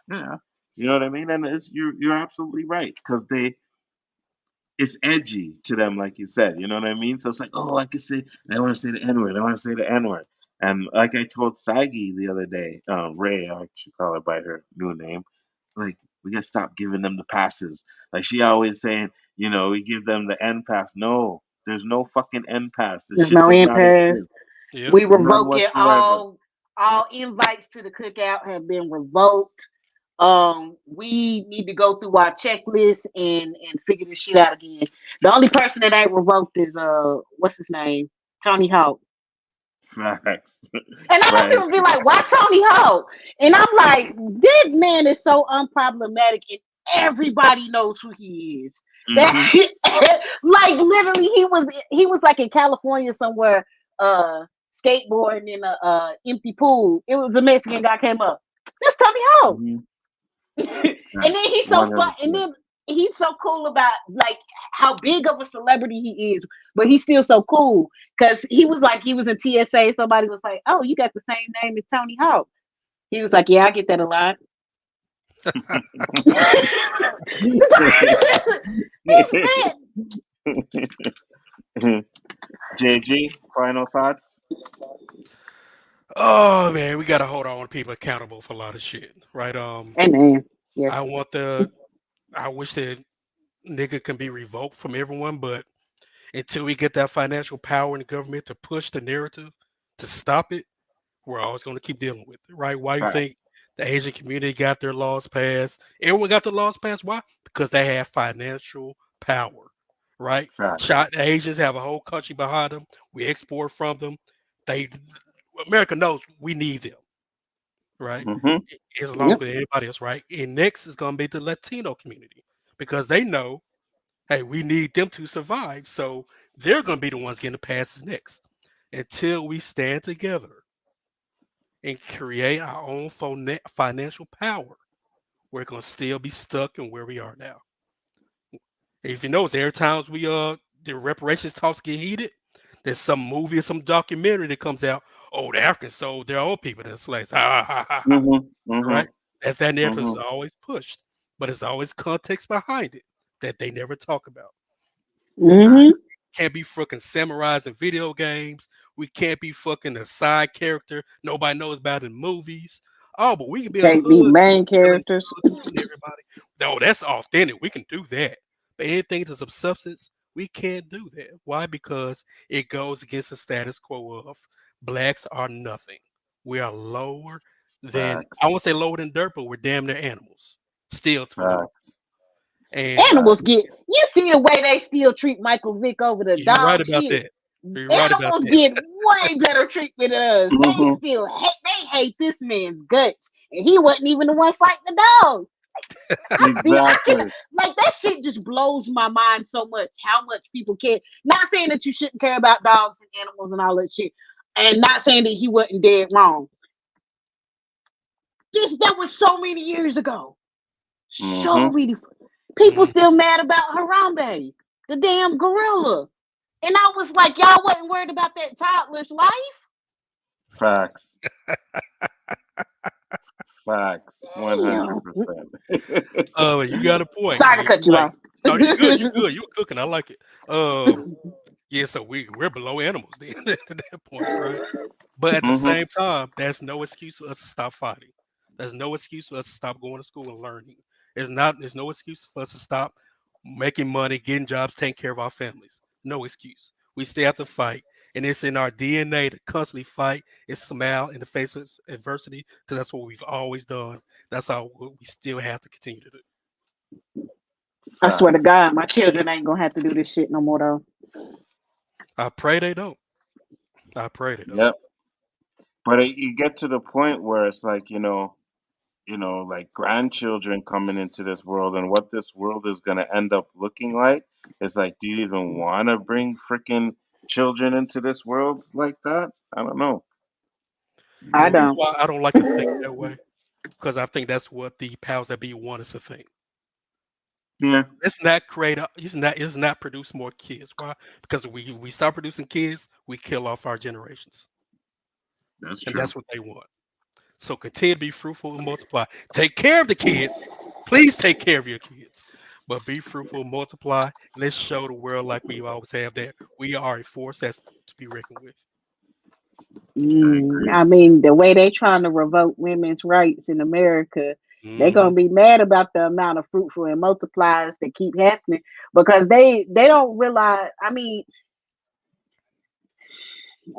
Yeah. You know what I mean? And you're absolutely right because it's edgy to them, like you said. You know what I mean? So it's like, oh, I can say, I want to say the N word. I want to say the N word. And like I told Saggy the other day, Ray, I should call her by her new name, like, we gotta stop giving them the passes. Like she always saying, we give them the N pass. No, there's no fucking N pass. This There's shit no does end not pass. exist. Yeah. We None revoke it. whatsoever. All invites to the cookout have been revoked. We need to go through our checklist and figure this shit out again. The only person that ain't revoked is what's his name? Tony Hawk. Facts. And I don't Right. even be like, why Tony Hawk? And I'm like, this man is so unproblematic and everybody knows who he is. That Hmm. like literally he was like in California somewhere skateboarding in a empty pool. It was a Mexican guy came up. That's Tony Hawk. Hmm. And then he's so fun and 100%. then he's so cool about like how big of a celebrity he is, but he's still so cool because he was in TSA. Somebody was like, "Oh, you got the same name as Tony Hawk." He was like, "Yeah, I get that a lot." He's fat. JG, final thoughts? Oh man, we gotta hold our people accountable for a lot of shit, right? Hey man, yes. I want I wish that nigga can be revoked from everyone, but until we get that financial power in the government to push the narrative to stop it, we're always going to keep dealing with it, right? Why do you Facts. think the Asian community got their laws passed? Everyone got their laws passed. Why? Because they have financial power. right? Facts. The Asians have a whole country behind them. We export from them. America knows we need them, right? Mm-hmm. As long as everybody else, right? And next is going to be the Latino community because they know, hey, we need them to survive. So they're going to be the ones getting the passes next. Until we stand together and create our own financial power, we're going to still be stuck in where we are now. If you notice, every time the reparations talks get heated, there's some movie or some documentary that comes out. Oh, the Africans sold their own people to slaves. Ha ha ha ha. Mm-hmm. Right? That's that narrative is Mm-hmm. always pushed, but it's always context behind it that they never talk about. Mm-hmm. Can't be fucking samurais in video games. We can't be fucking a side character nobody knows about in movies. Oh, but we can be a Can't be hood main killing characters. everybody. No, that's authentic. We can do that. But anything that's of substance, we can't do that. Why? Because it goes against the status quo of blacks are nothing. We are lower than, Facts. I won't say lower than dirt, but we're damn near animals. Still to a Facts. And Animals get, you see the way they still treat Michael Vick over the you're right dog about shit. that. You're right about Animals that. get way better treatment than us. Mm-hmm. They still hate this man's guts. And he wasn't even the one fighting the dog. I Exactly. can, like, that shit just blows my mind so much how much people care. Not saying that you shouldn't care about dogs and animals and all that shit. And not saying that he wasn't dead wrong. That was so many years ago. So Mm-hmm. many people still mad about Harambe, the damn gorilla. And I was like, y'all wasn't worried about that toddler's life? Facts. Facts. Damn. 100%. Oh, you got a point. Sorry to cut you off. No, you're good. You're good. You're cooking. I like it. Yeah, so we're below animals then at that point, right? But at the Mm-hmm. same time, that's no excuse for us to stop fighting. There's no excuse for us to stop going to school and learning. There's no excuse for us to stop making money, getting jobs, taking care of our families. No excuse. We still have to fight. And it's in our DNA to constantly fight and smile in the face of adversity because that's what we've always done. That's how we still have to continue to do. I swear to God, my children ain't gonna have to do this shit no more though. I pray they don't. I pray they don't. Yep. But you get to the point where it's like, like grandchildren coming into this world and what this world is going to end up looking like. It's like, do you even want to bring freaking children into this world like that? I don't know. I The reason don't. why I don't like to think that way, because I think that's what the powers that be want us to think. Yeah. It's not it's not produce more kids. Why? Because we start producing kids, we kill off our generations. That's And true. that's what they want. So continue to be fruitful and multiply. Take care of the kids. Please take care of your kids. But be fruitful, multiply, and let's show the world like we always have that we are a force that's to be reckoned with. I mean, the way they trying to revoke women's rights in America, they're gonna be mad about the amount of fruitful and multipliers that keep happening because they don't realize. I mean,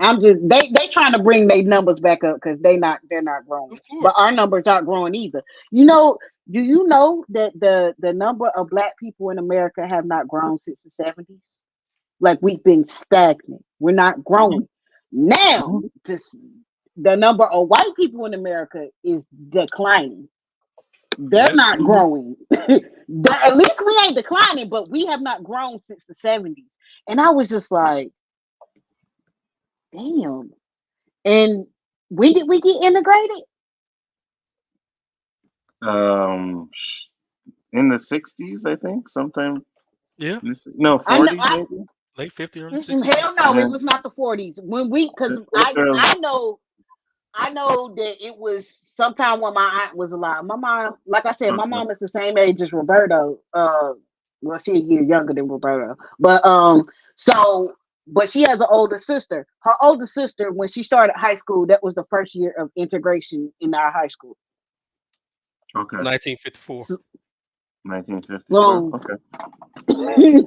they trying to bring their numbers back up because they're not growing, but our numbers aren't growing either. Do you know that the number of black people in America have not grown since the 70s? Like, we've been stagnant. We're not growing. Now, the number of white people in America is declining. They're not growing. At least we ain't declining, but we have not grown since the 70s. And I was just like, damn. And when did we get integrated? In the 60s, I think, sometime. Yeah. No, 40s maybe. Late 50s, early 60s. Hell no, it was not the 40s. Because I know that it was sometime when my aunt was alive. My mom, like I said, my mom is the same age as Roberto. Well, she's a year younger than Roberto. But but she has an older sister. Her older sister, when she started high school, that was the first year of integration in our high school. Okay. 1954. 1954. Okay.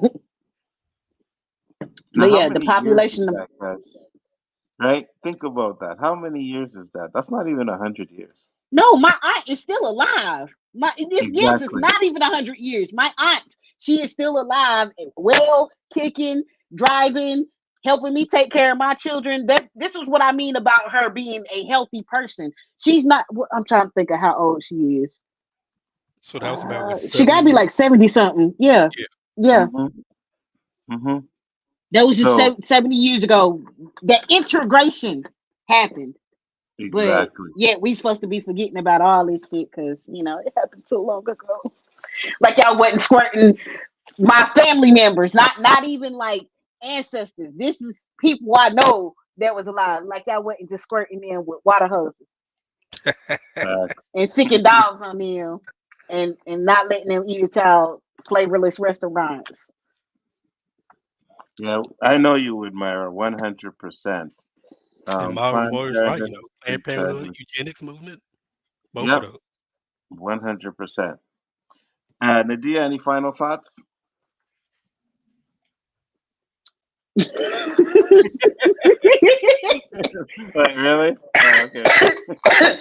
But yeah, the population of that, guys? Right? Think about that. How many years is that? That's not even 100 years. No, my aunt is still alive. Yes, it's Exactly. not even 100 years. My aunt, She is still alive and well, kicking, driving, helping me take care of my children. This is what I mean about her being a healthy person. She's not. I'm trying to think of how old she is. So that was about She got to 70 be years. like 70 something. Yeah, Yeah. yeah. Mm-hmm. That was just So 70 years ago. That integration happened. But exactly. yeah, we supposed to be forgetting about all this shit because it happened so long ago. Like y'all wasn't squirting my family members, not even like ancestors. This is people I know that was alive. Like y'all wasn't just squirting them with water hoses and sicking dogs on them and not letting them eat at y'all flavorless restaurants. Yeah, I know you would, Myra, 100%. And modern Planned warriors, right? Parenthood, Planned Planned Parenthood, Parenthood. eugenics movement, both of Yep, those. 100%. Nadia, any final thoughts? Like, really? Oh, okay.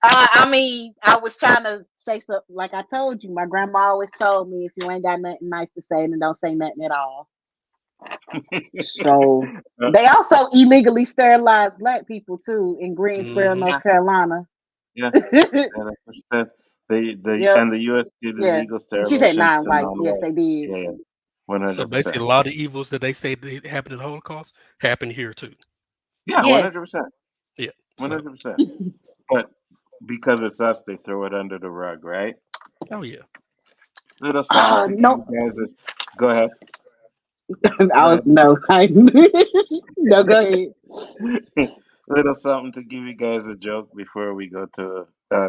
I mean, I was trying to say something. Like I told you, my grandma always told me, if you ain't got nothing nice to say, then don't say nothing at all. So they also illegally sterilized black people too in Greensboro, North Carolina. Yeah, and Yep. and the U.S. did Yeah. illegal She said sterilizations to non-white. Yes, they non-whites. did. Yeah, So 100%. basically, a lot of evils that they say that happened in the Holocaust happened here too. Yeah, Yes. 100%. Yeah. So, 100%. But because it's us, they throw it under the rug, right? oh yeah. Little something to give No. you guys a. Go ahead. No. No, go ahead. Little something to give you guys a joke before we go to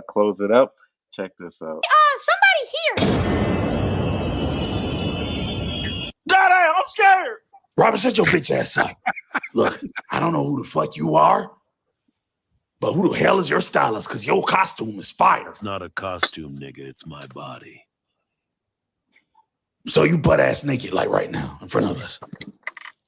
close it up. Check this out. Somebody here. Daddy, I'm scared. Robert, shut your bitch ass up. Look, I don't know who the fuck you are, but who the hell is your stylist? Because your costume is fire. It's not a costume, nigga. It's my body. So you butt ass naked like right now in front of us.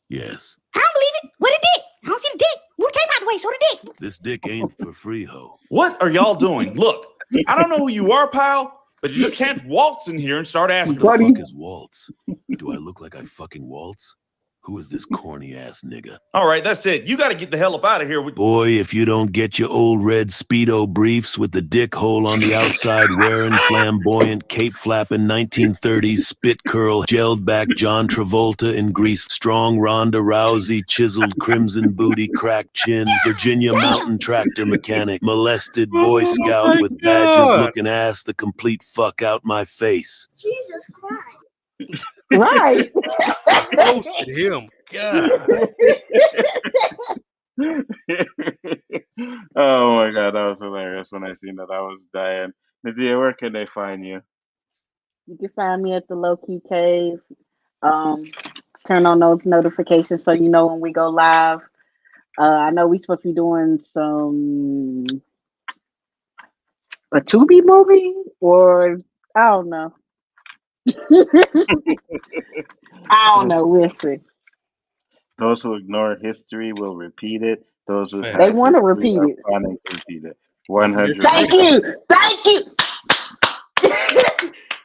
Yes. I don't believe it. Where the dick? I don't see the dick. Move the tape out the way. Show the dick. This dick ain't for free, ho. What are y'all doing? Look, I don't know who you are, pal, but you just can't waltz in here and start asking. What the fuck is waltz? Do I look like I fucking waltz? Who is this corny ass nigga? All right, that's it. You got to get the hell up out of here. Boy, if you don't get your old red Speedo briefs with the dick hole on the outside, wearing flamboyant, cape flapping 1930s spit curl, gelled back John Travolta in Grease, strong Ronda Rousey, chiseled crimson booty, cracked chin, Virginia mountain tractor mechanic, molested Boy Scout with badges looking ass the complete fuck out my face. Jesus Christ. Right. Roasted him. God. Oh my god, that was hilarious when I seen that. I was dying. Nadia, where can they find you? You can find me at the LOWKEY Cave. Turn on those notifications so you know when we go live. I know we supposed to be doing a Tubi movie, or I don't know. I don't know. We'll see. Those who ignore history will repeat it. Those who Fact. They have want to history repeat are it. planning to repeat it. You're 100%. Thank you. Thank you.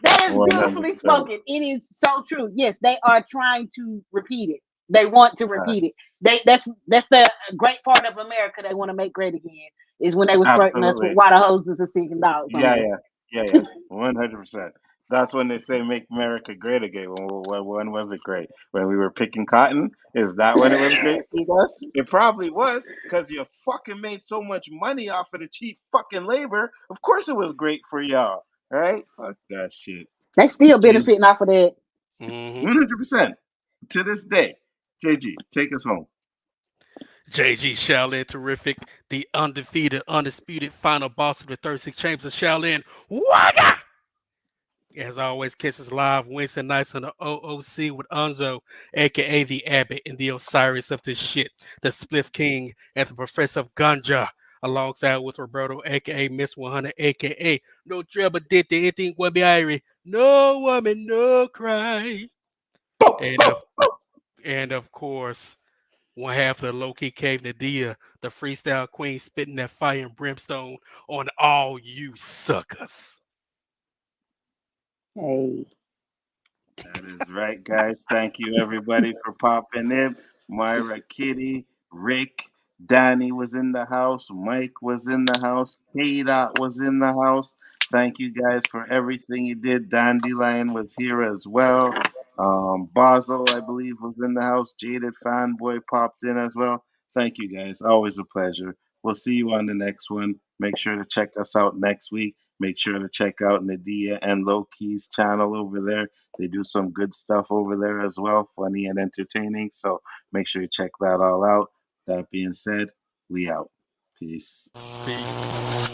That is 100%. beautifully spoken. It is so true. Yes, they are trying to repeat it. They want to repeat it. That's the great part of America. They want to make great again. Is when they were squirting us with Absolutely. water hoses and seeking dogs on Yeah, us. yeah. 100%. That's when they say make America great again. When was it great? When we were picking cotton? Is that when it was great for you guys? It probably was, because you fucking made so much money off of the cheap fucking labor. Of course it was great for y'all, right? Fuck that shit. They still J- benefiting off of that. 100%. To this day. JG, take us home. JG Shaolin Terrific, the undefeated, undisputed final boss of the 36 Chambers of Shaolin. Waga! As always, kisses live Wednesday nights on the OOC with Nzo, aka the Abbot and the Osiris of this shit, the Spliff King, and the Professor of Ganja, alongside with Roberto, aka Miss 100, aka No Trouble Did the Anything Will Be Irie, No Woman, No Cry. And of course, one half of the LOWKEY Cave Nadia, the freestyle queen, spitting that fire and brimstone on all you suckers. Hey. That is right, guys. Thank you, everybody, for popping in. Myra, Kitty, Rick, Danny was in the house. Mike was in the house. K-Dot was in the house. Thank you, guys, for everything you did. Dandelion was here as well. Basel, I believe, was in the house. Jaded Fanboy popped in as well. Thank you, guys. Always a pleasure. We'll see you on the next one. Make sure to check us out next week. Make sure to check out Nadia and Low-Key's channel over there. They do some good stuff over there as well, funny and entertaining. So make sure you check that all out. That being said, we out. Peace. Peace.